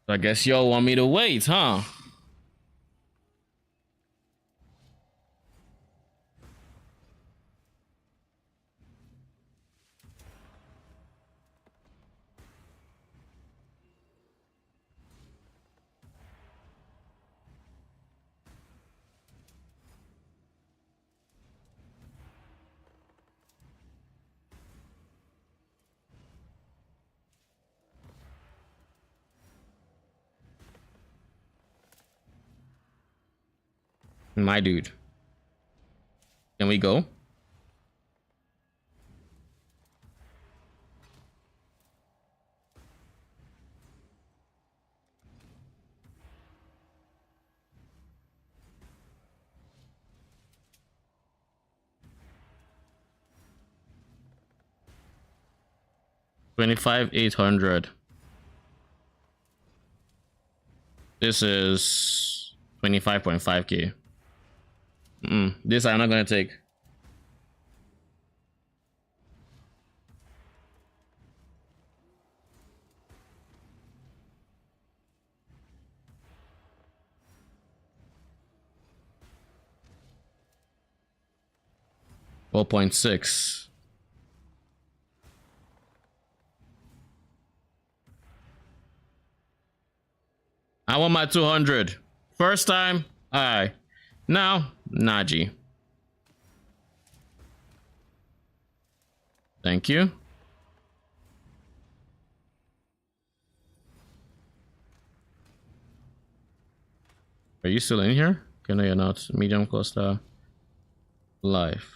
I guess y'all want me to wait, huh? My dude. Can we go? $25,800. This is 25.5k. This I'm not gonna take. $4.6. I want my 200. First time, alright. Now, Naji. Thank you. Are you still in here? Okay, no, you're not. Medium cluster. Life.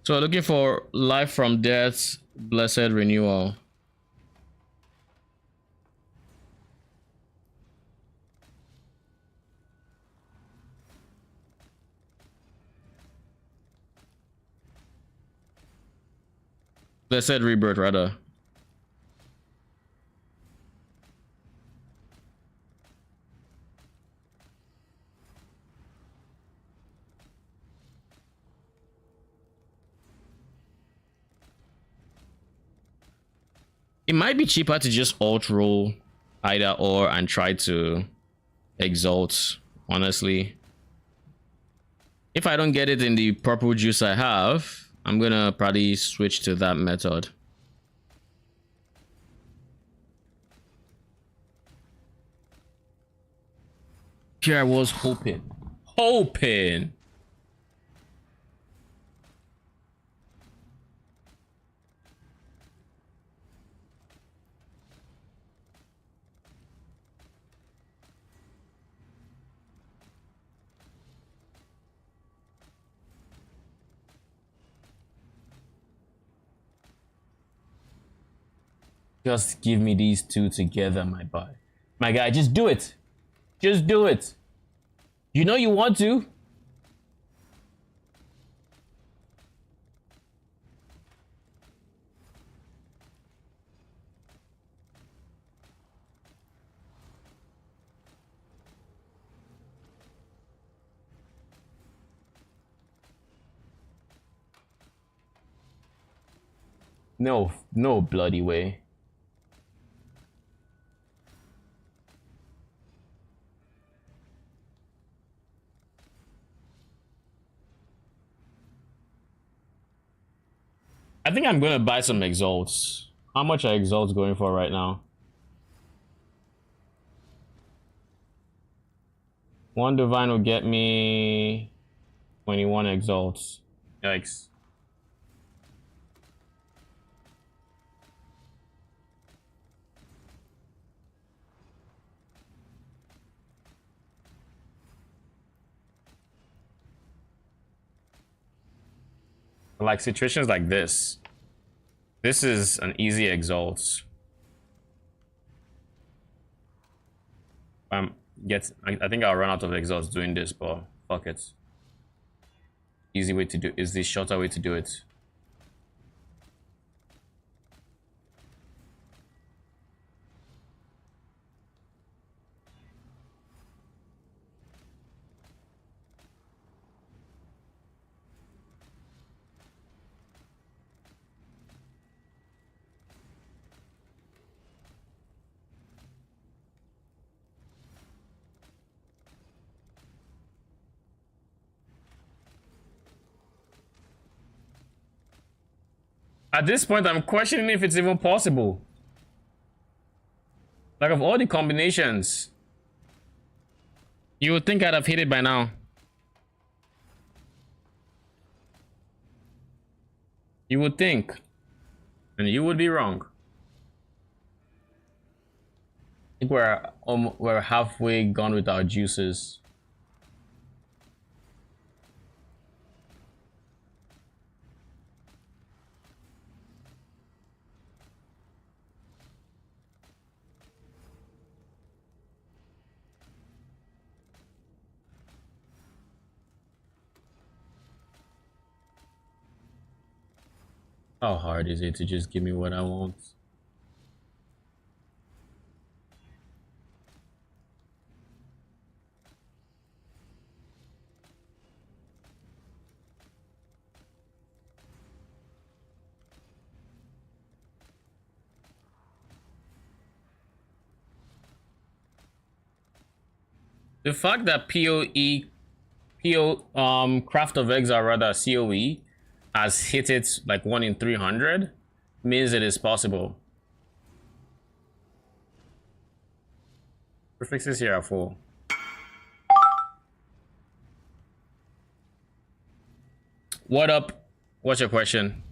So looking for life from death, blessed renewal. Blessed rebirth, rather. It might be cheaper to just alt roll either or and try to exalt, honestly. If I don't get it in the purple juice I have, I'm gonna probably switch to that method. Here I was hoping. Just give me these two together, my boy. My guy, just do it. Just do it. You know you want to. No, no bloody way. I think I'm gonna buy some exalts. How much are exalts going for right now? One divine will get me 21 exalts. Yikes. Like situations like this. This is an easy exalt. I think I'll run out of exalts doing this, but fuck it. Easy way to do is the shorter way to do it. At this point, I'm questioning if it's even possible. Like, of all the combinations, you would think I'd have hit it by now. You would think. And you would be wrong. I think we're halfway gone with our juices. How hard is it to just give me what I want? The fact that Craft of Exile, rather COE, has hit it like 1 in 300 means it is possible. Prefixes here are full. What up? What's your question?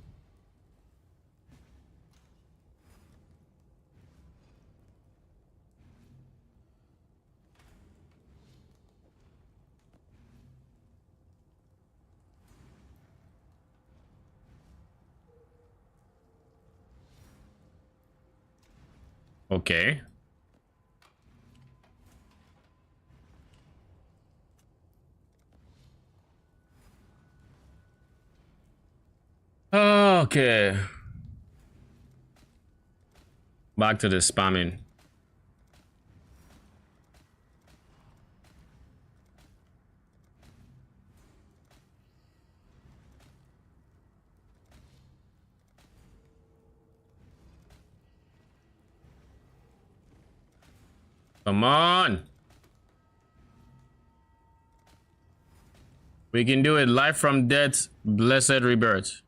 Okay. Okay. Back to the spamming. Come on. We can do it. Life from death, blessed rebirth.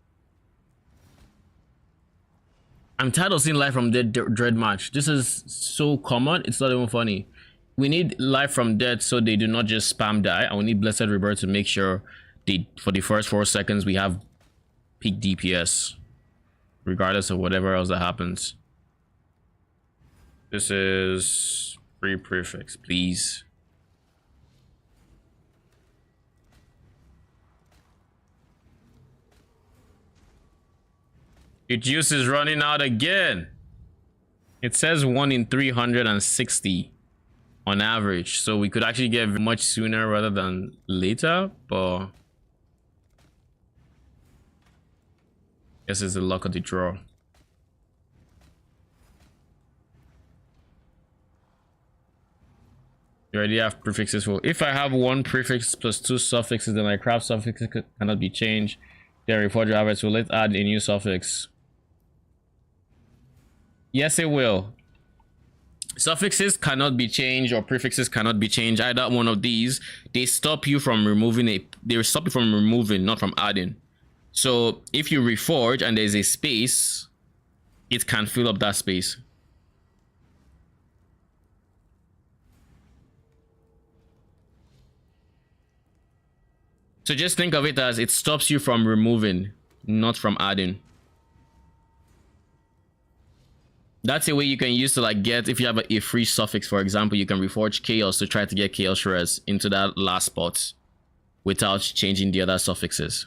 I'm tired of seeing life from death dread match. This is so common, it's not even funny. We need life from death so they do not just spam die, and we need blessed rebirth to make sure they, for the first 4 seconds, we have peak DPS, regardless of whatever else that happens. This is free prefix, please. Your juice is running out again. It says 1 in 360 on average, so we could actually get much sooner rather than later, but guess it's the luck of the draw. You already have prefixes for. If I have one prefix plus 2 suffixes, then my craft suffix cannot be changed. There, reforge average, so let's add a new suffix. Yes, it will. Suffixes cannot be changed or prefixes cannot be changed. Either one of these, they stop you from removing they stop you from removing, not from adding. So if you reforge and there's a space, it can fill up that space. So just think of it as it stops you from removing, not from adding. That's a way you can use to like get, if you have a free suffix, for example, you can reforge chaos to try to get chaos res into that last spot without changing the other suffixes.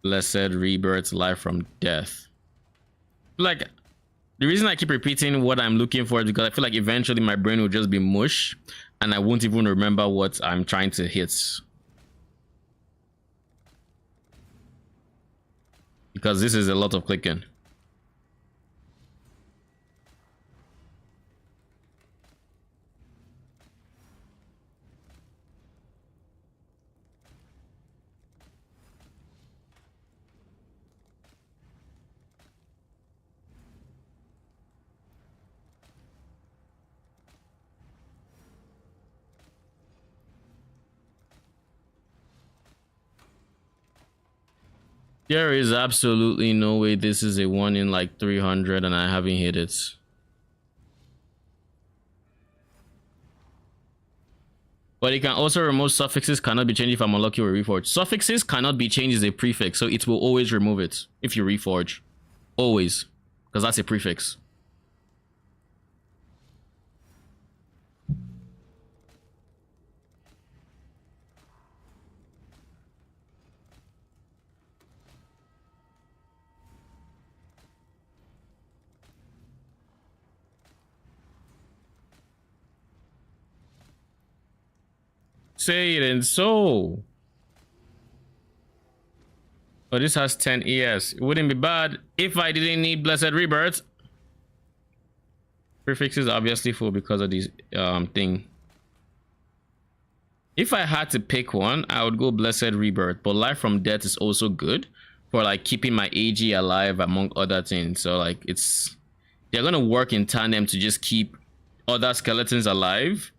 Blessed rebirth, life from death. Like, the reason I keep repeating what I'm looking for is because I feel like eventually my brain will just be mush and I won't even remember what I'm trying to hit. Because this is a lot of clicking. There is absolutely no way this is a 1 in like 300 and I haven't hit it. But it can also remove suffixes, cannot be changed if I'm unlucky or reforged. Suffixes cannot be changed as a prefix, so it will always remove it if you reforge. Always. Because that's a prefix. Say it and so. But this has 10 ES. It wouldn't be bad if I didn't need Blessed Rebirth. Prefix is obviously full because of these thing. If I had to pick one, I would go Blessed Rebirth. But Life from Death is also good for like keeping my AG alive among other things. So like they're gonna work in tandem to just keep other skeletons alive.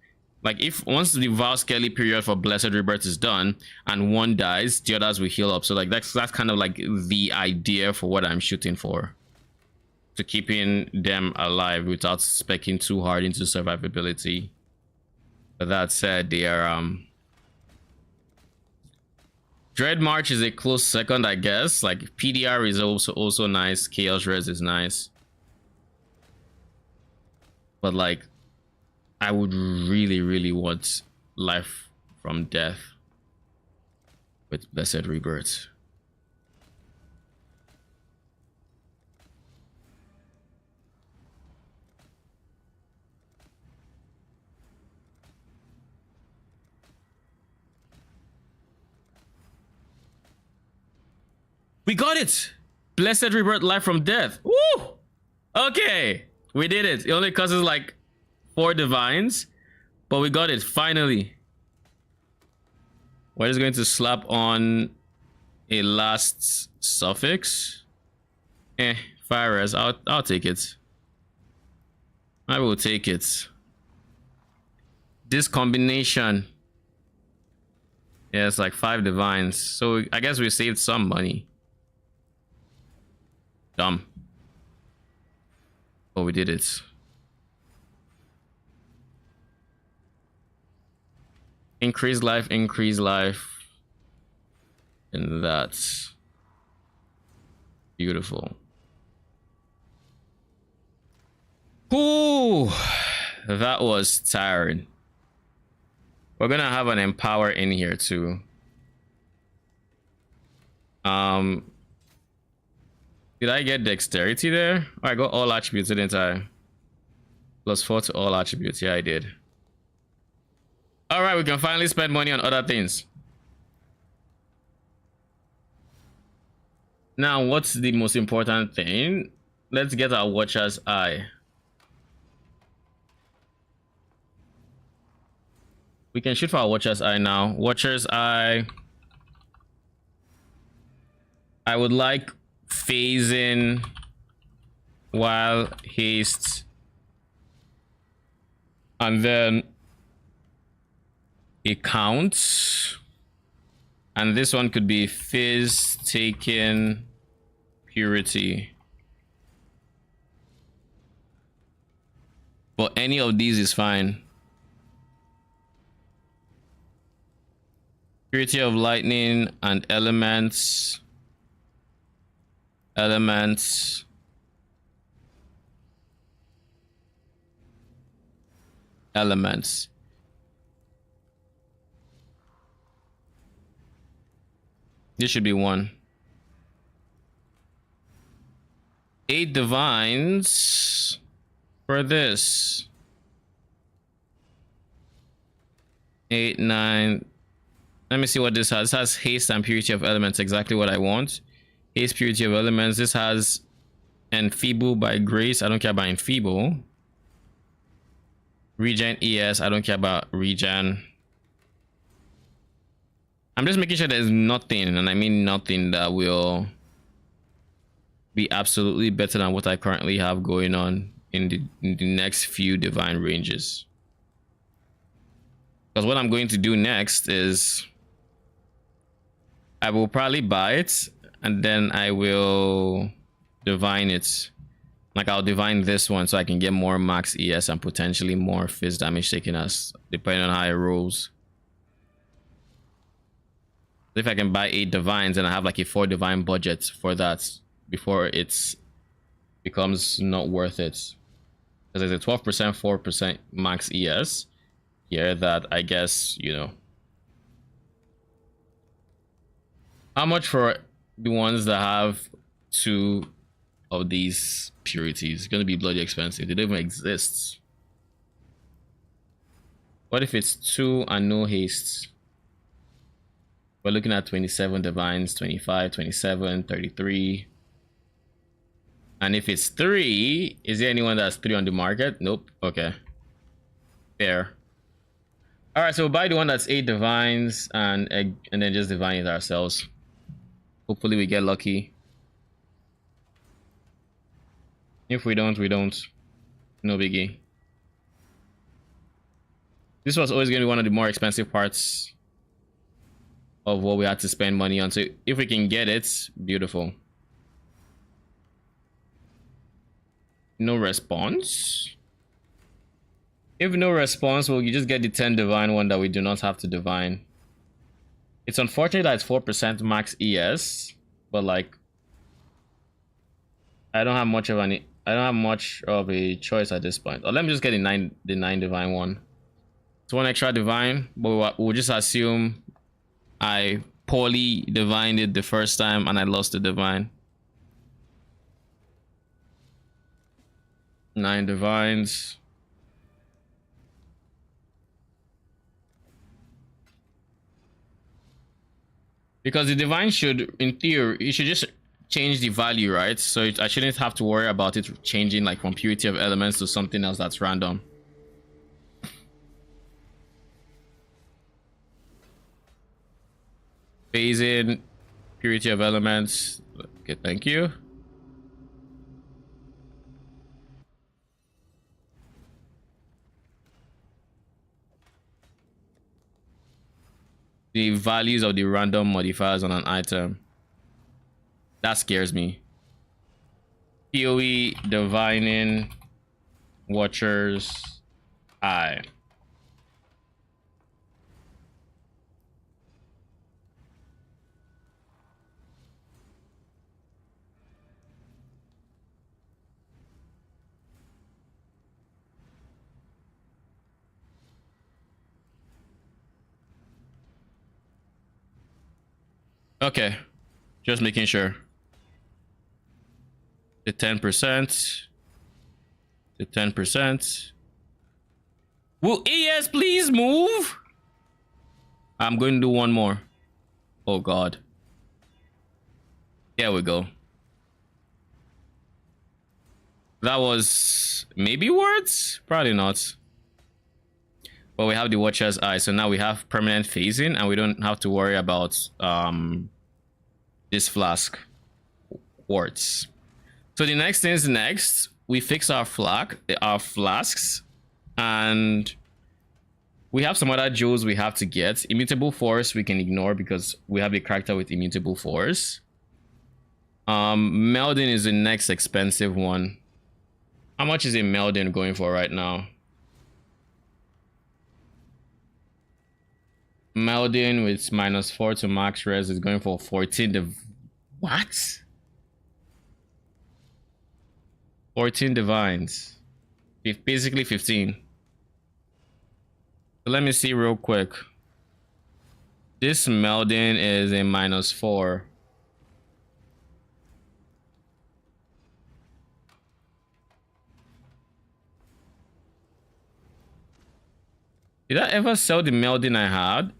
Like if once the Val Skele period for Blessed Rebirth is done and one dies, the others will heal up. So like that's kind of like the idea for what I'm shooting for. To keeping them alive without speccing too hard into survivability. But that said, they are Dread March is a close second, I guess. Like PDR is also nice. Chaos Res is nice. But like I would really want Life from Death with Blessed Rebirth. We got it! Blessed Rebirth, Life from Death. Woo! Okay, we did it. It only costs us like 4 divines, but we got it finally. We're just going to slap on a last suffix. Fire res. I'll take it. I will take it. This combination. Yeah, it's like 5 divines. So I guess we saved some money. Dumb. But we did it. Increase life. And that's beautiful. Ooh, that was tiring. We're gonna have an empower in here too. Did I get dexterity there? Oh, I got all attributes, didn't I? +4 to all attributes. Yeah, I did. All right, we can finally spend money on other things. Now, what's the most important thing? Let's get our Watcher's Eye. We can shoot for our Watcher's Eye now. Watcher's Eye. I would like phasing while haste. And then it counts. And this one could be fizz, taken, purity. But any of these is fine. Purity of lightning and elements. Elements. Elements. This should be one. 8 divines for this. 8, 9. Let me see what this has. This has haste and purity of elements, exactly what I want. Haste, purity of elements. This has enfeeble by grace. I don't care about enfeeble. Regen ES. I don't care about regen. I'm just making sure there's nothing, and I mean nothing, that will be absolutely better than what I currently have going on in the next few divine ranges. Because what I'm going to do next is I will probably buy it and then I will divine it. Like I'll divine this one so I can get more max ES and potentially more fizz damage taken as depending on how it rolls. If I can buy 8 divines and I have like a 4 divine budget for that before it becomes not worth it. Because there's a 12%, 4% max ES here that I guess, you know. How much for the ones that have 2 of these purities? It's going to be bloody expensive. They don't even exist. What if it's 2 and no haste? We're looking at 27 divines, 25, 27, 33. And if it's 3, is there anyone that's 3 on the market? Nope. Okay. Fair. All right, so we'll buy the one that's 8 divines and then just divine it ourselves. Hopefully we get lucky. If we don't, we don't. No biggie. This was always going to be one of the more expensive parts of what we had to spend money on. So if we can get it, beautiful. No response. If no response, well, you just get the 10 divine one that we do not have to divine. It's unfortunate that it's 4% max ES, but like I don't have much of a choice at this point. Or let me just get the 9 divine one. It's 1 extra divine, but we'll just assume I poorly divined it the first time and I lost the divine. 9 divines. Because the divine should, in theory, it should just change the value, right? So I shouldn't have to worry about it changing like from purity of elements to something else that's random. Phasing, purity of elements. Okay, thank you. The values of the random modifiers on an item. That scares me. PoE, divining, Watcher's Eye. Okay, just making sure. The 10%. The 10%. Will ES please move? I'm going to do one more. Oh God. There we go. That was maybe words? Probably not. But we have the Watcher's Eye, so now we have permanent phasing and we don't have to worry about this flask quartz. So the next thing is next. We fix our flasks, and we have some other jewels we have to get. Immutable Force we can ignore because we have a character with Immutable Force. Melding is the next expensive one. How much is a Melding going for right now? Melding with -4 to max res is going for 14. What? 14 divines. Basically 15. So let me see real quick. This Melding is a -4. Did I ever sell the Melding I had?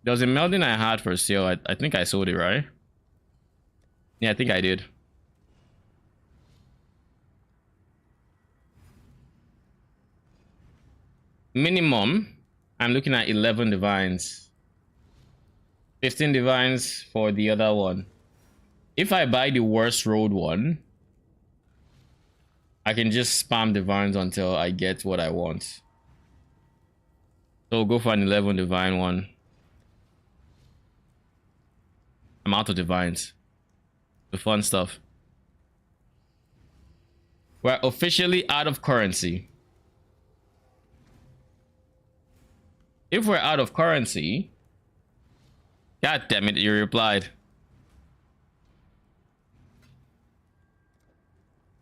There was a Melding I had for sale. I think I sold it, right? Yeah, I think I did. Minimum, I'm looking at 11 divines. 15 divines for the other one. If I buy the worst road one, I can just spam divines until I get what I want. So we'll go for an 11 divine one. I'm out of divines. The fun stuff. We're officially out of currency. If we're out of currency... God damn it, you replied.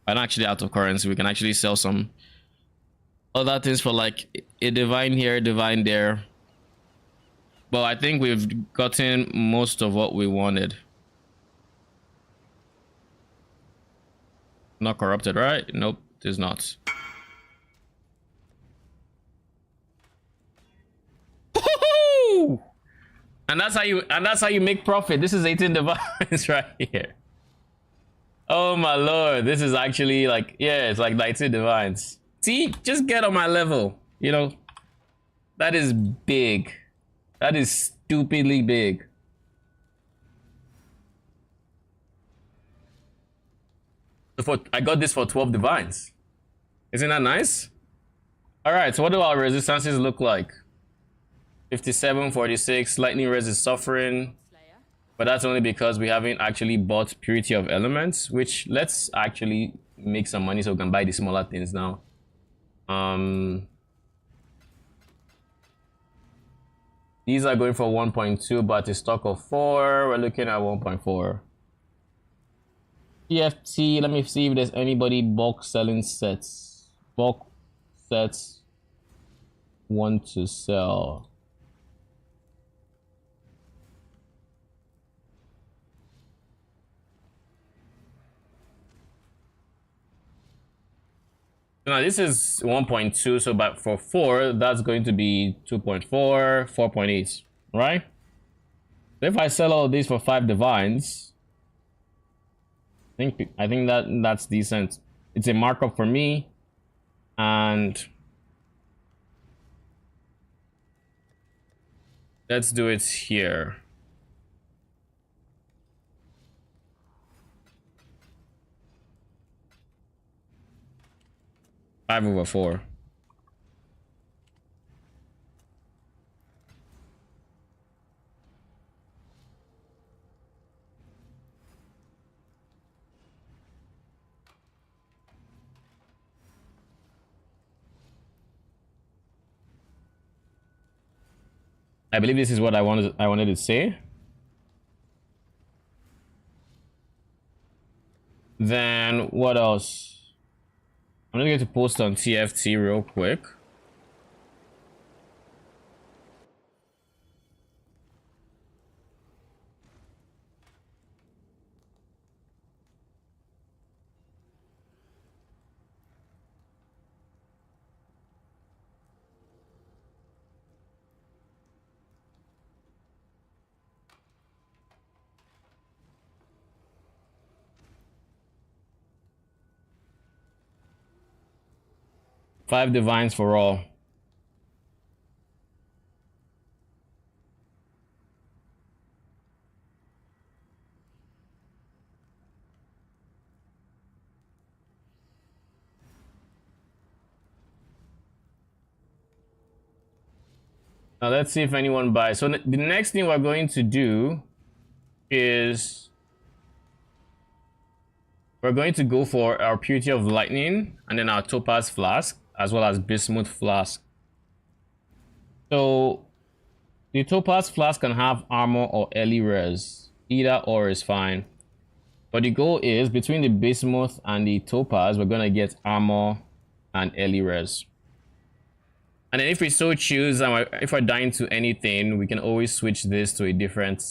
I'm actually out of currency. We can actually sell some other things for like a divine here, divine there. But I think we've gotten most of what we wanted. Not corrupted, right? Nope, it is not. And that's how you make profit. This is 18 divines right here. Oh my lord, this is actually like, yeah, it's like 19 divines. See, just get on my level. You know, that is big. That is stupidly big. I got this for 12 divines. Isn't that nice? All right, so what do our resistances look like? 57, 46, lightning res is suffering, but that's only because we haven't actually bought purity of elements, which let's actually make some money so we can buy the smaller things now. These are going for 1.2, but a stock of 4, we're looking at 1.4. TFT, let me see if there's anybody bulk selling sets. Bulk sets want to sell. Now this is 1.2, so but for 4, that's going to be 2.4, 4.8, right? So if I sell all these for 5 divines, I think that's decent. It's a markup for me, and let's do it here. Five over 4. I believe this is what I wanted to say. Then what else? I'm just going to post on TFT real quick. 5 divines for all. Now let's see if anyone buys. So the next thing we're going to do is we're going to go for our Purity of Lightning and then our Topaz Flask as well as Bismuth Flask. So the Topaz Flask can have armor or early res. Either or is fine. But the goal is between the Bismuth and the Topaz, we're going to get armor and early res. And then if we so choose, and if we're dying to anything, we can always switch this to a different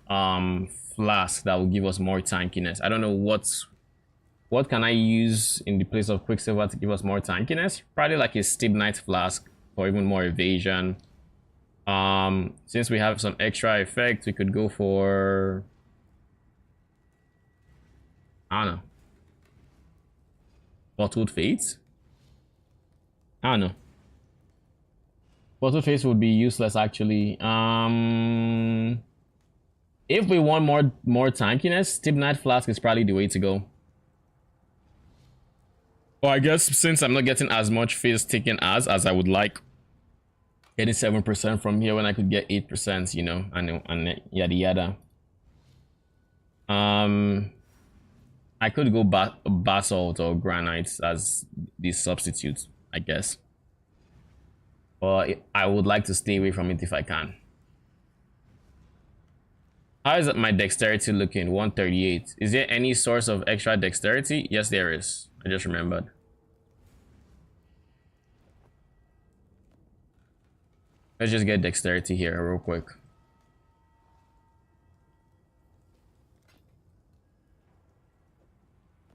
flask that will give us more tankiness. I don't know what can I use in the place of Quicksilver to give us more tankiness. Probably like a Stibnite flask or even more evasion. Since we have some extra effect, we could go for, I don't know, Bottled Fates. I don't know. Bottled Fates would be useless actually. If we want more tankiness, Stibnite Flask is probably the way to go. Well, I guess since I'm not getting as much phase taken as I would like, getting 7% from here when I could get 8%, you know, and yada yada. I could go basalt or granite as these substitutes, I guess. But I would like to stay away from it if I can. How is my dexterity looking? 138. Is there any source of extra dexterity? Yes, there is. I just remembered. Let's just get dexterity here real quick.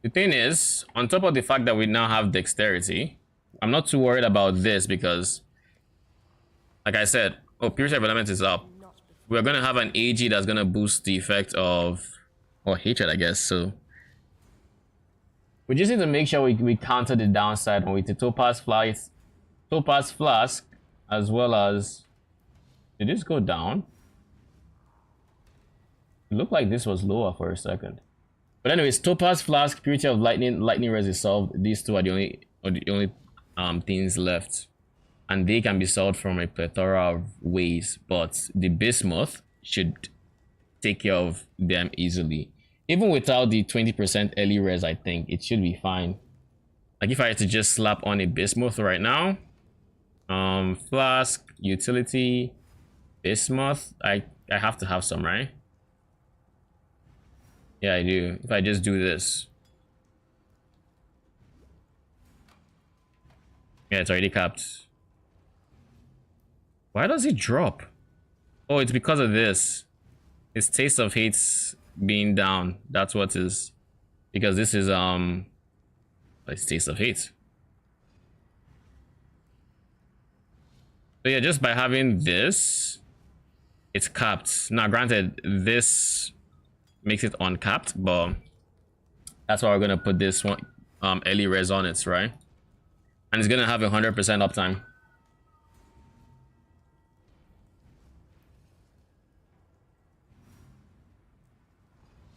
The thing is, on top of the fact that we now have dexterity, I'm not too worried about this because, like I said, Purity of Element is up. We're going to have an AG that's going to boost the effect of, or hatred, I guess. So we just need to make sure we counter the downside with the Topaz Flask, as well as, did this go down? It looked like this was lower for a second. But anyways, Topaz Flask, Purity of Lightning, Lightning Res is solved. These two are the only things left. And they can be solved from a plethora of ways, but the Bismuth should take care of them easily. Even without the 20% early res, I think it should be fine. Like if I had to just slap on a Bismuth right now, Flask, Utility, Bismuth, I have to have some, right? Yeah, I do. If I just do this. Yeah, it's already capped. Why does it drop? Oh, it's because of this. It's Taste of Hate's being down. That's what is. Because this is it's Taste of Hate. So yeah, just by having this, it's capped. Now granted, this makes it uncapped, but that's why we're gonna put this one early res on it, right? And it's gonna have 100% uptime.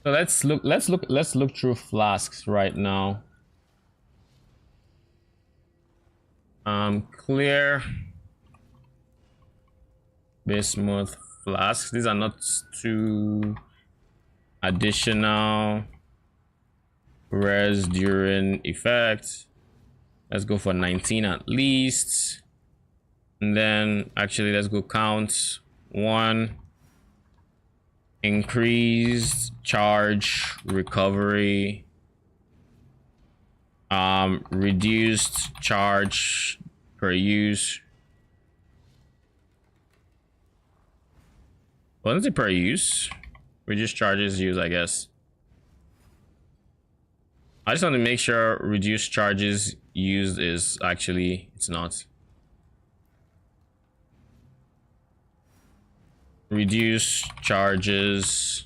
So let's look through flasks right now. Clear Bismuth flasks. These are not too additional res during effect. Let's go for 19 at least. And then actually let's go count 1. Increased charge recovery, reduced charge per use. What is it per use? Reduced charges used, I guess. I just want to make sure reduced charges used is actually, it's not. Reduce charges.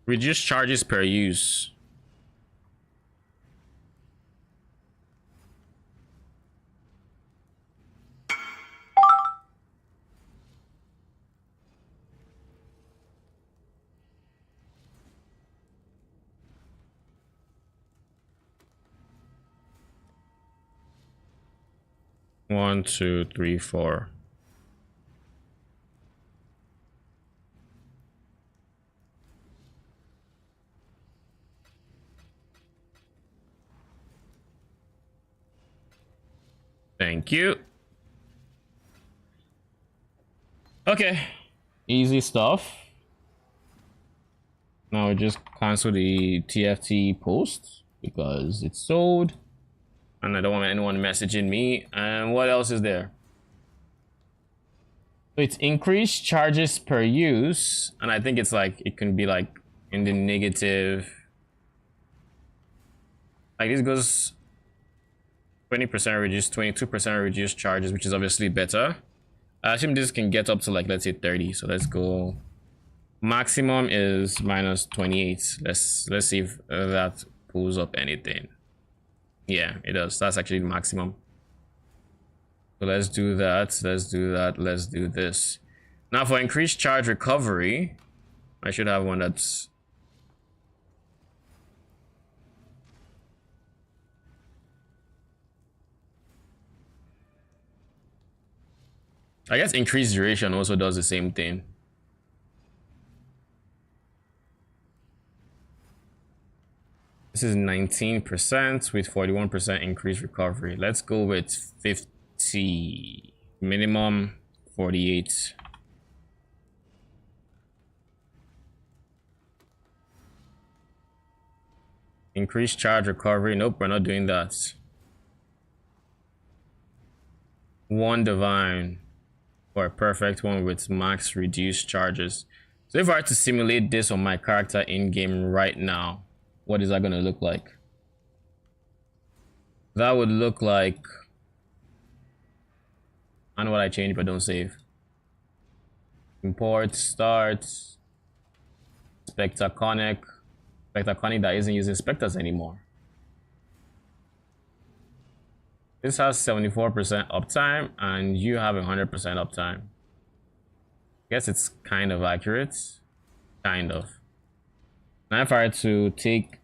Reduce charges per use. One, two, three, four. Thank you. Okay. Easy stuff. Now we just cancel the TFT post because it's sold. And I don't want anyone messaging me. And what else is there? So it's increased charges per use. And I think it's like, it can be like in the negative. Like this goes 20% reduced, 22% reduced charges, which is obviously better. I assume this can get up to like, let's say 30. So let's go. Maximum is minus 28. Let's see if that pulls up anything. Yeah, it does. That's actually the maximum. So let's do that. Let's do that. Let's do this. Now for increased charge recovery, I should have one that's I guess increased duration also does the same thing. This is 19% with 41% increased recovery. Let's go with 50. Minimum 48. Increased charge recovery. Nope, we're not doing that. One divine for a perfect one with max reduced charges. So if I were to simulate this on my character in game right now, what is that going to look like? That would look like, I know what I changed but don't save. Import, start, Spectaconic that isn't using specters anymore. This has 74% uptime and you have 100% uptime. I guess it's kind of accurate. Kind of. Now if I were to take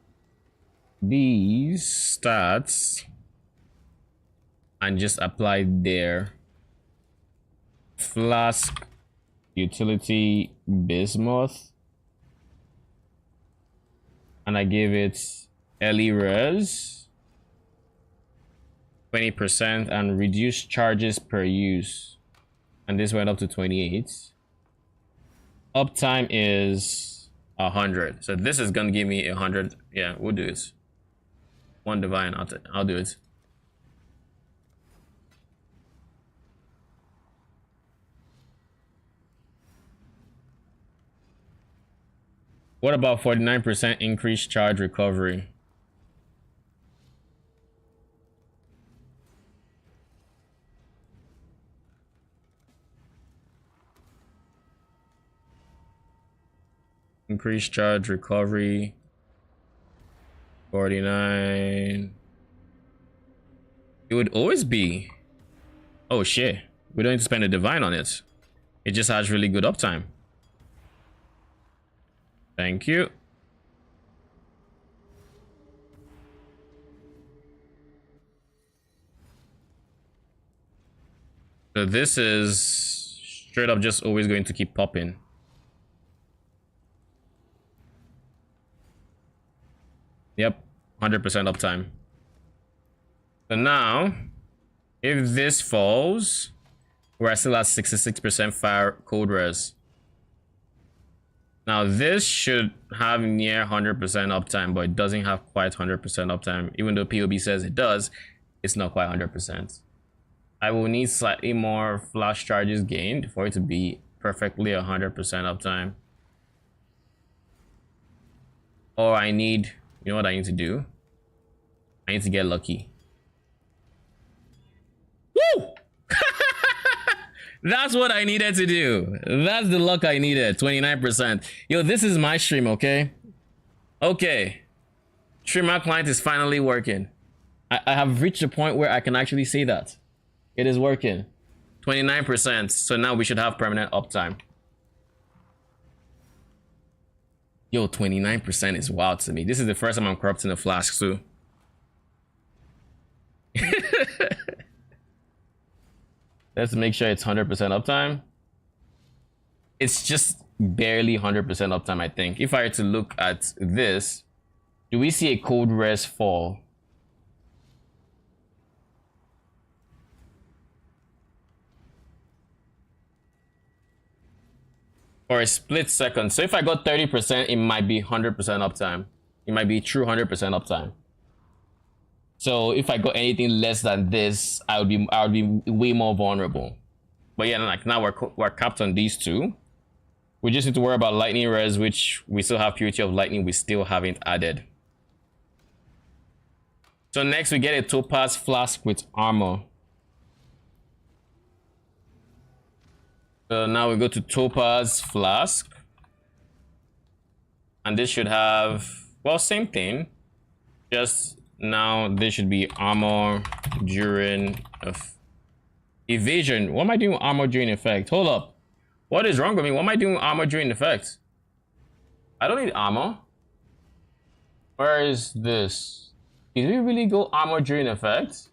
these stats and just apply their flask utility bismuth, and I give it LE res 20% and reduce charges per use, and this went up to 28. Uptime is 100, so this is gonna give me 100. Yeah, we'll do it. One divine, I'll do it. What about 49% increased charge recovery? Increased charge recovery 49. It would always be, oh shit, we don't need to spend a divine on it. It just has really good uptime. Thank you. So this is straight up just always going to keep popping. Yep, 100% uptime. So now, if this falls, we're still at 66% fire code res. Now this should have near 100% uptime, but it doesn't have quite 100% uptime. Even though POB says it does, it's not quite 100%. I will need slightly more flash charges gained for it to be perfectly 100% uptime. Or I need, you know what I need to do? I need to get lucky. Woo! That's what I needed to do. That's the luck I needed. 29%. Yo, this is my stream, okay? Okay. Streamer client is finally working. I have reached a point where I can actually say that. It is working. 29%. So now we should have permanent uptime. Yo, 29% is wild to me. This is the first time I'm corrupting a flask too. Let's make sure it's 100% uptime. It's just barely 100% uptime, I think. If I were to look at this, do we see a cold res fall? For a split second. So if I got 30%, it might be 100% uptime. It might be true 100% uptime. So if I got anything less than this, I would be way more vulnerable. But yeah, like now we're capped on these two. We just need to worry about lightning res, which we still have purity of lightning. We still haven't added. So next we get a topaz flask with armor. So now we go to topaz flask, and this should have, well, same thing, just now this should be armor during evasion. What am I doing with armor during effect? Hold up, what is wrong with me? What am I doing with armor during effect? I don't need armor. Where is this? Did we really go armor during effect?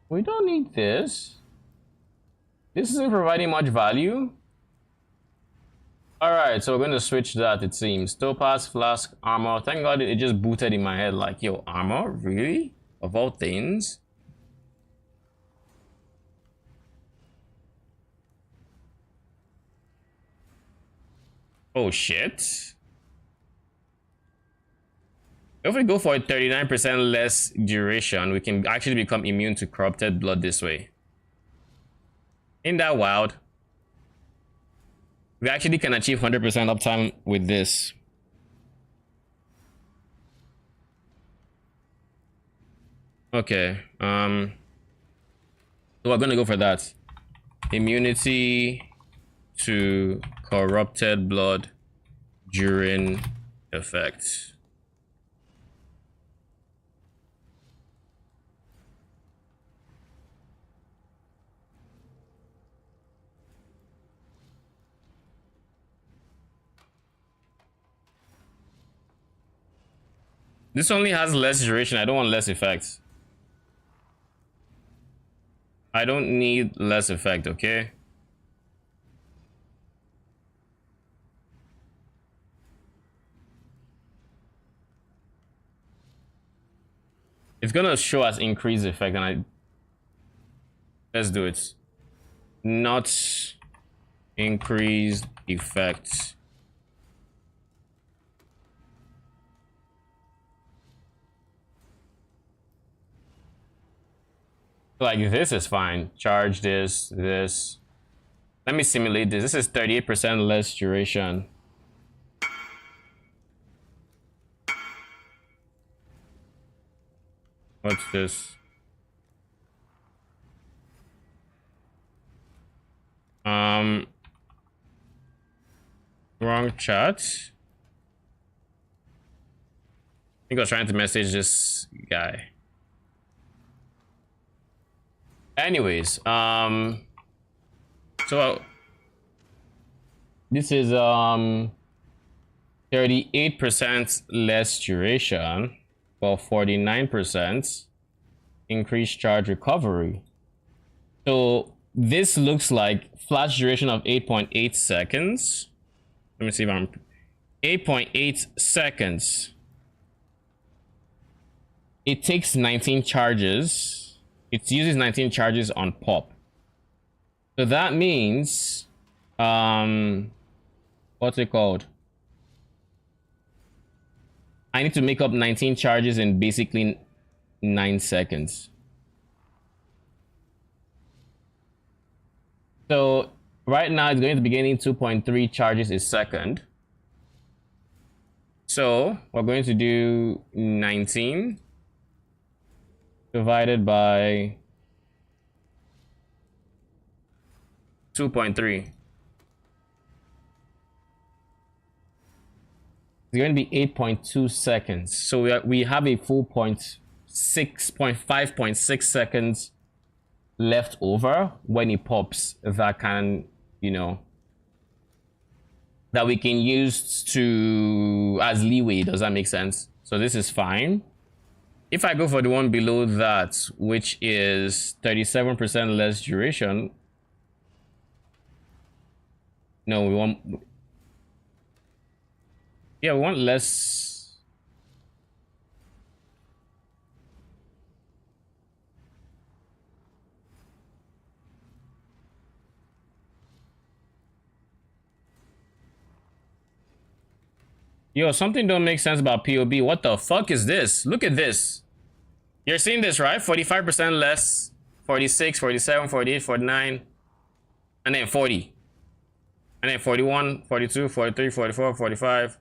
We don't need this. This isn't providing much value. Alright, so we're going to switch that, it seems. Topaz, flask, armor. Thank God it just booted in my head like, yo, armor? Really? Of all things? Oh, shit. If we go for a 39% less duration, we can actually become immune to corrupted blood this way. Ain't that wild? We actually can achieve 100% uptime with this. Okay, so we're gonna go for that. Immunity to corrupted blood during effect. This only has less duration. I don't want less effect. I don't need less effect, okay? It's gonna show as increased effect, and let's do it. Not increased effect. Like this is fine. Charge this. Let me simulate this. This is 38% less duration. What's this? Wrong chat. I think I was trying to message this guy. Anyways, so this is 38% less duration, while 49% increased charge recovery. So this looks like flash duration of 8.8 seconds. Let me see if I'm 8.8 seconds. It takes 19 charges. It uses 19 charges on pop. So that means, what's it called? I need to make up 19 charges in basically 9 seconds. So right now it's going to be getting 2.3 charges a second. So we're going to do 19 divided by 2.3. going to be 8.2 seconds. So we have a full 5.6 seconds left over when it pops that can, you know, that we can use to as leeway. Does that make sense? So this is fine. If I go for the one below that, which is 37% less duration, no, we want, yeah, we want less. Yo, something don't make sense about POB. What the fuck is this? Look at this. You're seeing this, right? 45% less, 46, 47, 48, 49, and then 40. And then 41, 42, 43, 44, 45.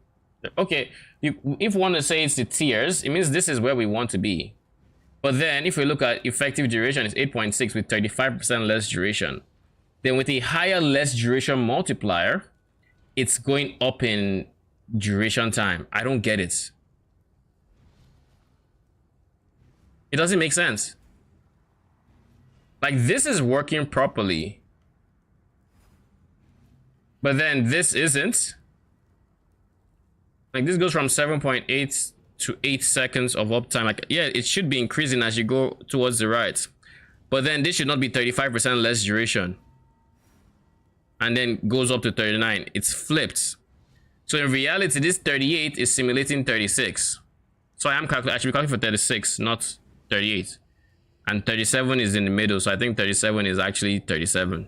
Okay, if we want to say it's the tiers, it means this is where we want to be. But then if we look at effective duration, it's 8.6 with 35% less duration. Then with a higher less duration multiplier, it's going up in duration time. I don't get it. It doesn't make sense. Like, this is working properly, but then this isn't. Like, this goes from 7.8 to 8 seconds of uptime. Like, yeah, it should be increasing as you go towards the right, but then this should not be 35% less duration and then goes up to 39. It's flipped. So in reality, this 38 is simulating 36. So I should be calculating for 36, not 38. And 37 is in the middle, so I think 37 is actually 37.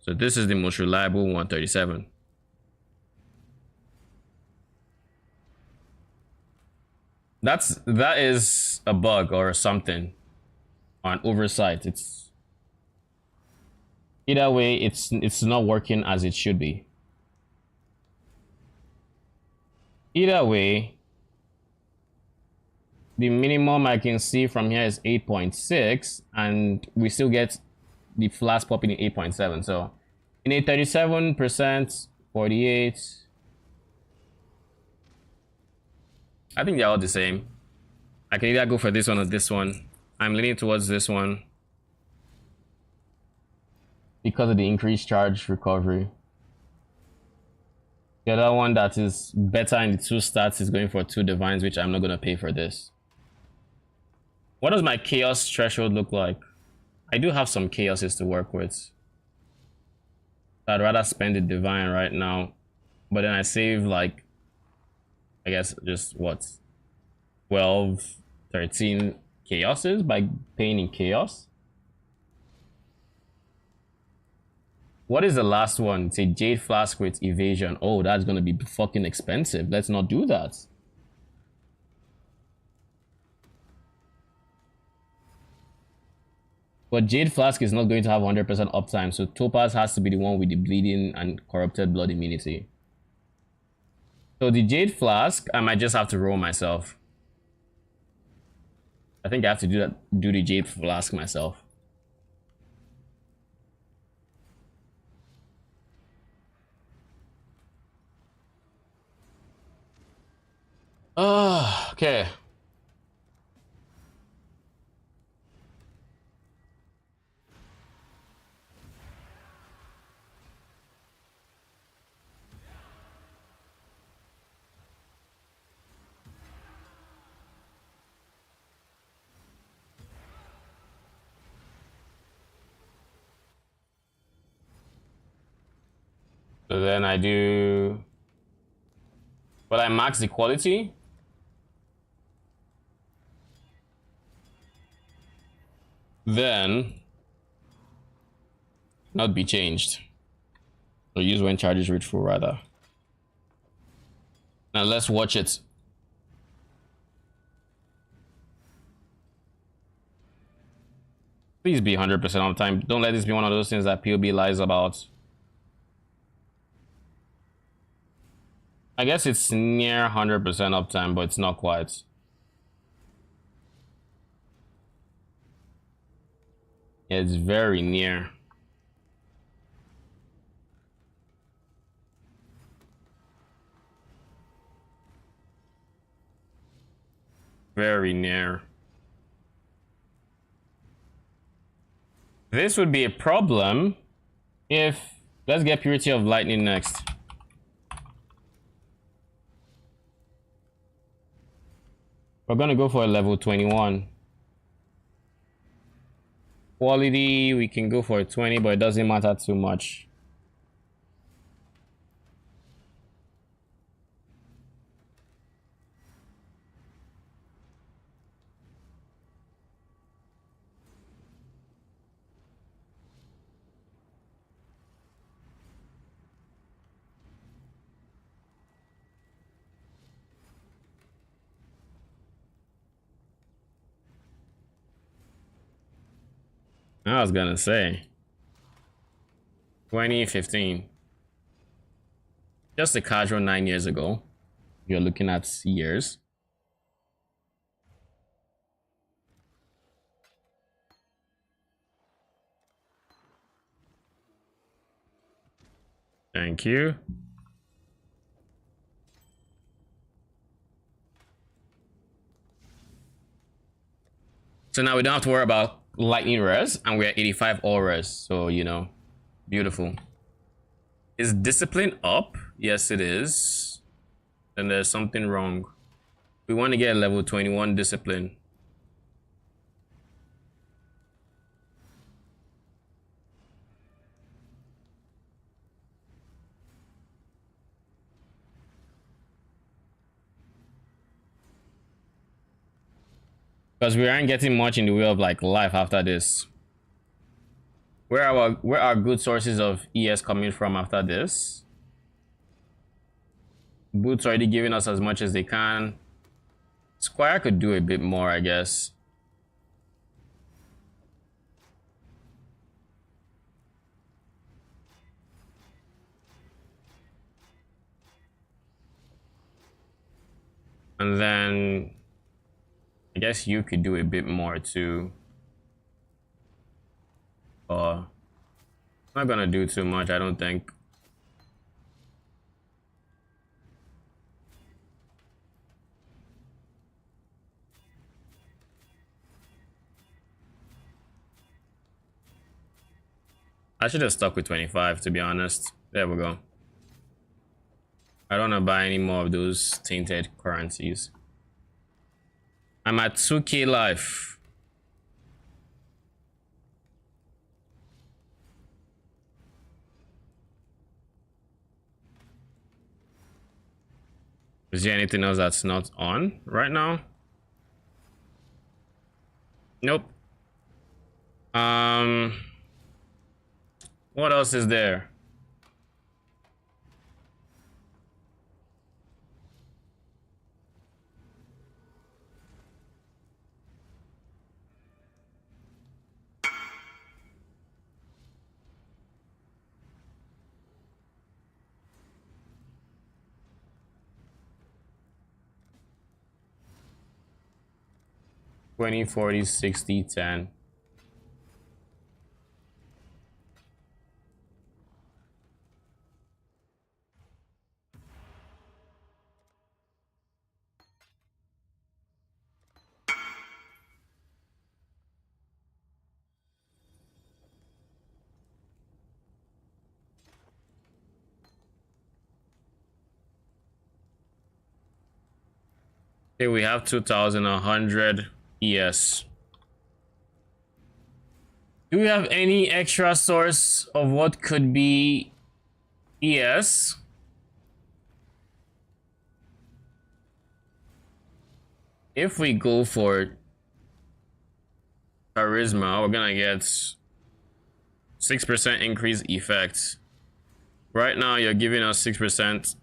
So this is the most reliable one, 37. That is a bug or something, or an oversight. It's either way, it's not working as it should be. Either way, the minimum I can see from here is 8.6, and we still get the flash popping in 8.7. So in a 37%, 48, I think they're all the same. I can either go for this one or this one. I'm leaning towards this one because of the increased charge recovery. The other one that is better in the 2 stats is going for 2 divines, which I'm not going to pay for this. What does my chaos threshold look like? I do have some chaoses to work with. I'd rather spend the divine right now, but then I save, like, I guess just what, 12, 13 chaoses by paying in chaos. What is the last one? It's a Jade Flask with evasion. Oh, that's gonna be fucking expensive. Let's not do that. But Jade Flask is not going to have 100% uptime, so Topaz has to be the one with the bleeding and corrupted blood immunity. So the Jade Flask, I might just have to roll myself. I think I have to do the Jade Flask myself. Okay. So then I do, but I max the quality. Then not be changed. Or use when charges reach full rather. Now let's watch it. Please be 100% uptime. Don't let this be one of those things that POB lies about. I guess it's near 100% uptime, but it's not quite. It's very near. very near. This would be a problem if... Let's get Purity of Lightning next. We're gonna go for a level 21. Quality, we can go for a 20, but it doesn't matter too much. I was gonna say 2015, just a casual 9 years ago. You're looking at years. Thank you. So now we don't have to worry about lightning res, and we're at 85 all res, so you know, beautiful. Is discipline up? Yes, it is. And there's something wrong. We want to get a level 21 discipline. Because we aren't getting much in the way of like life after this. Where are good sources of ES coming from after this? Boots already giving us as much as they can. Squire could do a bit more, I guess. And then I guess you could do a bit more too. I'm not gonna do too much, I don't think. I should have stuck with 25, to be honest. There we go. I don't want to buy any more of those tainted currencies. I'm at 2k life. Is there anything else that's not on right now? Nope. What else is there? $20, $40, $60, $10. Okay, we have 2,100 ES. Do we have any extra source of what could be ES? If we go for charisma, we're gonna get 6% increase effect. Right now, you're giving us 6%.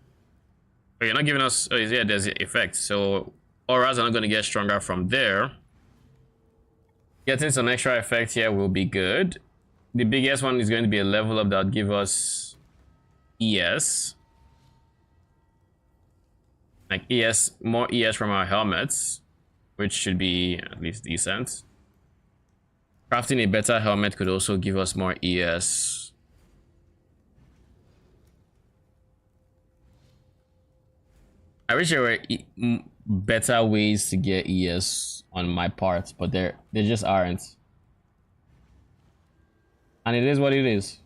But you're not giving us. Oh, yeah, there's the effect. So auras are not gonna get stronger from there. Getting some extra effect here will be good. The biggest one is going to be a level up that will give us ES. Like ES, more ES from our helmets, which should be at least decent. Crafting a better helmet could also give us more ES. I wish there were better ways to get ES on my part, but there just aren't. And it is what it is.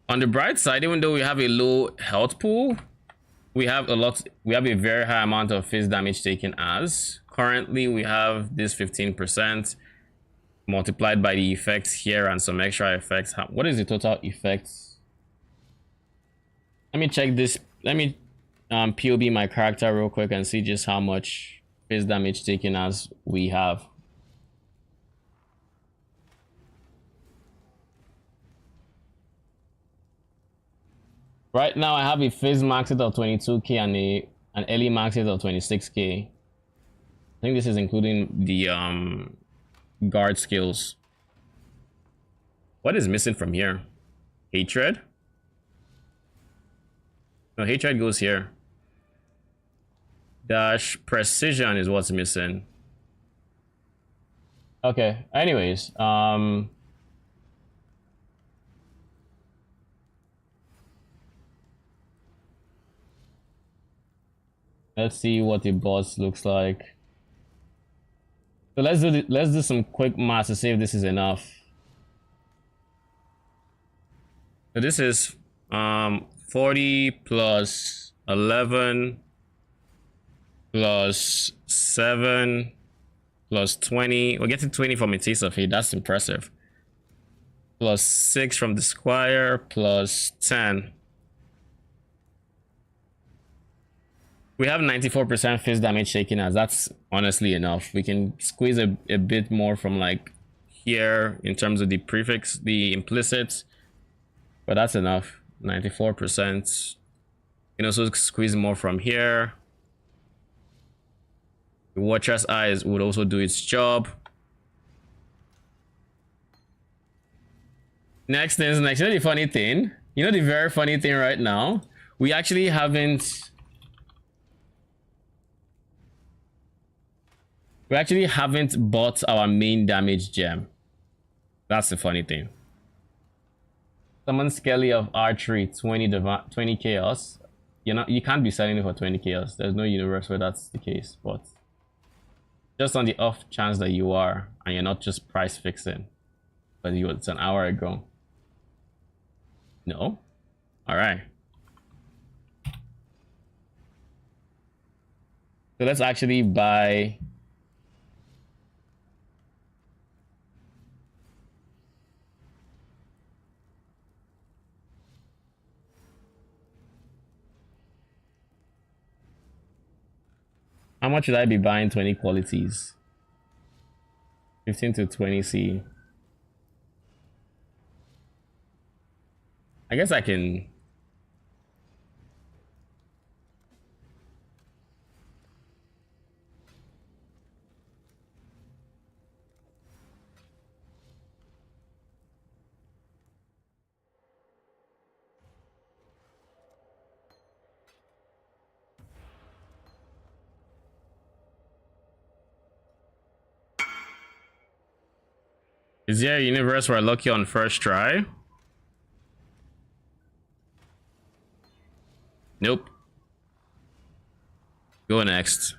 On the bright side, even though we have a low health pool, we have a very high amount of face damage taken as. Currently, we have this 15% multiplied by the effects here and some extra effects. What is the total effects? Let me check this. Let me POB my character real quick and see just how much face damage taken as we have. Right now, I have a phase max hit of 22k and an early max hit of 26k. I think this is including the guard skills. What is missing from here? Hatred? No, hatred goes here. Dash precision is what's missing. Okay. Anyways, let's see what the boss looks like. So let's do some quick math to see if this is enough. So this is 40 plus 11 plus 7 plus 20. We're getting 20 from a taste of it. That's impressive. Plus 6 from the squire plus 10. We have 94% face damage taken as. That's honestly enough. We can squeeze a bit more from like here in terms of the prefix, the implicit, but that's enough. 94%. You can also squeeze more from here. The Watcher's Eyes would also do its job. Next things next. You know the funny thing? You know the very funny thing right now? We actually haven't bought our main damage gem. That's the funny thing. Summon Skele of archery, 20 chaos. You can't be selling it for 20 chaos. There's no universe where that's the case, but just on the off chance that you are and you're not just price fixing. But it's an hour ago. No? Alright. So let's actually buy how much should I be buying 20 qualities? 15 to 20 C. I guess I can. Is there a universe where I lucky on first try? Nope. Go next.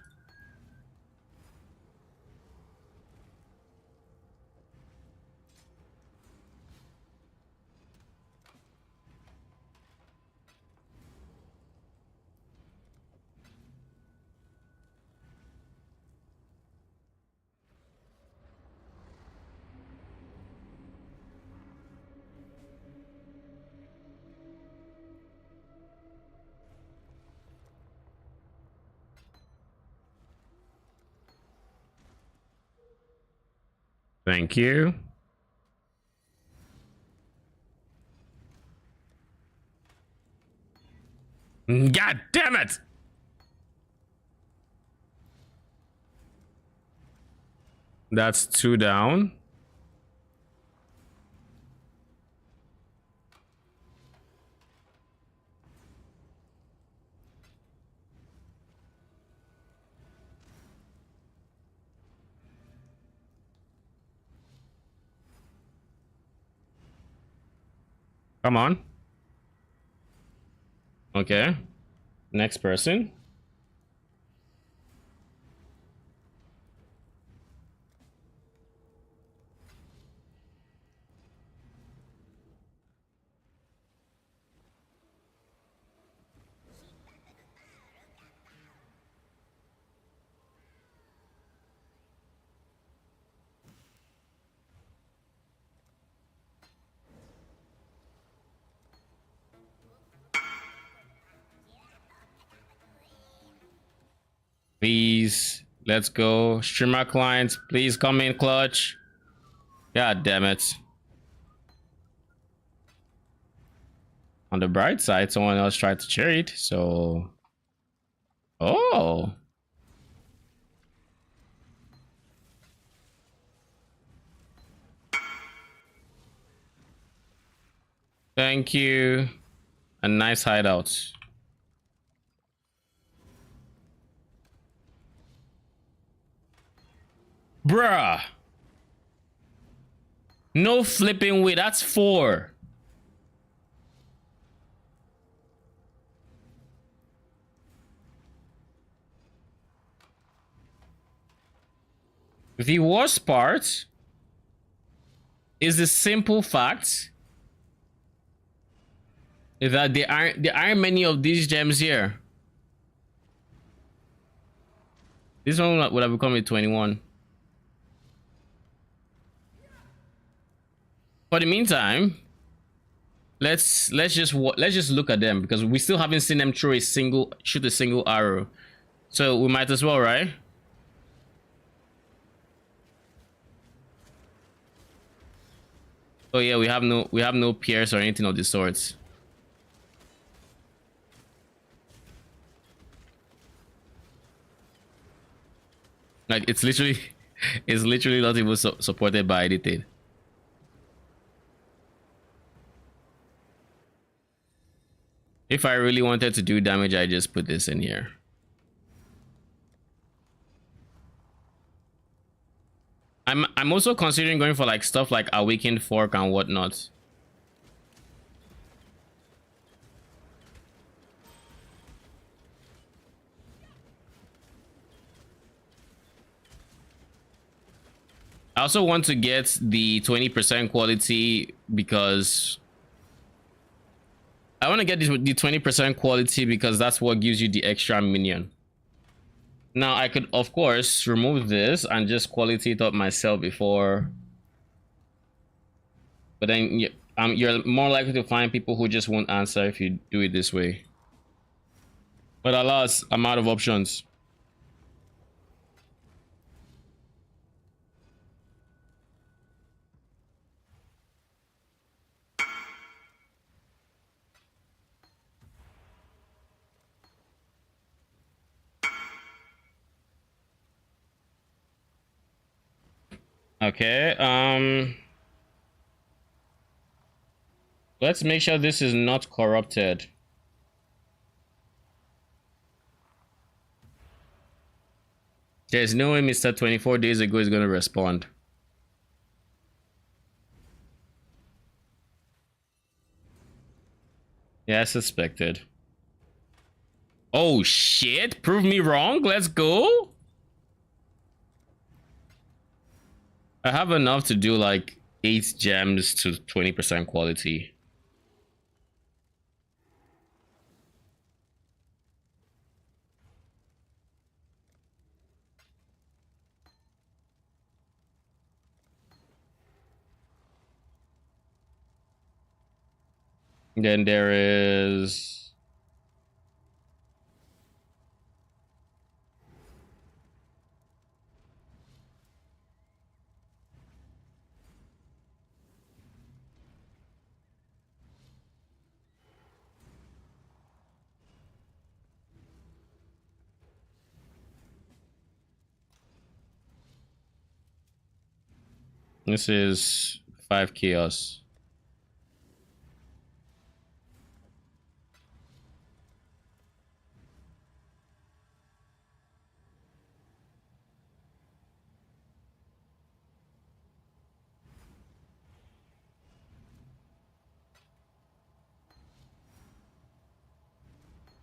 Thank you. God damn it! That's 2 down. Come on. Okay. Next person. please. Let's go. Streamer clients, please come in clutch. God damn it. On the bright side, someone else tried to trade, so... Oh. Thank you. A nice hideout. Bruh. No flipping way. That's 4. The worst part is the simple fact that there aren't many of these gems here. This one would have become a 21. For the meantime, let's just look at them because we still haven't seen them shoot a single arrow. So we might as well, right? Oh yeah, we have no pierce or anything of the sorts. Like it's literally not even supported by anything. If I really wanted to do damage, I just put this in here. I'm also considering going for like stuff like Awakened Fork and whatnot. I also want to get the 20% quality because I want to get the 20% quality because that's what gives you the extra minion. Now I could of course remove this and just quality it up myself before, but then you're more likely to find people who just won't answer if you do it this way. But alas, I'm out of options. Okay, let's make sure this is not corrupted. There's no way Mr. 24 days ago is gonna respond. Yeah, I suspected. Oh shit, prove me wrong, let's go. I have enough to do like 8 gems to 20% quality. Then there is... This is 5 chaos.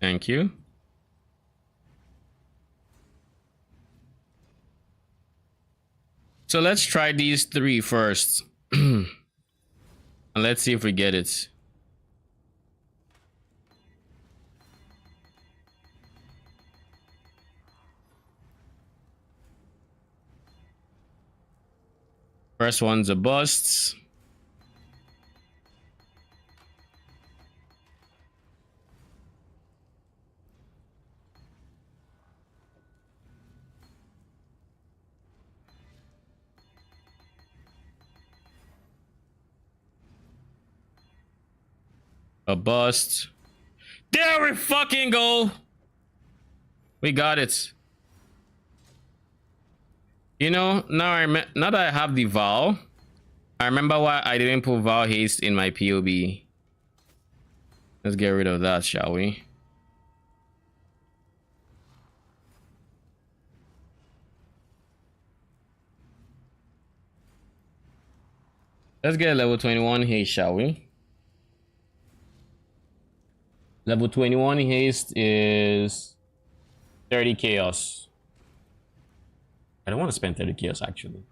Thank you. So let's try these 3 first. And let's see if we get it. First one's a bust. A bust. There we fucking go. We got it. You know, now now that I have the Val, I remember why I didn't put Val Haste in my POB. Let's get rid of that, shall we? Let's get level 21 haste, shall we? Level 21 haste is 30 chaos. I don't want to spend 30 chaos actually.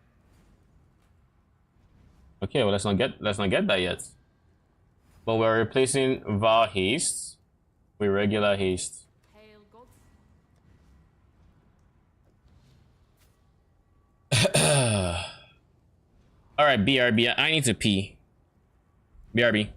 Okay, well let's not get that yet. But we're replacing Val haste with regular haste. Hail gods. All right, BRB. I need to pee. BRB.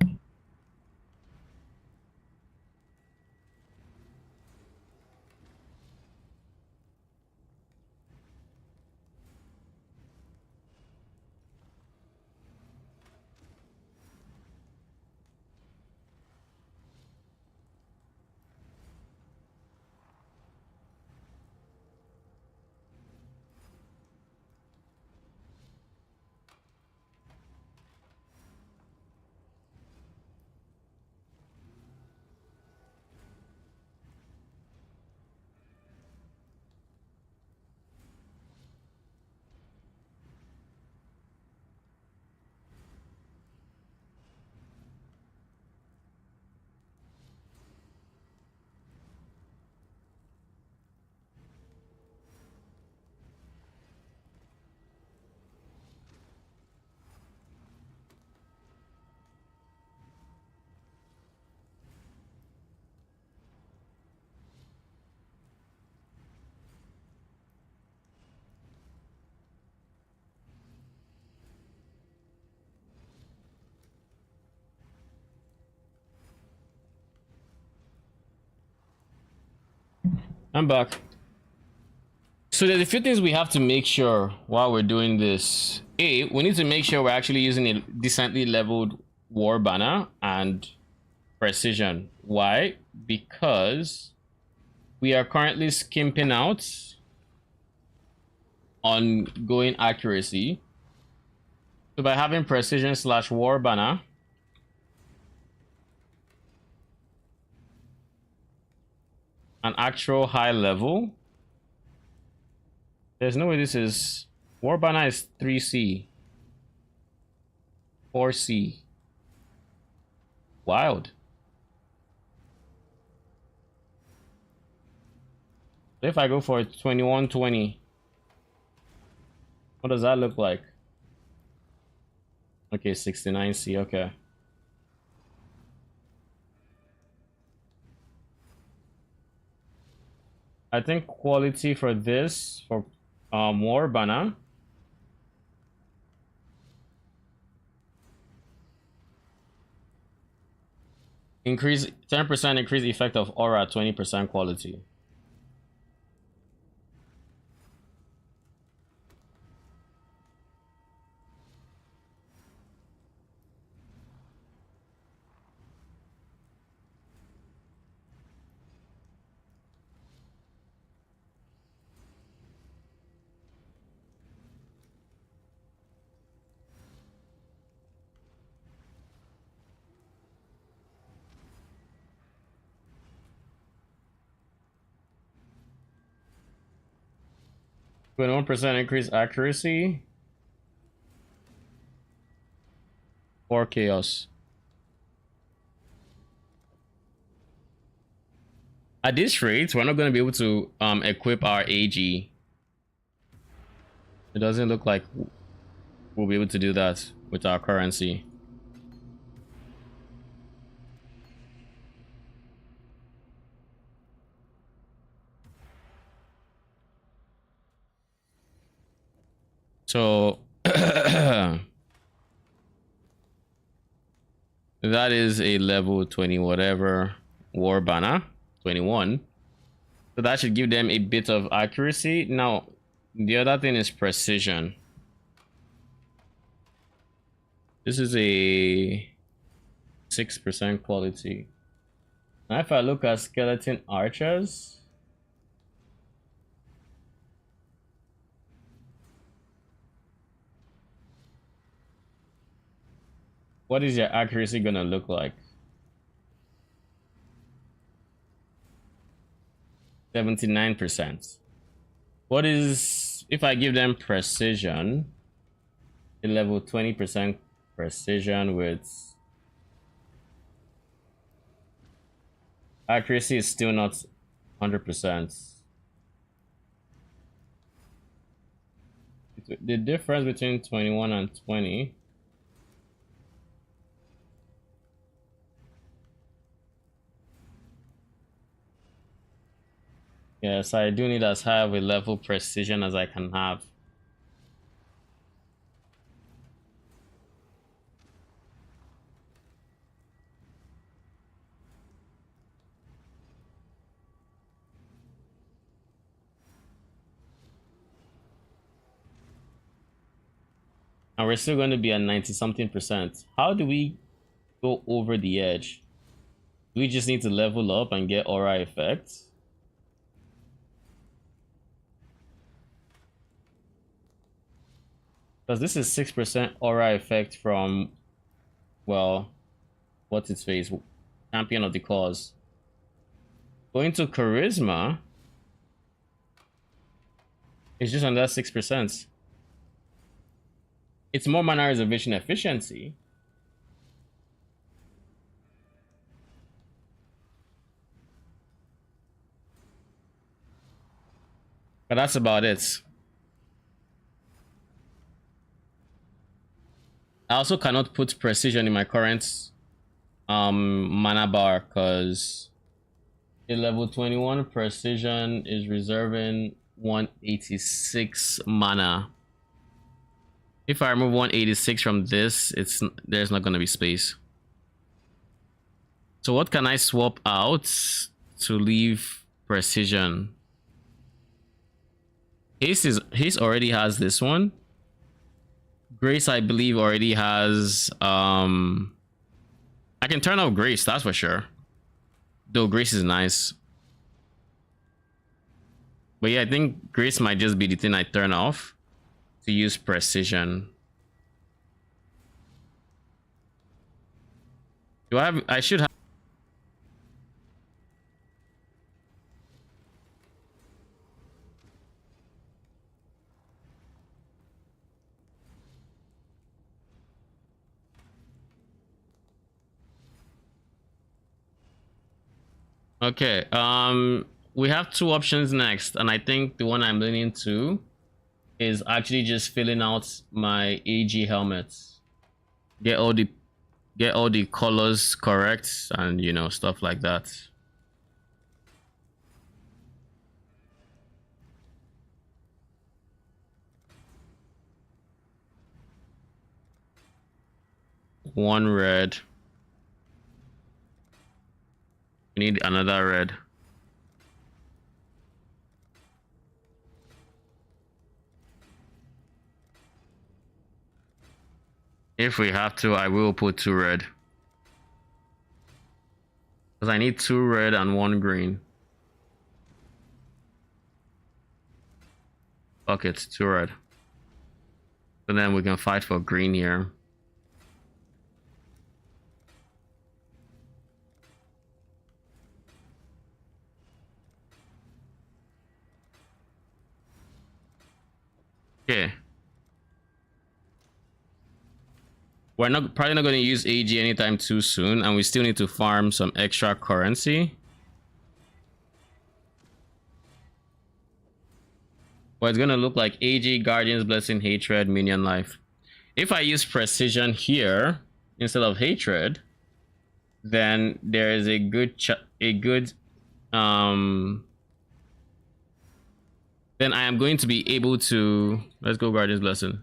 I'm back. So there's a few things we have to make sure while we're doing this. A, we need to make sure we're actually using a decently leveled war banner and precision. Why? Because we are currently skimping out on going accuracy. So by having precision / war banner, an actual high level, there's no way this is war banner is 3C 4C. Wild. If I go for 2120, what does that look like? Okay, 69C. Okay. I think quality for this, for war banner, increase 10% increase effect of aura, 20% quality. With 1% increase accuracy or chaos. At this rate, we're not going to be able to equip our AG. It doesn't look like we'll be able to do that with our currency. So that is a level 20 whatever war banner, 21. So that should give them a bit of accuracy. Now the other thing is precision. This is a 6% quality. Now if I look at skeleton archers, what is your accuracy gonna look like? 79%. What is if I give them precision? A level 20% precision with accuracy is still not 100%. The difference between 21 and 20. Yes, I do need as high of a level precision as I can have. And we're still going to be at 90 something percent. How do we go over the edge? Do we just need to level up and get aura effects? Because this is 6% aura effect from, well, what's its face? Champion of the cause. Going to charisma is just under 6%. It's more mana reservation efficiency. But that's about it. I also cannot put precision in my current mana bar because a level 21 precision is reserving 186 mana. If I remove 186 from this, there's not going to be space. So what can I swap out to leave precision? Haste already has this one. Grace, I believe, already has I can turn off Grace, that's for sure. Though Grace is nice. But yeah, I think Grace might just be the thing I turn off to use precision. Do I have I should have okay, we have two options next, and I think the one I'm leaning to is actually just filling out my AG helmets. Get all the colors correct and you know, stuff like that. One red. We need another red. If we have to, I will put two red. Because I need two red and one green. Fuck it, two red. So then we can fight for green here. Okay. We're probably not going to use AG anytime too soon, and we still need to farm some extra currency. Well, it's going to look like AG, Guardian's Blessing, Hatred, Minion Life. If I use Precision here instead of Hatred, then there is a good then I am going to be able to, let's go Guardian's Blessing.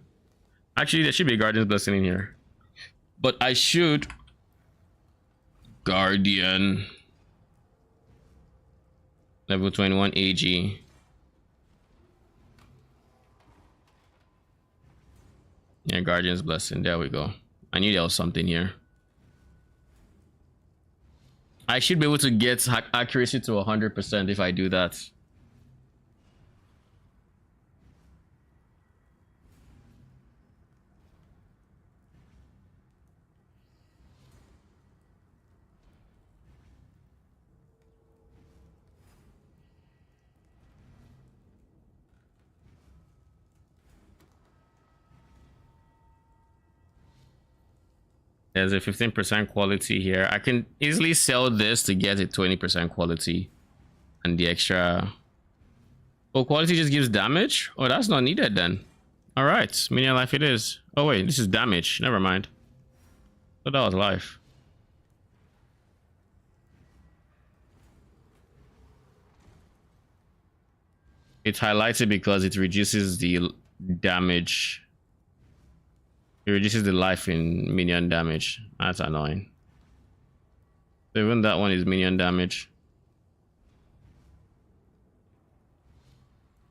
Actually, there should be a Guardian's Blessing in here, but I should Guardian level 21 AG. Yeah, Guardian's Blessing, there we go. I knew there was something here. I should be able to get accuracy to 100% if I do that. There's a 15% quality here. I can easily sell this to get a 20% quality and the extra. Oh, quality just gives damage? Oh, that's not needed then. All right, minion life it is. Oh wait, this is damage. Never mind. So that was life. It's highlighted because it reduces the damage. It reduces the life in minion damage. That's annoying. So even that one is minion damage.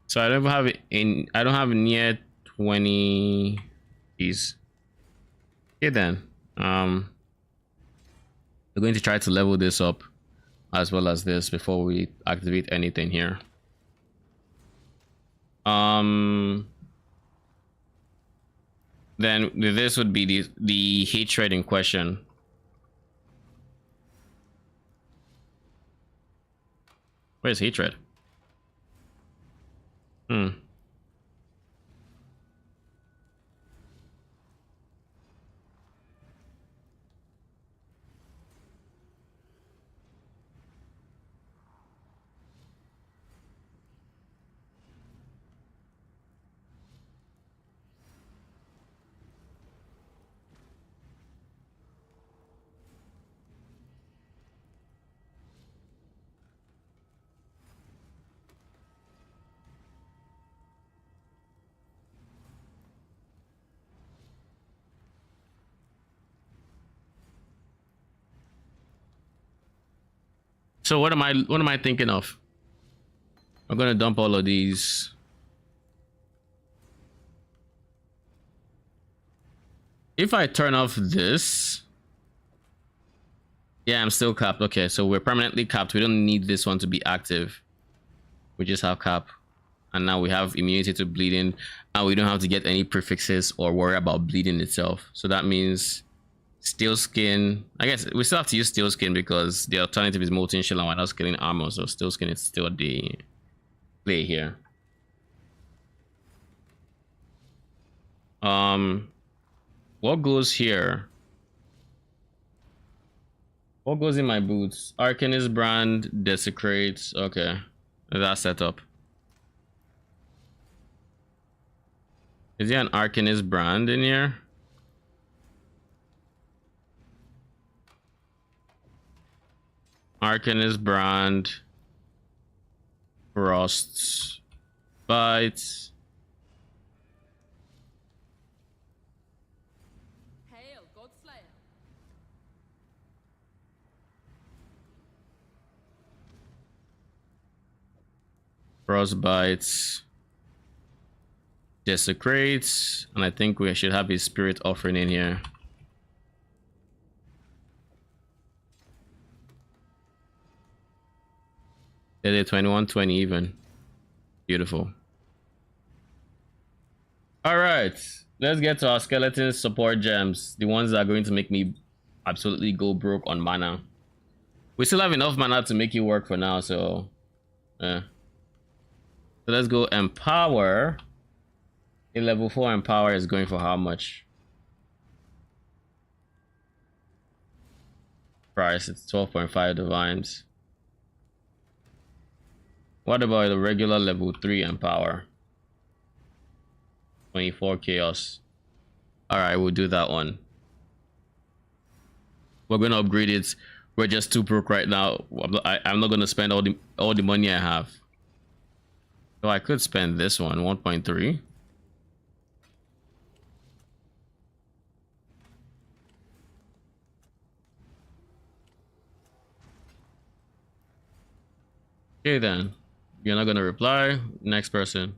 So I don't have it in. I don't have near 20 these. Okay then. We're going to try to level this up as well as this before we activate anything here. Then this would be the hatred in question. Where's hatred? So what am I thinking of? I'm gonna dump all of these. If I turn off this, yeah, I'm still capped. Okay, so we're permanently capped. We don't need this one to be active. We just have cap, and now we have immunity to bleeding, and we don't have to get any prefixes or worry about bleeding itself. So that means steel skin. I guess we still have to use steel skin because the alternative is molten shell and we're not scaling armor, so steel skin is still the play here. What goes here? What goes in my boots? Arcanist brand, desecrates. Okay, that's set up. Is there an Arcanist brand in here? Arcanist brand, frost bites. Hail, Godslayer. Frost bites, desecrates, and I think we should have his spirit offering in here. They did 21-20 even. Beautiful. All right, let's get to our skeleton support gems, the ones that are going to make me absolutely go broke on mana. We still have enough mana to make it work for now, so yeah. So let's go empower. A level 4 empower is going for how much? Price, it's 12.5 divines. What about the regular level 3 empower? 24 chaos. Alright, we'll do that one. We're gonna upgrade it. We're just too broke right now. I'm not gonna spend all the money I have. So I could spend this one, 1.3. Okay then. You're not gonna reply. Next person.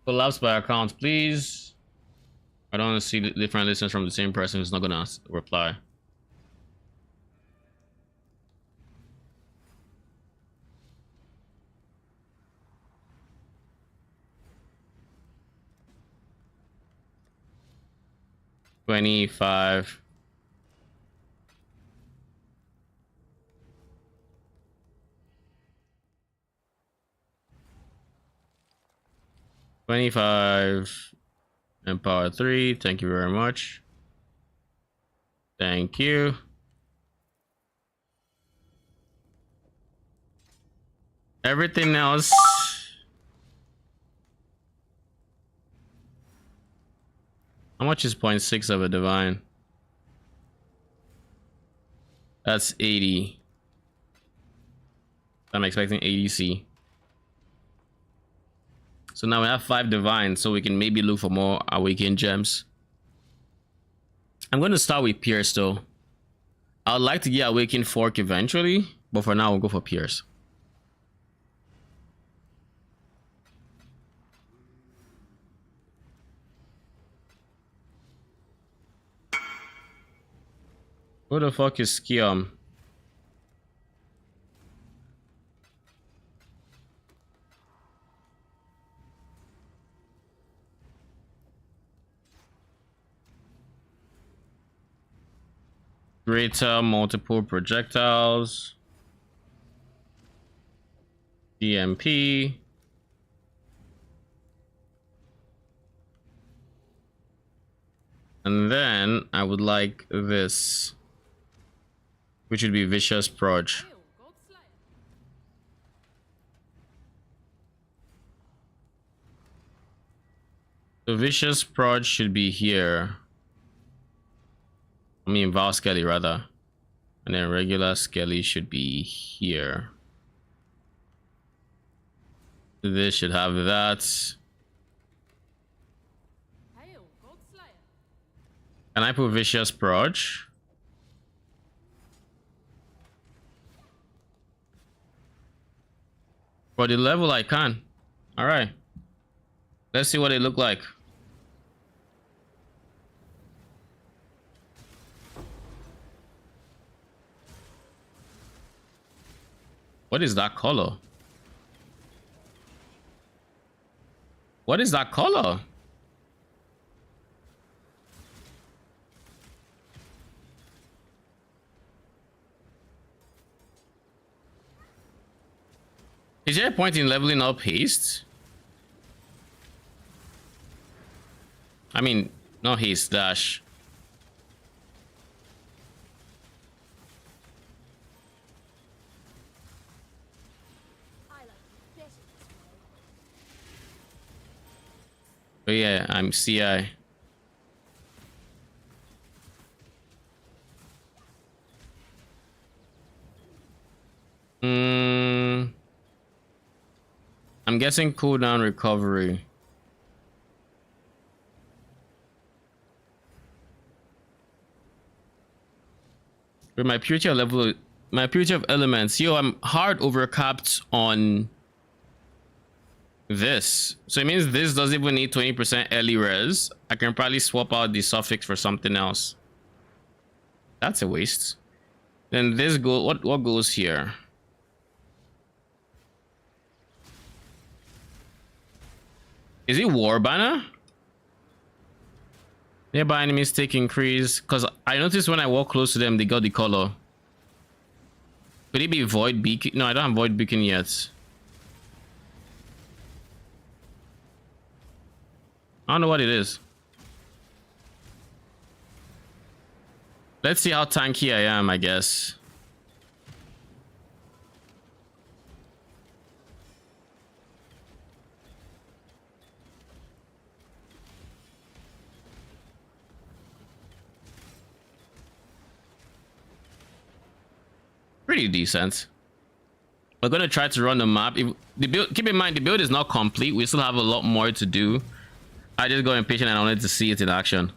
Collapse by account, please. I don't want to see different listeners from the same person who's not gonna reply. $25. $25 and power 3. Thank you very much. Thank you. Everything else. How much is 0.6 of a divine? That's 80. I'm expecting 80C. So now we have 5 divines, so we can maybe look for more awakened gems. I'm going to start with Pierce though. I would like to get awakened fork eventually, but for now we'll go for Pierce. Who the fuck is Skele? Greater multiple projectiles. DMP. And then I would like this, which would be Vicious Proj. Hail, God Slayer. The Vicious Proj should be here. I mean, Val Skele rather. And then regular Skele should be here. This should have that. Hail, God Slayer. Can I put Vicious Proj? For the level I can. Alright. Let's see what they look like. What is that color? What is that color? Is there a point in leveling up haste? I mean, not haste, dash. But yeah, I'm CI. I'm guessing cooldown recovery. With my purity of level, my purity of elements. Yo, I'm hard overcapped on this, so it means this doesn't even need 20% early res. I can probably swap out the suffix for something else. That's a waste. Then this go, what goes here? Is it war banner? Nearby enemies take increase, because I noticed when I walk close to them they got the color. Could it be void beacon? No, I don't have void beacon yet. I don't know what it is. Let's see how tanky I am, I guess. Pretty decent. We're gonna try to run the map. If the build, keep in mind the build is not complete. We still have a lot more to do. I just got impatient and I wanted to see it in action.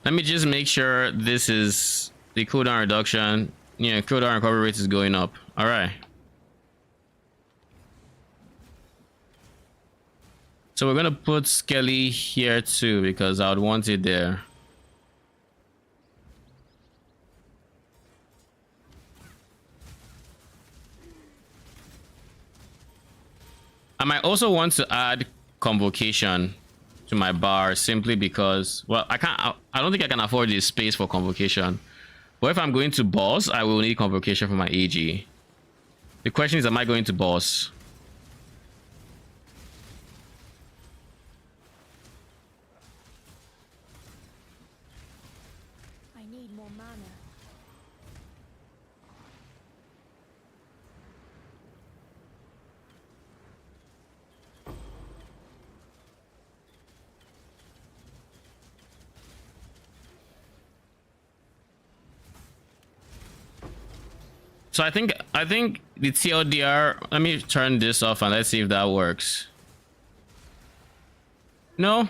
Let me just make sure this is the cooldown reduction. Yeah, cooldown recovery rate is going up. All right. So we're gonna put Skele here too because I would want it there. I might also want to add convocation to my bar simply because, well, I don't think I can afford the space for convocation. But if I'm going to boss, I will need convocation for my AG. The question is, am I going to boss? I need more mana. So I think the TLDR, let me turn this off and let's see if that works. No.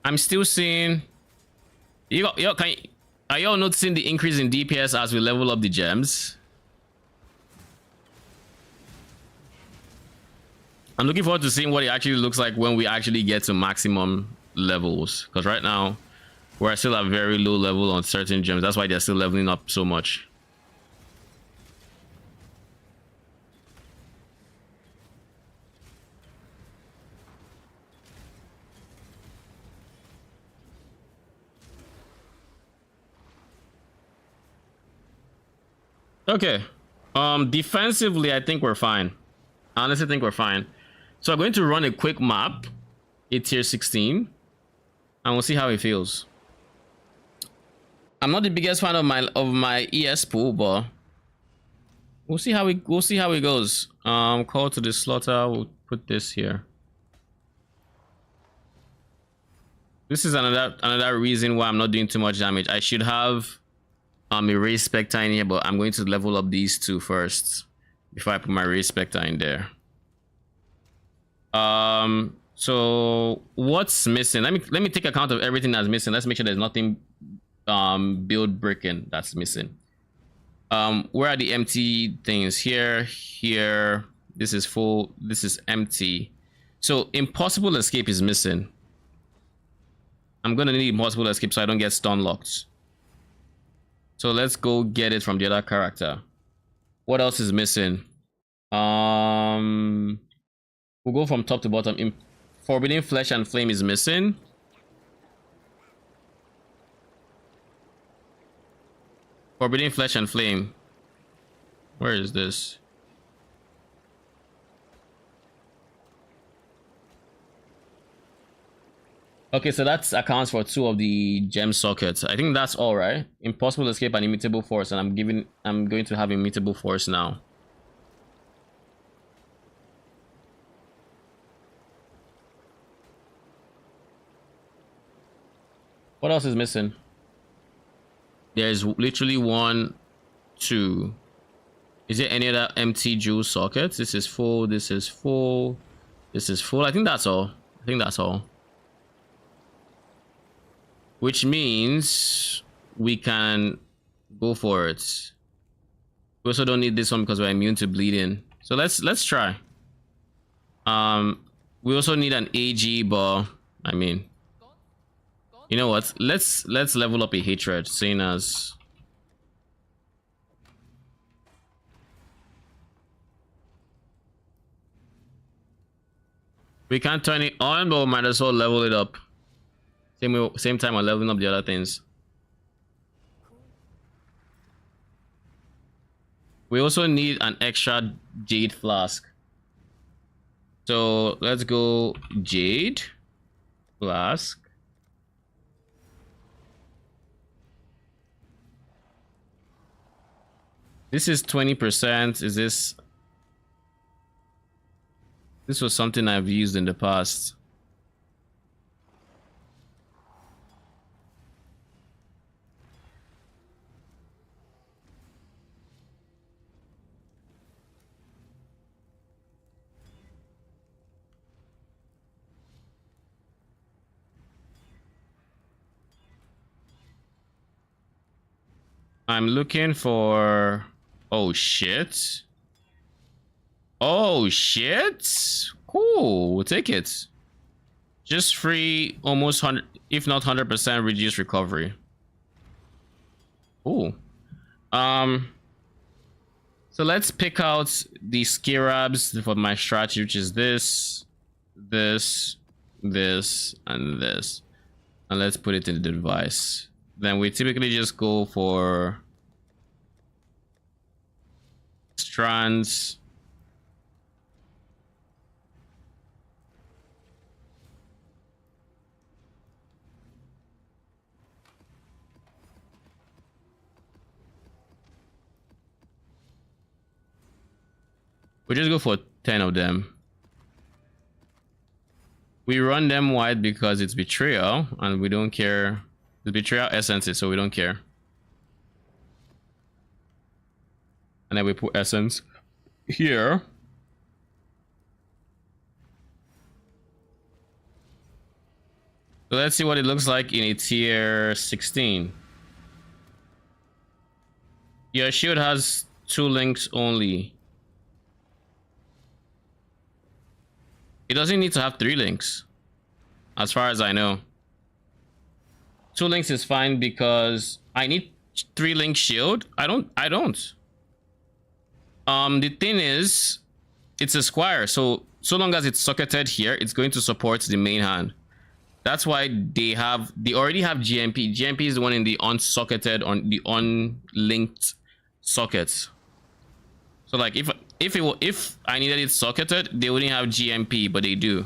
I'm still seeing are y'all noticing the increase in DPS as we level up the gems? I'm looking forward to seeing what it actually looks like when we actually get to maximum levels, because right now we're still at very low level on certain gems. That's why they're still leveling up so much. Okay. Defensively, I think we're fine. I honestly think we're fine. So I'm going to run a quick map, a tier 16, and we'll see how it feels. I'm not the biggest fan of my ES pool, but we'll see how it goes. Call to the slaughter. We'll put this here. This is another reason why I'm not doing too much damage. I should have a Respeccing in here, but I'm going to level up these two first before I put my Respeccing in there. So what's missing? Let me take account of everything that's missing. Let's make sure there's nothing build breaking that's missing. Where are the empty things? Here. This is full, this is empty. So impossible escape is missing. I'm gonna need impossible escape so I don't get stun locked. So let's go get it from the other character. What else is missing? We'll go from top to bottom. Forbidden Flesh and Flame is missing. Forbidden Flesh and Flame. Where is this? Okay, so that accounts for 2 of the gem sockets. I think that's all, right? Impossible escape and immutable force, and I'm going to have immutable force now. What else is missing? There's literally 1, 2. Is there any other empty jewel sockets? This is full. This is full. This is full. I think that's all. Which means we can go for it. We also don't need this one because we're immune to bleeding. So let's try. We also need an AG, but I mean, you know what? Let's level up a hatred, seeing as we can't turn it on, but we might as well level it up. Same time we're leveling up the other things. We also need an extra jade flask. So let's go jade flask. This is 20%. Is this? This was something I've used in the past. I'm looking for... Oh shit. Oh shit. Cool, we'll take it. Just free almost 100, if not 100% reduced recovery. Cool. So let's pick out the scarabs for my strategy, which is this, this, this, and this. And let's put it in the device. Then we typically just go for strands. We just go for 10 of them. We run them wide because it's betrayal and we don't care. The betrayal essences, so we don't care. And then we put essence here. So let's see what it looks like in a tier 16. Your shield has 2 links only. It doesn't need to have 3 links, as far as I know. 2 links is fine because I need 3 link shield. I don't. The thing is, it's a square, so long as it's socketed here, it's going to support the main hand. That's why they already have GMP. GMP is the one in the unsocketed, on the unlinked sockets. So like if I needed it socketed, they wouldn't have GMP, but they do.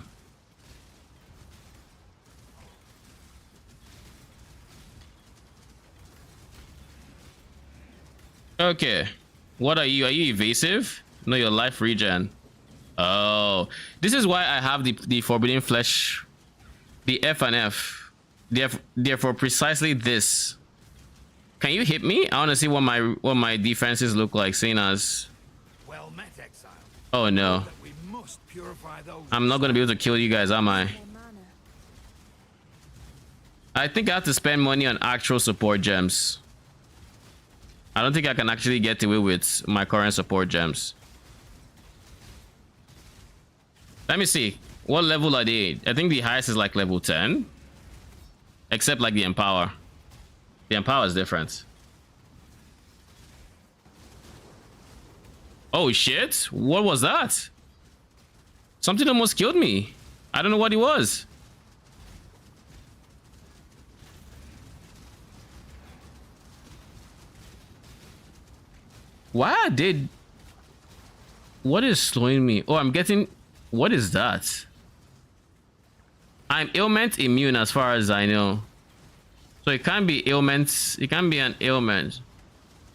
Okay, what are you? Are you evasive? No, your life regen. Oh, this is why I have the forbidden flesh, the F and F. Therefore, precisely this. Can you hit me? I want to see what my defenses look like, seeing as. Well met, Exile. Oh no. We must purify those. I'm not gonna be able to kill you guys, am I? I think I have to spend money on actual support gems. I don't think I can actually get away with my current support gems. Let me see. What level are they? I think the highest is like level 10. Except like the Empower. The Empower is different. Oh shit! What was that? Something almost killed me. I don't know what it was. Why did... What is slowing me? Oh, I'm getting... What is that? I'm ailment immune as far as I know. So it can't be ailments. It can't be an ailment.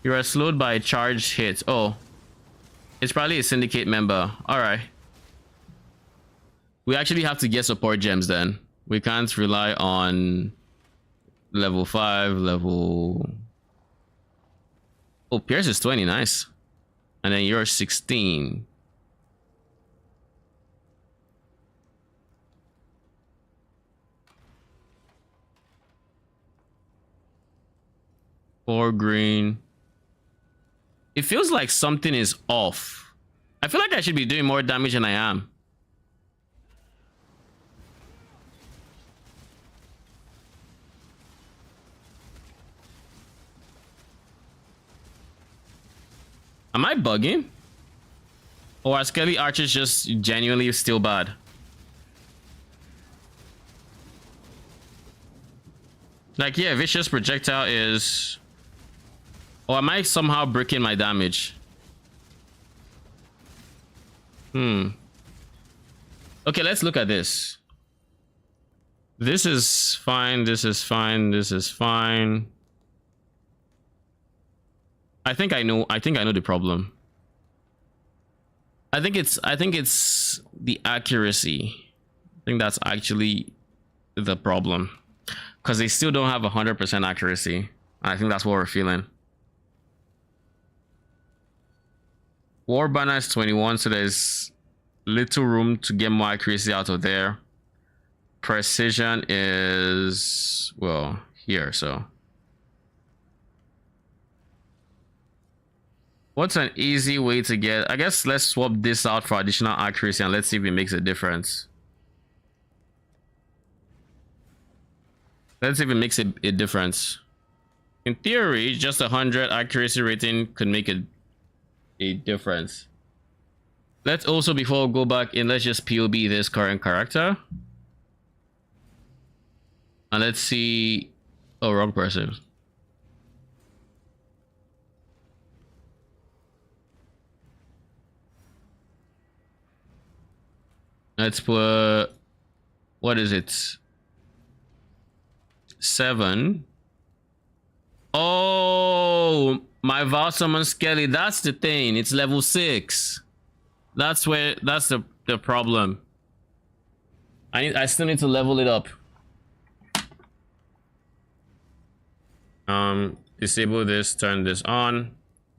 You are slowed by charged hits. Oh. It's probably a syndicate member. Alright. We actually have to get support gems then. We can't rely on level 5, level... Oh, Pierce is 20, nice. And then you're 16. Or green. It feels like something is off. I feel like I should be doing more damage than I am. Am I bugging? Or are Skele archers just genuinely still bad? Like, yeah, vicious projectile is... Or am I somehow breaking my damage? Okay, let's look at this. This is fine, this is fine, this is fine. I think I know the problem. I think it's the accuracy. I think that's actually the problem. Because they still don't have 100% accuracy. I think that's what we're feeling. War banner is 21, so there's little room to get more accuracy out of there. Precision is, well, here, so. What's an easy way to get? I guess let's swap this out for additional accuracy and let's see if it makes a difference. Let's see if it makes a difference. In theory, just 100 accuracy rating could make a difference. Let's also, before we go back in, let's just POB this current character. And let's see. Oh, wrong person. Let's put, what is it? 7. Oh, my Vow Summon Skele, that's the thing. It's level 6. That's the problem. I still need to level it up. Disable this, turn this on.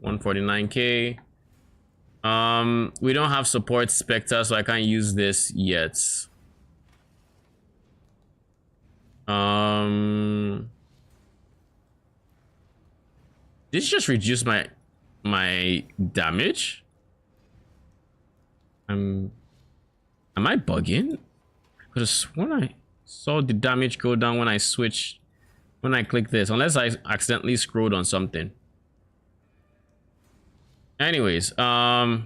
149k. We don't have support Spectre, so I can't use this yet. This just reduced my damage. Am I bugging? I could have sworn I saw the damage go down when I switched, when I click this, unless I accidentally scrolled on something. Anyways, all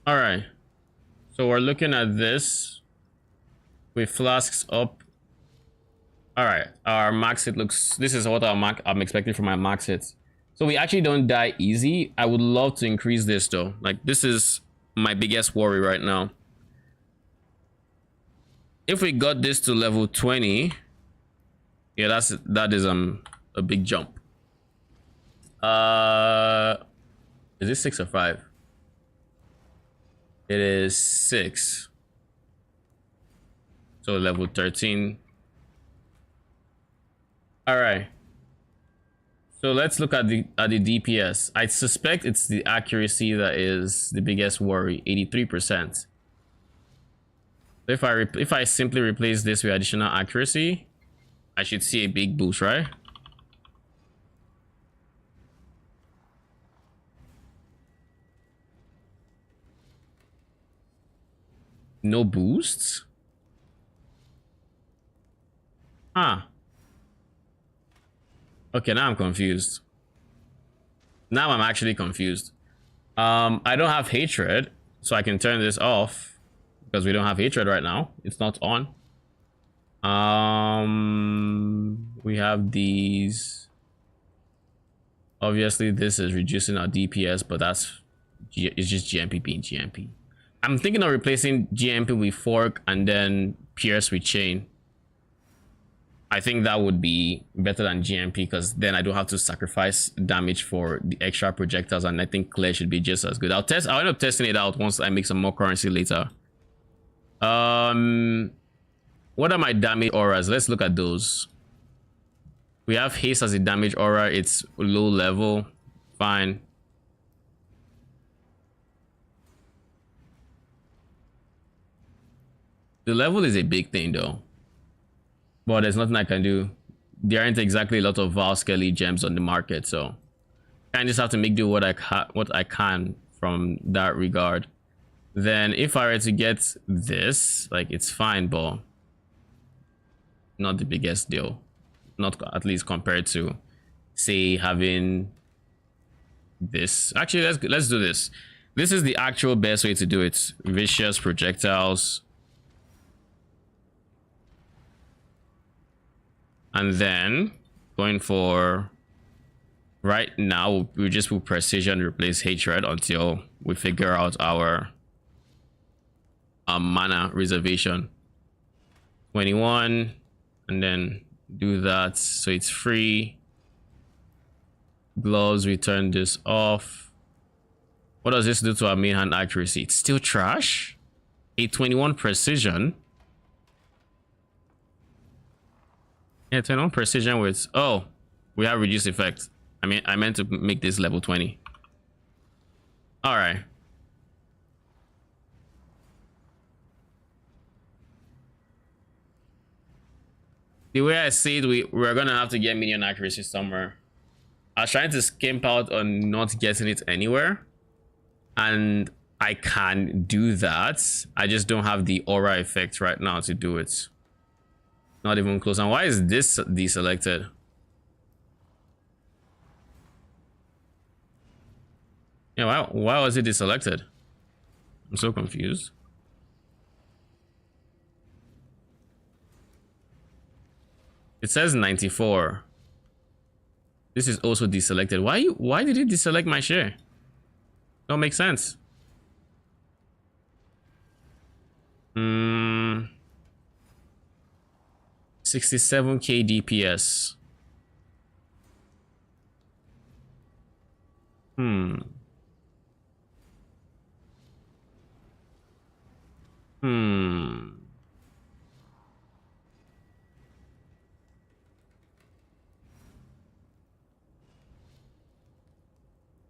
right, so we're looking at this with flasks up. All right, our max hit looks, this is what I'm expecting from my max hits. So we actually don't die easy. I would love to increase this though. Like, this is my biggest worry right now. If we got this to level 20, yeah, that is a big jump. Is this 6 or 5? It is 6. So level 13. All right. So let's look at the DPS. I suspect it's the accuracy that is the biggest worry, 83%. If I simply replace this with additional accuracy, I should see a big boost, right? No boosts? Huh. Okay, now I'm confused. Now I'm actually confused. I don't have hatred, so I can turn this off because we don't have hatred right now. It's not on. We have these. Obviously, this is reducing our DPS, but it's just GMP being GMP. I'm thinking of replacing GMP with Fork and then Pierce with Chain. I think that would be better than GMP because then I don't have to sacrifice damage for the extra projectiles, and I think Clear should be just as good. I'll end up testing it out once I make some more currency later. What are my damage auras? Let's look at those. We have haste as a damage aura. It's low level. Fine. The level is a big thing though. But there's nothing I can do. There aren't exactly a lot of Val Skele gems on the market, so I just have to make do what I can from that regard. Then if I were to get this, like, it's fine, but not the biggest deal. Not at least compared to, say, having this. Actually, let's do this. This is the actual best way to do it. Vicious projectiles. And then going for right now, we just put precision, replace hatred until we figure out our mana reservation. 21, and then do that so it's free. Gloves, we turn this off. What does this do to our main hand accuracy? It's still trash. A 21 precision. Yeah, 21 precision with, oh, we have reduced effect. I meant to make this level 20. All right. The way I see it, we're gonna have to get minion accuracy somewhere. I was trying to skimp out on not getting it anywhere, and I can do that. I just don't have the aura effect right now to do it. Not even close. And why is this deselected? Yeah, why was it deselected? I'm so confused. It says 94. This is also deselected. Why did it deselect my share? Don't make sense. 67k DPS.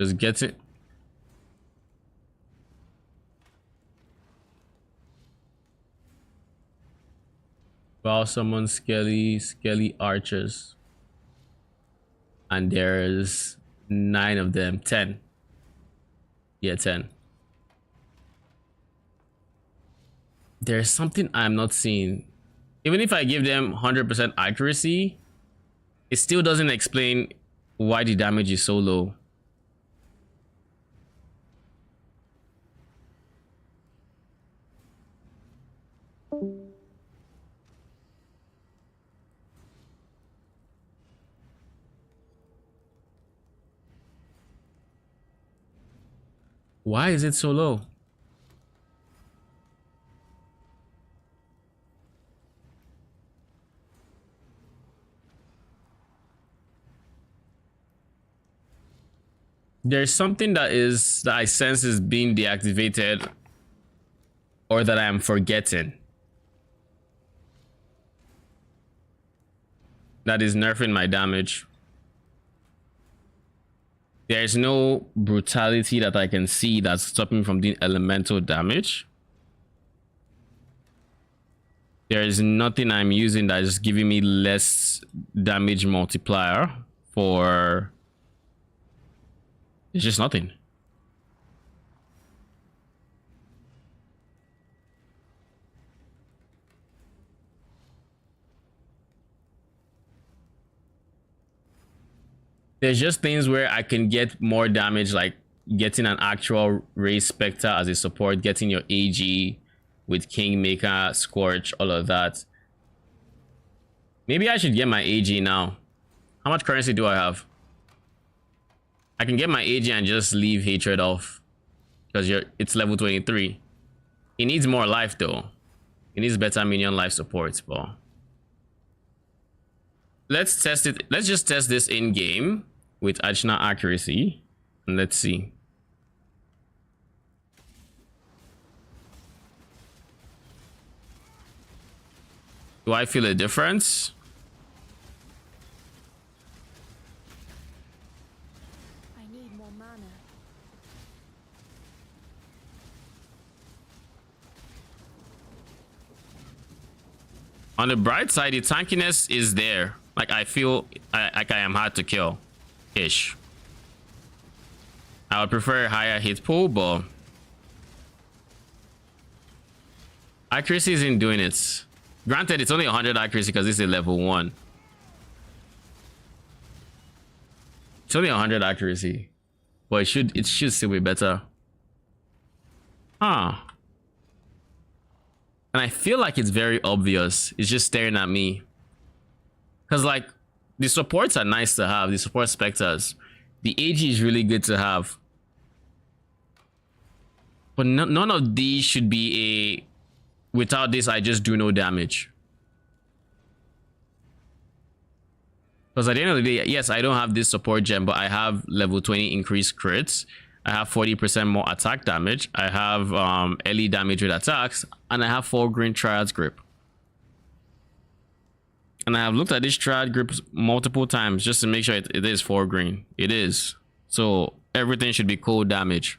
Just gets it. Wow, someone Skele archers. And there's 9 of them. 10. Yeah, 10. There's something I'm not seeing. Even if I give them 100% accuracy, it still doesn't explain why the damage is so low. Why is it so low? There's something that I sense is being deactivated, or that I am forgetting, that is nerfing my damage. There's no brutality that I can see that's stopping from doing elemental damage. There is nothing I'm using that is giving me less damage multiplier for... It's just nothing. There's just things where I can get more damage, like getting an actual Raise Spectre as a support, getting your AG with Kingmaker, Scorch, all of that. Maybe I should get my AG now. How much currency do I have? I can get my AG and just leave Hatred off, because it's level 23. It needs more life though. It needs better minion life support, but let's test it. Let's just test this in game with additional accuracy, and let's see. Do I feel a difference? I need more mana. On the bright side, the tankiness is there. Like, I feel like I am hard to kill ish. I would prefer a higher hit pool, but accuracy isn't doing it. Granted, it's only 100 accuracy because this is level 1. It's only 100 accuracy, but it should still be better. Huh. And I feel like it's very obvious. It's just staring at me. Because, like, the supports are nice to have. The support specters. The AG is really good to have. But none of these should be a... Without this, I just do no damage. Because at the end of the day, yes, I don't have this support gem, but I have level 20 increased crits. I have 40% more attack damage. I have early damage with attacks. And I have 4 green Triad's Grip. And I have looked at this Triad Grip multiple times just to make sure it is 4 green. It is. So everything should be cold damage.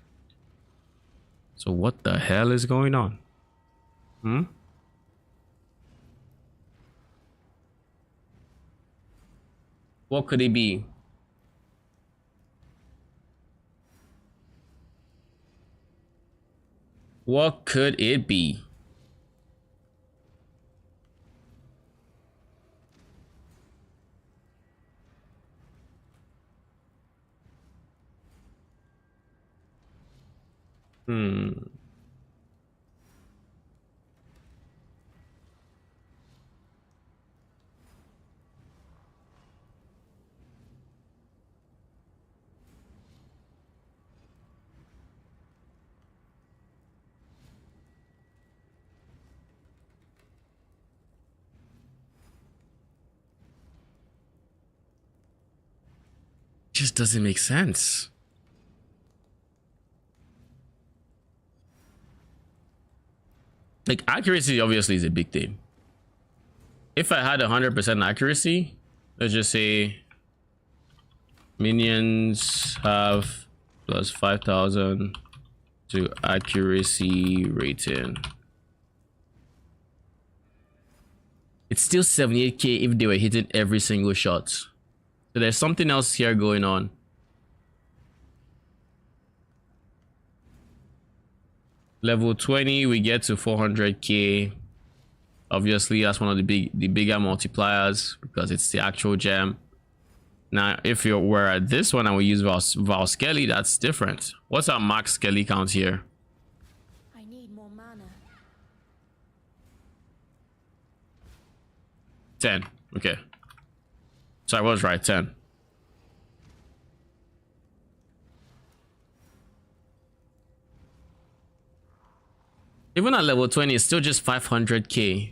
So what the hell is going on? What could it be? What could it be? Just doesn't make sense. Like, accuracy obviously is a big thing. If I had 100% accuracy, let's just say minions have plus 5,000 to accuracy rating. It's still 78k if they were hitting every single shot. So there's something else here going on. Level 20, we get to 400k. Obviously, that's one of the bigger multipliers because it's the actual gem. Now, if we're at this one and we use Skele, that's different. What's our max Skele count here? I need more mana. 10. Okay. So I was right, 10. Even at level 20, it's still just 500k.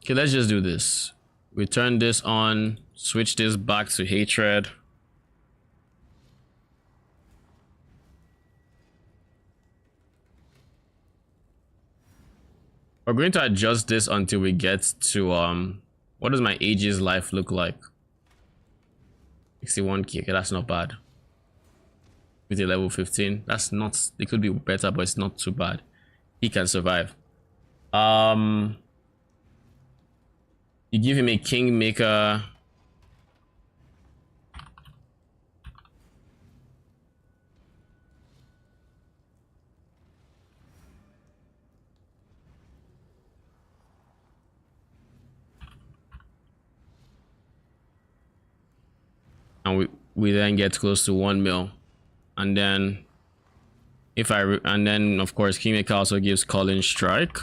Okay, let's just do this. We turn this on, switch this back to hatred. We're going to adjust this until we get to what does my Aegis life look like? 61k. Okay, that's not bad. With a level 15, that's not, it could be better, but it's not too bad. He can survive. You give him a Kingmaker. And we then get close to 1 mil. And then if and then of course Kingmaker also gives Calling Strike.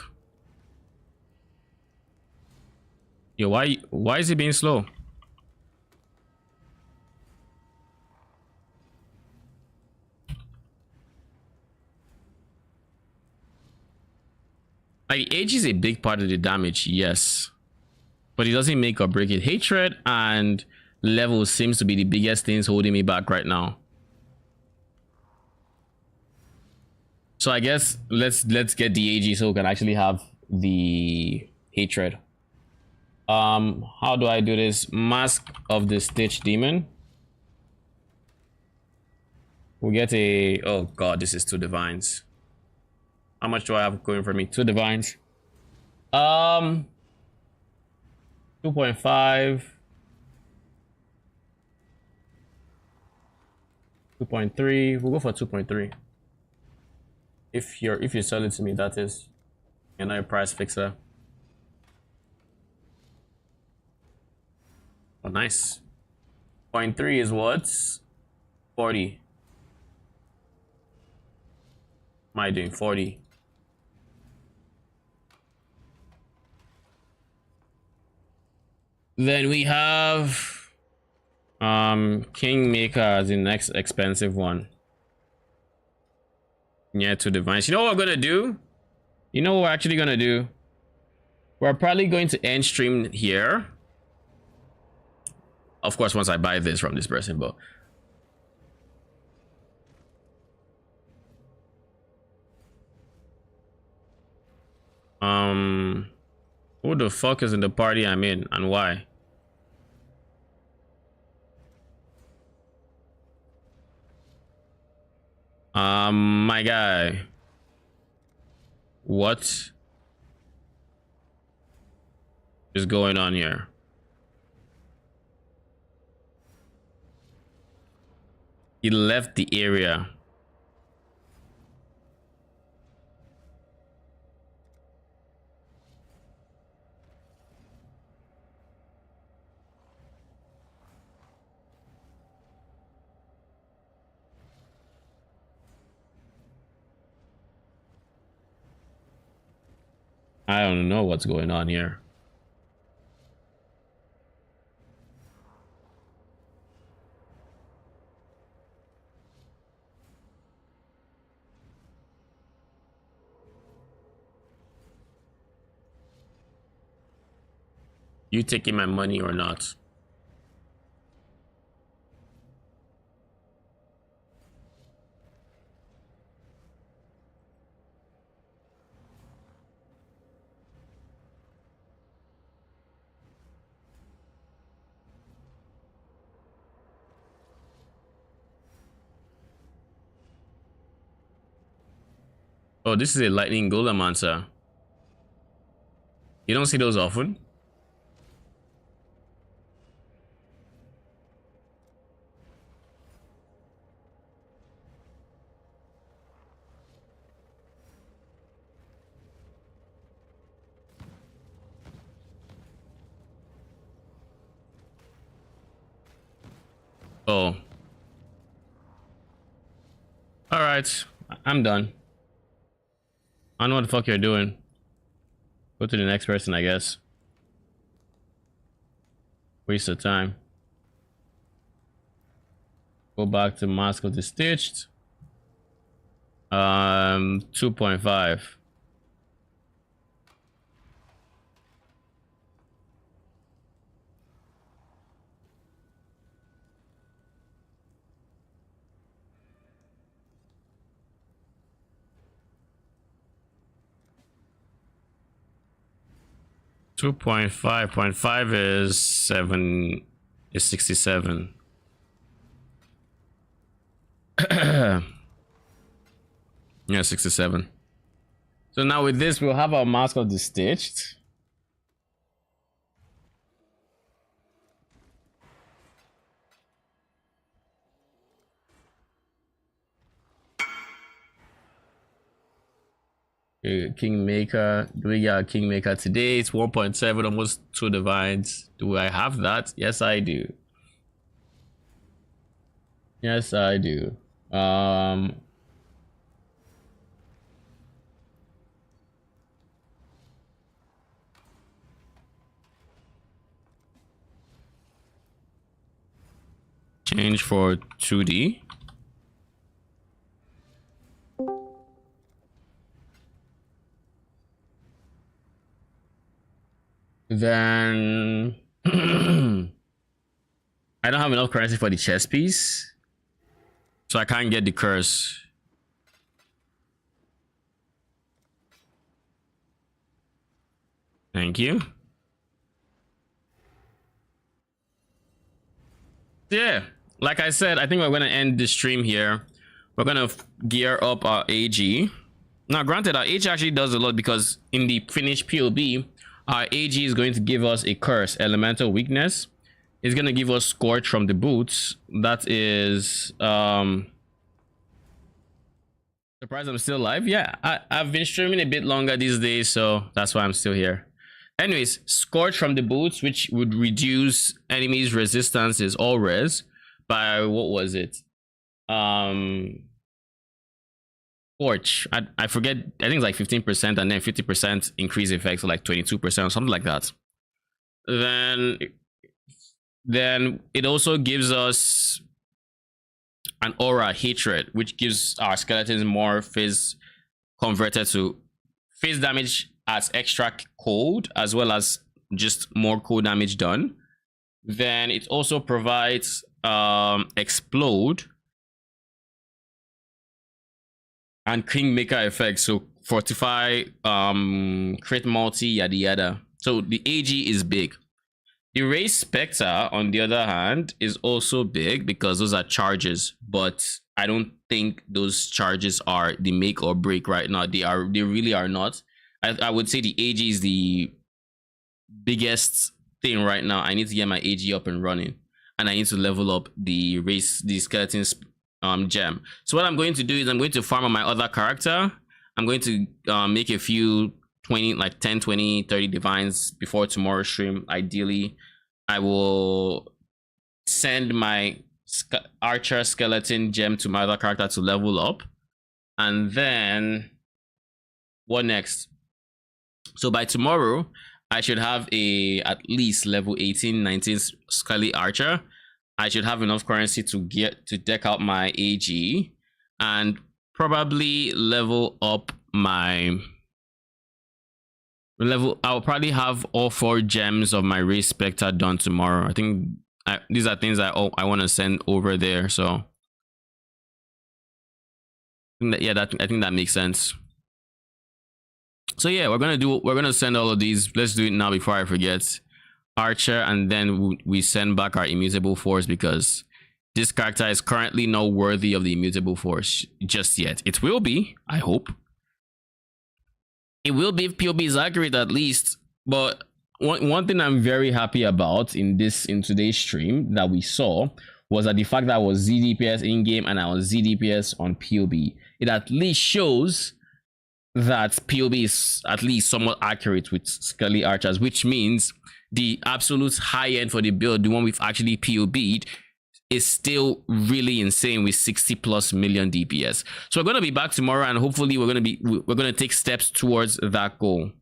Yo, why is it being slow? Like, age is a big part of the damage, yes, but it doesn't make or break it. Hatred and level seems to be the biggest things holding me back right now. So I guess let's get the AG so we can actually have the hatred. How do I do this? Mask of the Stitch Demon. We get a, oh god, this is 2 divines. How much do I have going for me? 2 divines. 2.5. 2.3. We'll go for 2.3. If you sell it to me, that is. You're not a price fixer. Oh, nice. 0.3 is what? 40. Am I doing 40? Then we have Kingmaker as the next expensive one. Yeah, 2 divines. You know what we're gonna do? You know what we're actually gonna do? We're probably going to end stream here. Of course, once I buy this from this person, but who the fuck is in the party I'm in and why? My guy. What is going on here? He left the area. I don't know what's going on here. You taking my money or not? Oh, this is a lightning golem answer. You don't see those often. Oh. All right, I'm done. I don't know what the fuck you're doing. Go to the next person, I guess. Waste of time. Go back to Mask of the Stitched. 2.5. Two point five is 67. Yeah, 67. So now with this, we'll have our Mask of the Stitched. Kingmaker. Do we got a Kingmaker today? It's 1.7, almost 2 divines. Do I have that? Yes, I do. Yes, I do. Change for 2D. Then I don't have enough currency for the chess piece, so I can't get the curse. Thank you. Yeah, like I said, I think we're gonna end the stream here. We're gonna gear up our AG. Now, granted, our AG actually does a lot because in the finished POB, our AG is going to give us a curse, elemental weakness. It's going to give us Scorch from the boots. That is surprised I'm still alive. Yeah, I've been streaming a bit longer these days, so that's why I'm still here. Anyways, Scorch from the boots, which would reduce enemies resistance, is all res by, what was it, Scorch. I forget. I think it's like 15% and then 50% increase effect, so like 22% or something like that. Then it also gives us an aura hatred, which gives our skeletons more phase converted to phase damage as extra cold, as well as just more cold damage done. Then it also provides explode and Kingmaker effect, so fortify, crit multi, yada yada. So the AG is big. The Race Spectre, on the other hand, is also big because those are charges, but I don't think those charges are the make or break right now. They really are not. I would say the AG is the biggest thing right now. I need to get my AG up and running, and I need to level up the skeleton gem. So what I'm going to do is I'm going to farm on my other character. I'm going to make a few 20, like 10, 20, 30 divines before tomorrow's stream. Ideally, I will send my archer skeleton gem to my other character to level up, and then what next? So by tomorrow I should have a at least level 18 19 Skele archer. I should have enough currency to get to deck out my AG and probably level up my level. I'll probably have all 4 gems of my Respector done tomorrow. I think these are things I want to send over there. So I think that makes sense. So yeah, we're gonna send all of these. Let's do it now before I forget. Archer, and then we send back our immutable force, because this character is currently not worthy of the immutable force just yet. It will be, I hope. It will be if POB is accurate at least. But one thing I'm very happy about in today's stream that we saw was that the fact that I was ZDPS in game and I was ZDPS on POB. It at least shows that POB is at least somewhat accurate with Skele archers, which means the absolute high end for the build, the one we've actually POB'd, is still really insane with 60+ million DPS. So we're gonna be back tomorrow, and hopefully we're gonna take steps towards that goal.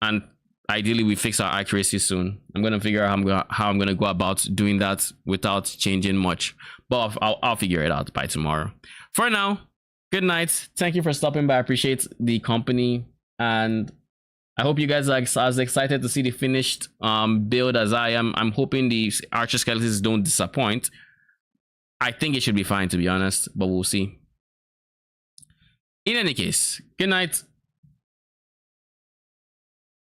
And ideally we fix our accuracy soon. I'm gonna figure out how I'm gonna go about doing that without changing much, but I'll figure it out by tomorrow. For now, good night. Thank you for stopping by. I appreciate the company, and I hope you guys are as excited to see the finished build as I am. I'm hoping the archer skeletons don't disappoint. I think it should be fine, to be honest, but we'll see. In any case, good night.